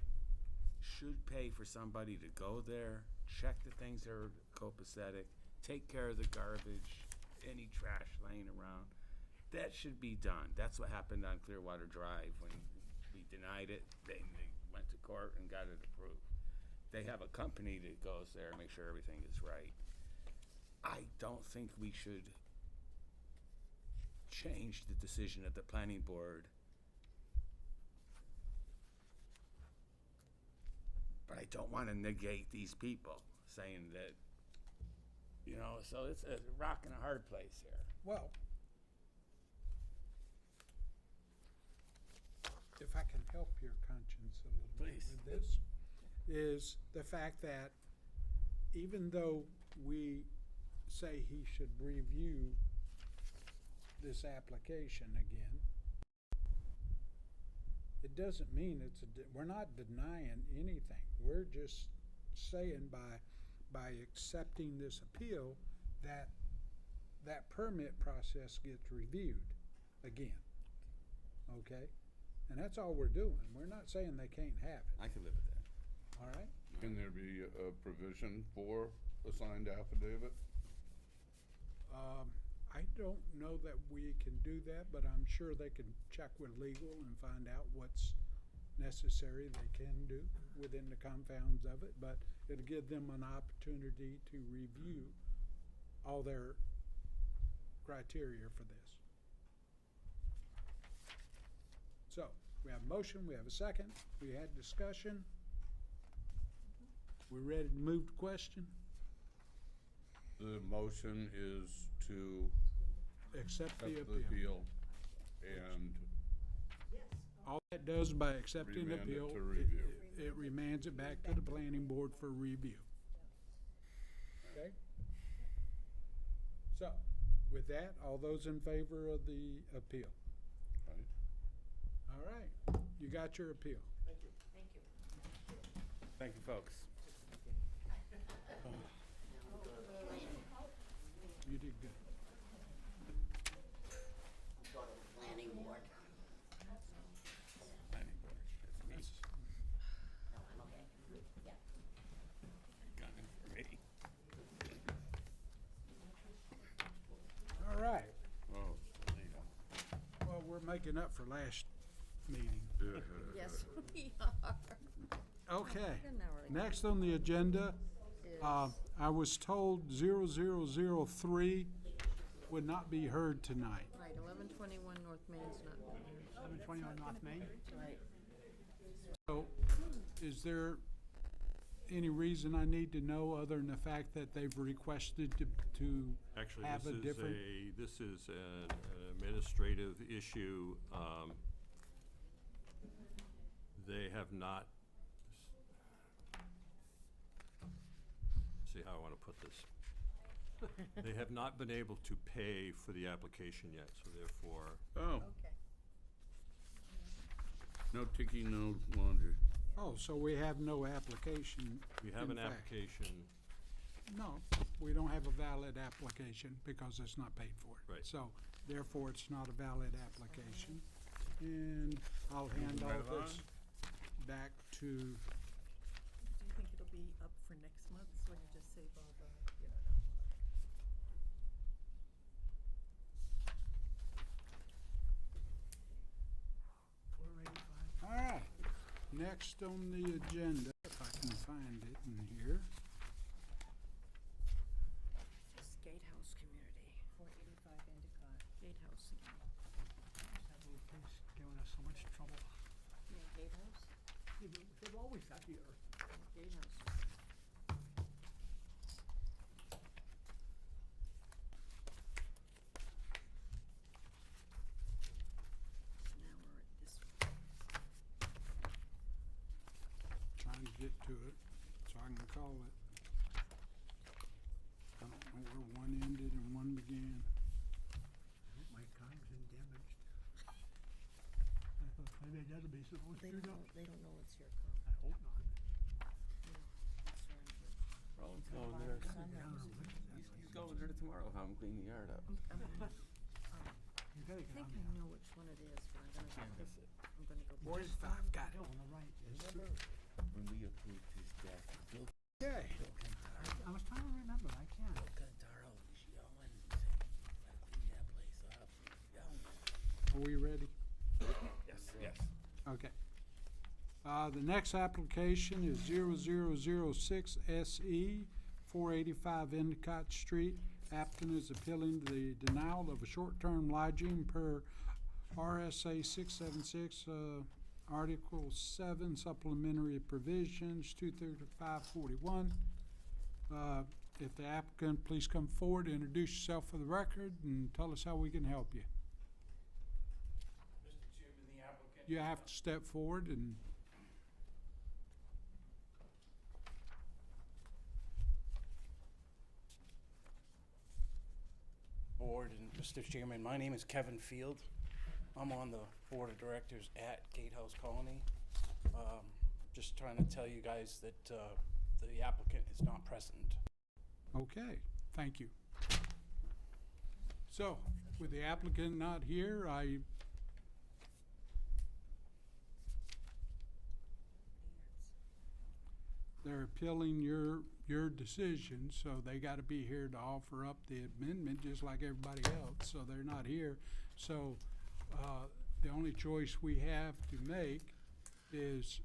should pay for somebody to go there, check the things that are copacetic, take care of the garbage, any trash laying around. That should be done. That's what happened on Clearwater Drive when we denied it. They went to court and got it approved. They have a company that goes there and makes sure everything is right. I don't think we should change the decision of the planning board. But I don't want to negate these people, saying that, you know, so it's a rock and a hard place here. Well, if I can help your conscience a little bit Please. with this, is the fact that even though we say he should review this application again, it doesn't mean we're not denying anything. We're just saying by accepting this appeal that permit process gets reviewed again. Okay? And that's all we're doing. We're not saying they can't have it. I can live with that. All right? Can there be a provision for a signed affidavit? I don't know that we can do that, but I'm sure they can check with legal and find out what's necessary they can do within the confounds of it, but it'll give them an opportunity to review all their criteria for this. So, we have a motion, we have a second, we had discussion. We ready to move to question? The motion is to Accept the accept appeal. and All that does by accepting the Remand it appeal, to review. it remands it back to the planning board for review. Okay? So, with that, all those in favor of the appeal? Right. All right, you got your appeal. Thank you. Thank you. Thank you, folks. You did good. Planning board. Planning board, that's me. No, I'm okay. Yeah. Got it for me. All right, Oh, there you go. well, we're making up for last meeting. Yes, we are. Okay, Good now, really. next on the agenda, Is- I was told 0003 would not be heard tonight. Right, 1121 North Main's not. 1121 North Main. Right. So, is there any reason I need to know other than the fact that they've requested to Actually, have a different? this is an administrative issue. They have not, see how I want to put this. They have not been able to pay for the application yet, so therefore, Oh, Okay. no ticky, no laundry. Oh, so we have no application. we have in an fact. application. No, we don't have a valid application because it's not paid for. Right. So therefore, it's not a valid application. And I'll hand all right this back to, Do you think it'll be up for next month's when you just say blah, blah, All right, next on the agenda, if I can find it in here. It's Gatehouse Community. 485 Endicott. Gatehouse. That little place giving us so much trouble. Yeah, Gatehouse? They've always got here. Gatehouse. Now we're at this one. Trying to get to it so I can call it. I don't know where one ended and one began. I hope my car's damaged. I thought maybe that'll be supposed They to don't go. know, they don't know it's your car. I hope not. Roland's going there. He's going there tomorrow, have him clean the yard up. You I gotta think get on I there. know which one it is, but I'm gonna Can't miss it. I'm gonna go. Where's five? Got it. On the right. When we approved his deck, Bill Okay. I was trying to remember, I can't. Cantaro was yelling, saying, "Gotta clean that place up," yelling. Are we ready? Yes, yes. Okay. The next application is 0006 SE, 485 Endicott Street. Applicant is appealing the denial of a short-term lodging per RSA 676, Article 7, supplementary provisions, 23541. If the applicant, please come forward, introduce yourself for the record, and tell us how we can help you. Mr. Chairman, the applicant. You have to step forward and Board and Mr. Chairman, my name is Kevin Field. I'm on the Board of Directors at Gatehouse Colony. Just trying to tell you guys that the applicant is not present. Okay, thank you. So, with the applicant not here, they're appealing your decision, so they gotta be here to offer up the amendment, just like everybody else, so they're not here. So, the only choice we have to make is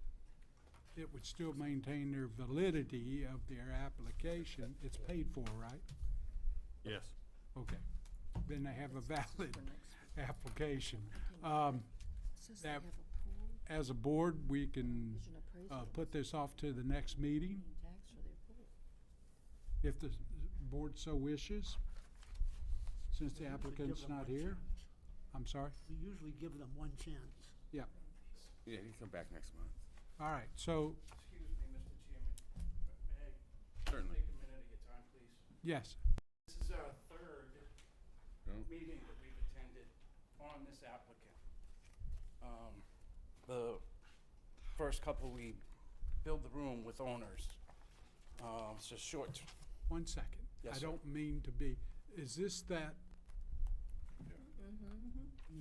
it would still maintain their validity of their application. It's paid for, right? Yes. Okay, then they have a valid application. Says they That, have a pool, as a board, we can, vision appraisal, put this off to the next meeting, tax for their pool. if the board so wishes, since the applicant's them not one here. I'm sorry? We usually give them one chance. Yeah, Yeah, he can come back next month. all right, so, Excuse me, Mr. Chairman. May I Certainly. take a minute of your time, please? yes, This is our third No? meeting that we've attended on this applicant. The first couple, we filled the room with owners. It's just short. 1 second. Yes, I sir. don't mean to be, is this that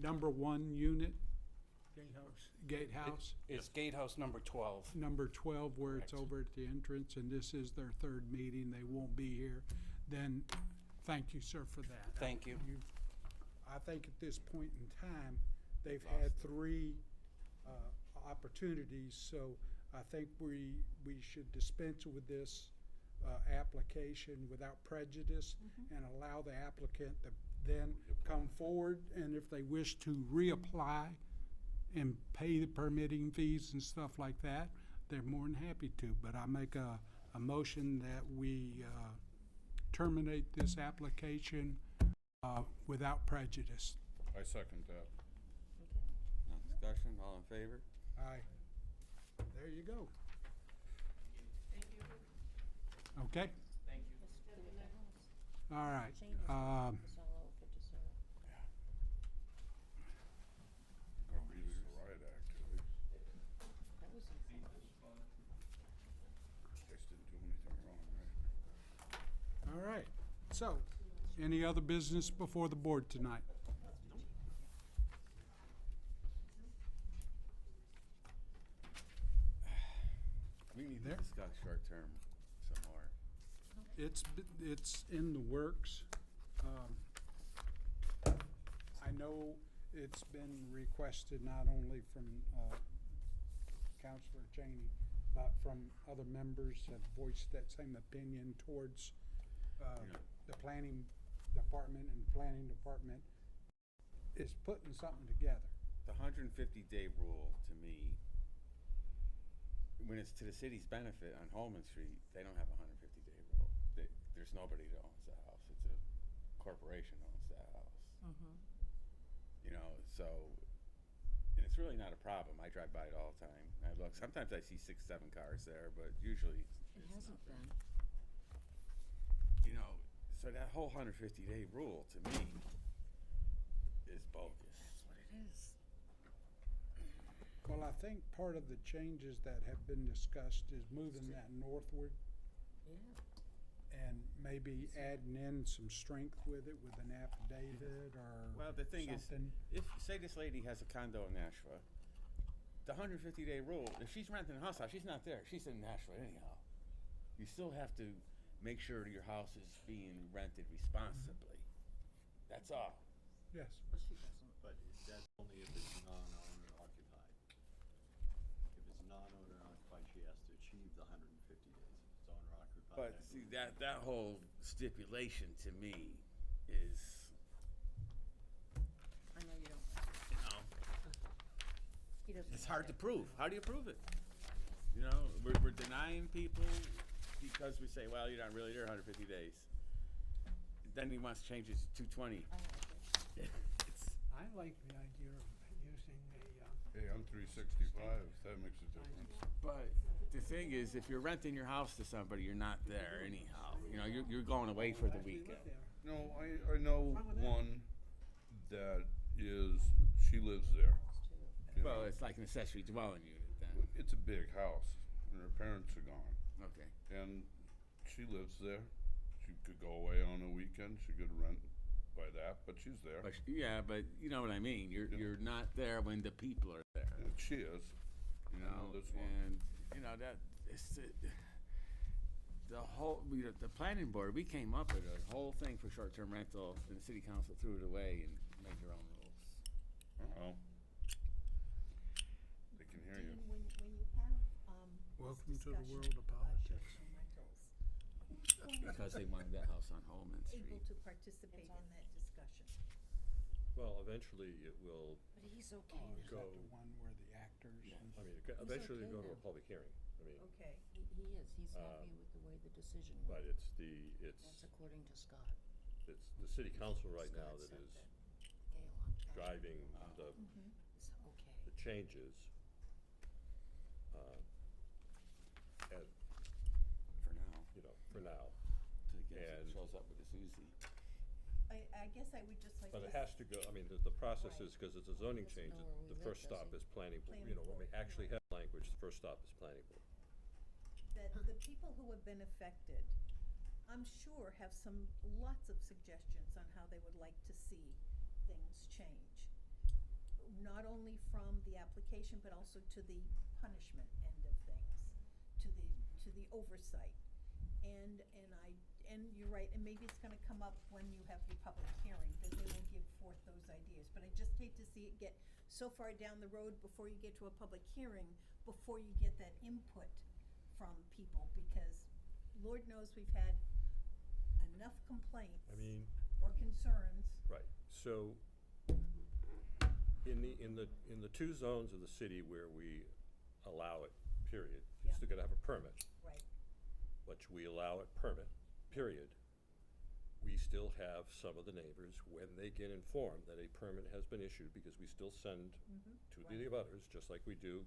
number 1 unit, Gatehouse. gatehouse? It's Gatehouse number 12. Number 12, where it's Correct. over at the entrance, and this is their third meeting, they won't be here, then thank you, sir, for that. Thank you. I think at this point in time, they've had 3 opportunities, so I think we should dispense with this application without prejudice and allow the applicant to then come forward, and if they wish to reapply and pay the permitting fees and stuff like that, they're more than happy to. But I make a motion that we terminate this application without prejudice. I second that. No discussion, all in favor? Aye. There you go. Okay, Thank you. all right. It's all over for dessert. Gonna be the riot act, at least. That was You guys didn't do anything wrong, right? All right, so, any other business before the board tonight? We need to There? discuss short-term some more. It's in the works. I know it's been requested not only from Councilor Cheney, but from other members have voiced that same opinion towards the planning department, and the planning department is putting something together. The 150-day rule, to me, when it's to the city's benefit on Holman Street, they don't have a 150-day rule. There's nobody that owns that house. It's a corporation owns that house. You know, so, and it's really not a problem. I drive by it all the time. I look, sometimes I see 6, 7 cars there, but usually It hasn't been. you know, so that whole 150-day rule, to me, is bogus. That's what it is. Well, I think part of the changes that have been discussed is moving that northward Yeah. and maybe adding in some strength with it with an affidavit or Well, the thing something. is, if, say this lady has a condo in Nashua, the 150-day rule, if she's renting a house out, she's not there. She's in Nashua anyhow. You still have to make sure your house is being rented responsibly. That's all. Yes. But she doesn't. But that's only if it's non-owner occupied. If it's non-owner occupied, she has to achieve the 150 days. If it's owner occupied. But then see, that whole stipulation to me is, I know you don't. you know, He doesn't. it's hard to prove. How do you prove it? You know, we're denying people because we say, well, you're not really there 150 days. Then he wants to change it to 220. It's, I like the idea of using a, Hey, I'm 365, that makes a difference. but the thing is, if you're renting your house to somebody, you're not there anyhow. You know, you're going away for the weekend. No, I know one that is, she lives there. you Well, know. it's like an accessory dwelling unit then. It's a big house, and her parents are gone. Okay. And she lives there. She could go away on a weekend, she could rent by that, but she's there. But yeah, but you know what I mean. You're not there when the people are there. And she is. You I know know, this one. and you know that it's the whole the planning board. We came up with a whole thing for short-term rental, and the city council threw it away and made their own rules. Uh-oh. They can hear you. When you have, Welcome to the discussion world of about politics. short-term rentals, Because they wanted that house on Holman Street. able to participate in that discussion. Well, eventually it will But he's Or okay. is go, that the one where the actors and I mean, eventually okay it'll go to a now. public hearing. I mean, Okay. He is. He's happy with the way the decision but went. it's That's according to Scott. it's the city council right now Scott that said is Gail on that driving the is okay. the changes. And, For now. you know, for now. To get And- shows up with his Uzi. I guess I would just like But to. it has to go, I mean, the process is, because it's a zoning Doesn't change, know where we the live, first does stop he? is planning, board. Planning You know, when we board, actually have language, the first stop is planning board. That the people who have been affected, I'm sure, have lots of suggestions on how they would like to see things change. Not only from the application, but also to the punishment end of things, to the oversight. And you're right, and maybe it's gonna come up when you have your public hearing, that they will give forth those ideas. But I just hate to see it get so far down the road before you get to a public hearing, before you get that input from people, because Lord knows we've had enough complaints I mean, or concerns. right, so in the two zones of the city where we allow it, period, you Yeah. still gotta have a permit. Right. Which we allow it permit, period. We still have some of the neighbors, when they get informed that a permit has been issued, because we still send to the abutters, just like we did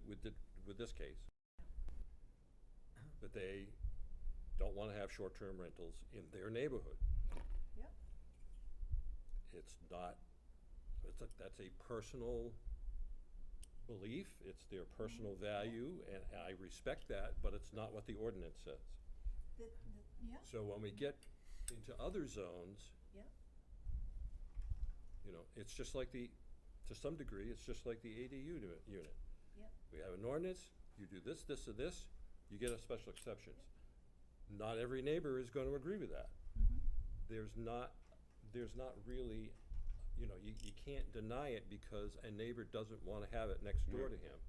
with this case, that they don't wanna have short-term rentals in their neighborhood. Yep. It's not, that's a personal belief, it's their personal value, and I respect that, but it's not what the ordinance says. Yeah. So when we get into other zones, Yep. you know, it's just like to some degree, it's just like the ADU unit. Yep. We have an ordinance, you do this, this, or this, you get a special exceptions. not every neighbor is gonna agree with that. There's not really, you know, you can't deny it because a neighbor doesn't wanna have it next door to him.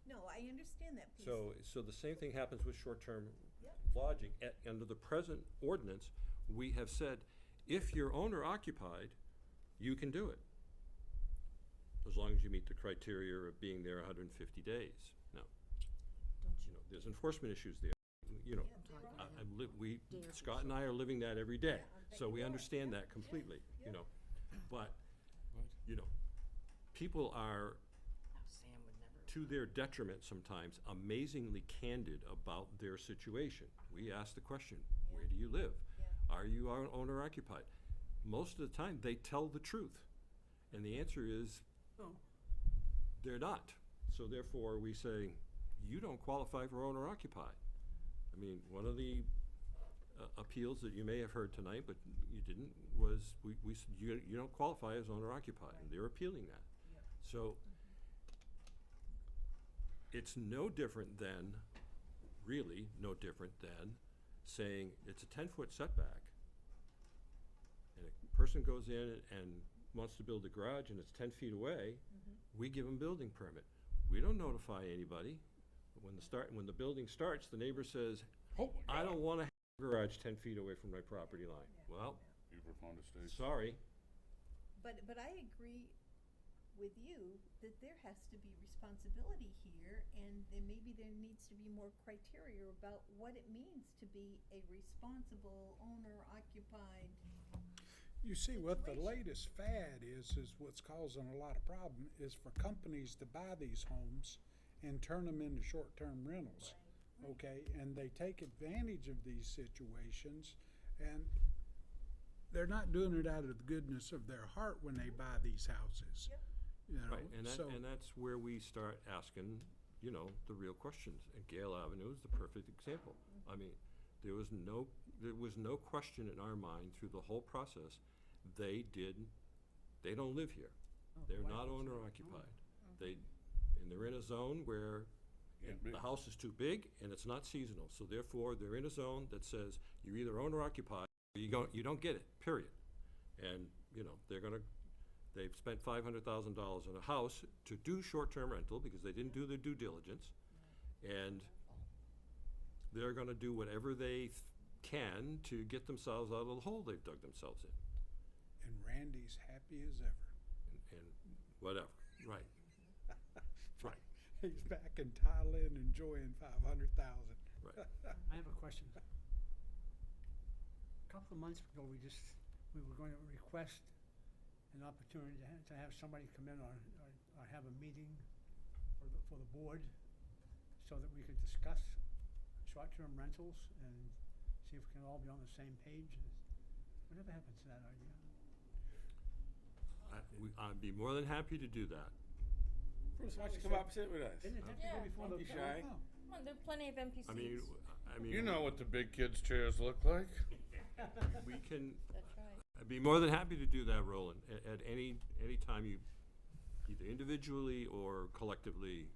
No, I understand that piece. So the same thing happens with short-term Yep. lodging. Under the present ordinance, we have said, if you're owner occupied, you can do it. As long as you meet the criteria of being there 150 days. Now, you know, there's enforcement issues there. You know, Scott and I are living that every day, so we understand that completely, you know. But, you know, people are, Sam would never. to their detriment sometimes, amazingly candid about their situation. We ask the question, where do you live? Are you owner occupied? Most of the time, they tell the truth. And the answer is, they're not. So therefore, we say, you don't qualify for owner occupied. I mean, one of the appeals that you may have heard tonight, but you didn't, was we said, you don't qualify as owner occupied, and they're appealing that. So it's no different than, really no different than saying it's a 10-foot setback, and a person goes in and wants to build a garage and it's 10 feet away, we give them building permit. We don't notify anybody. But when the building starts, the neighbor says, I don't want to have a garage 10 feet away from my property line. Well, sorry. But I agree with you that there has to be responsibility here, and maybe there needs to be more criteria about what it means to be a responsible owner-occupied. You see, what the latest fad is what's causing a lot of problem, is for companies to buy these homes and turn them into short-term rentals, okay? And they take advantage of these situations, and they're not doing it out of the goodness of their heart when they buy these houses. You know, Right, and that's where we start asking, you know, the real questions. And Gale Avenue is the perfect example. I mean, there was no question in our mind through the whole process, they don't live here. They're not owner occupied. And they're in a zone where the house is too big and it's not seasonal. So therefore, they're in a zone that says you're either owner occupied or you don't get it, period. And, you know, they've spent $500,000 on a house to do short-term rental because they didn't do their due diligence. And they're gonna do whatever they can to get themselves out of the hole they've dug themselves in. And Randy's happy as ever. And whatever, right. Right. He's back in Thailand enjoying 500,000. Right. I have a question. A couple of months ago, we were going to request an opportunity to have somebody come in or have a meeting for the board so that we could discuss short-term rentals and see if we can all be on the same page. Whatever happened to that idea? I'd be more than happy to do that. Bruce, why don't you come up and sit with us? Didn't it have to go before Don't the be shy. Come on, there are plenty of empty seats. I mean, You know what the big kids' chairs look like? we can. That's right. I'd be more than happy to do that, Roland, at any time you, either individually or collectively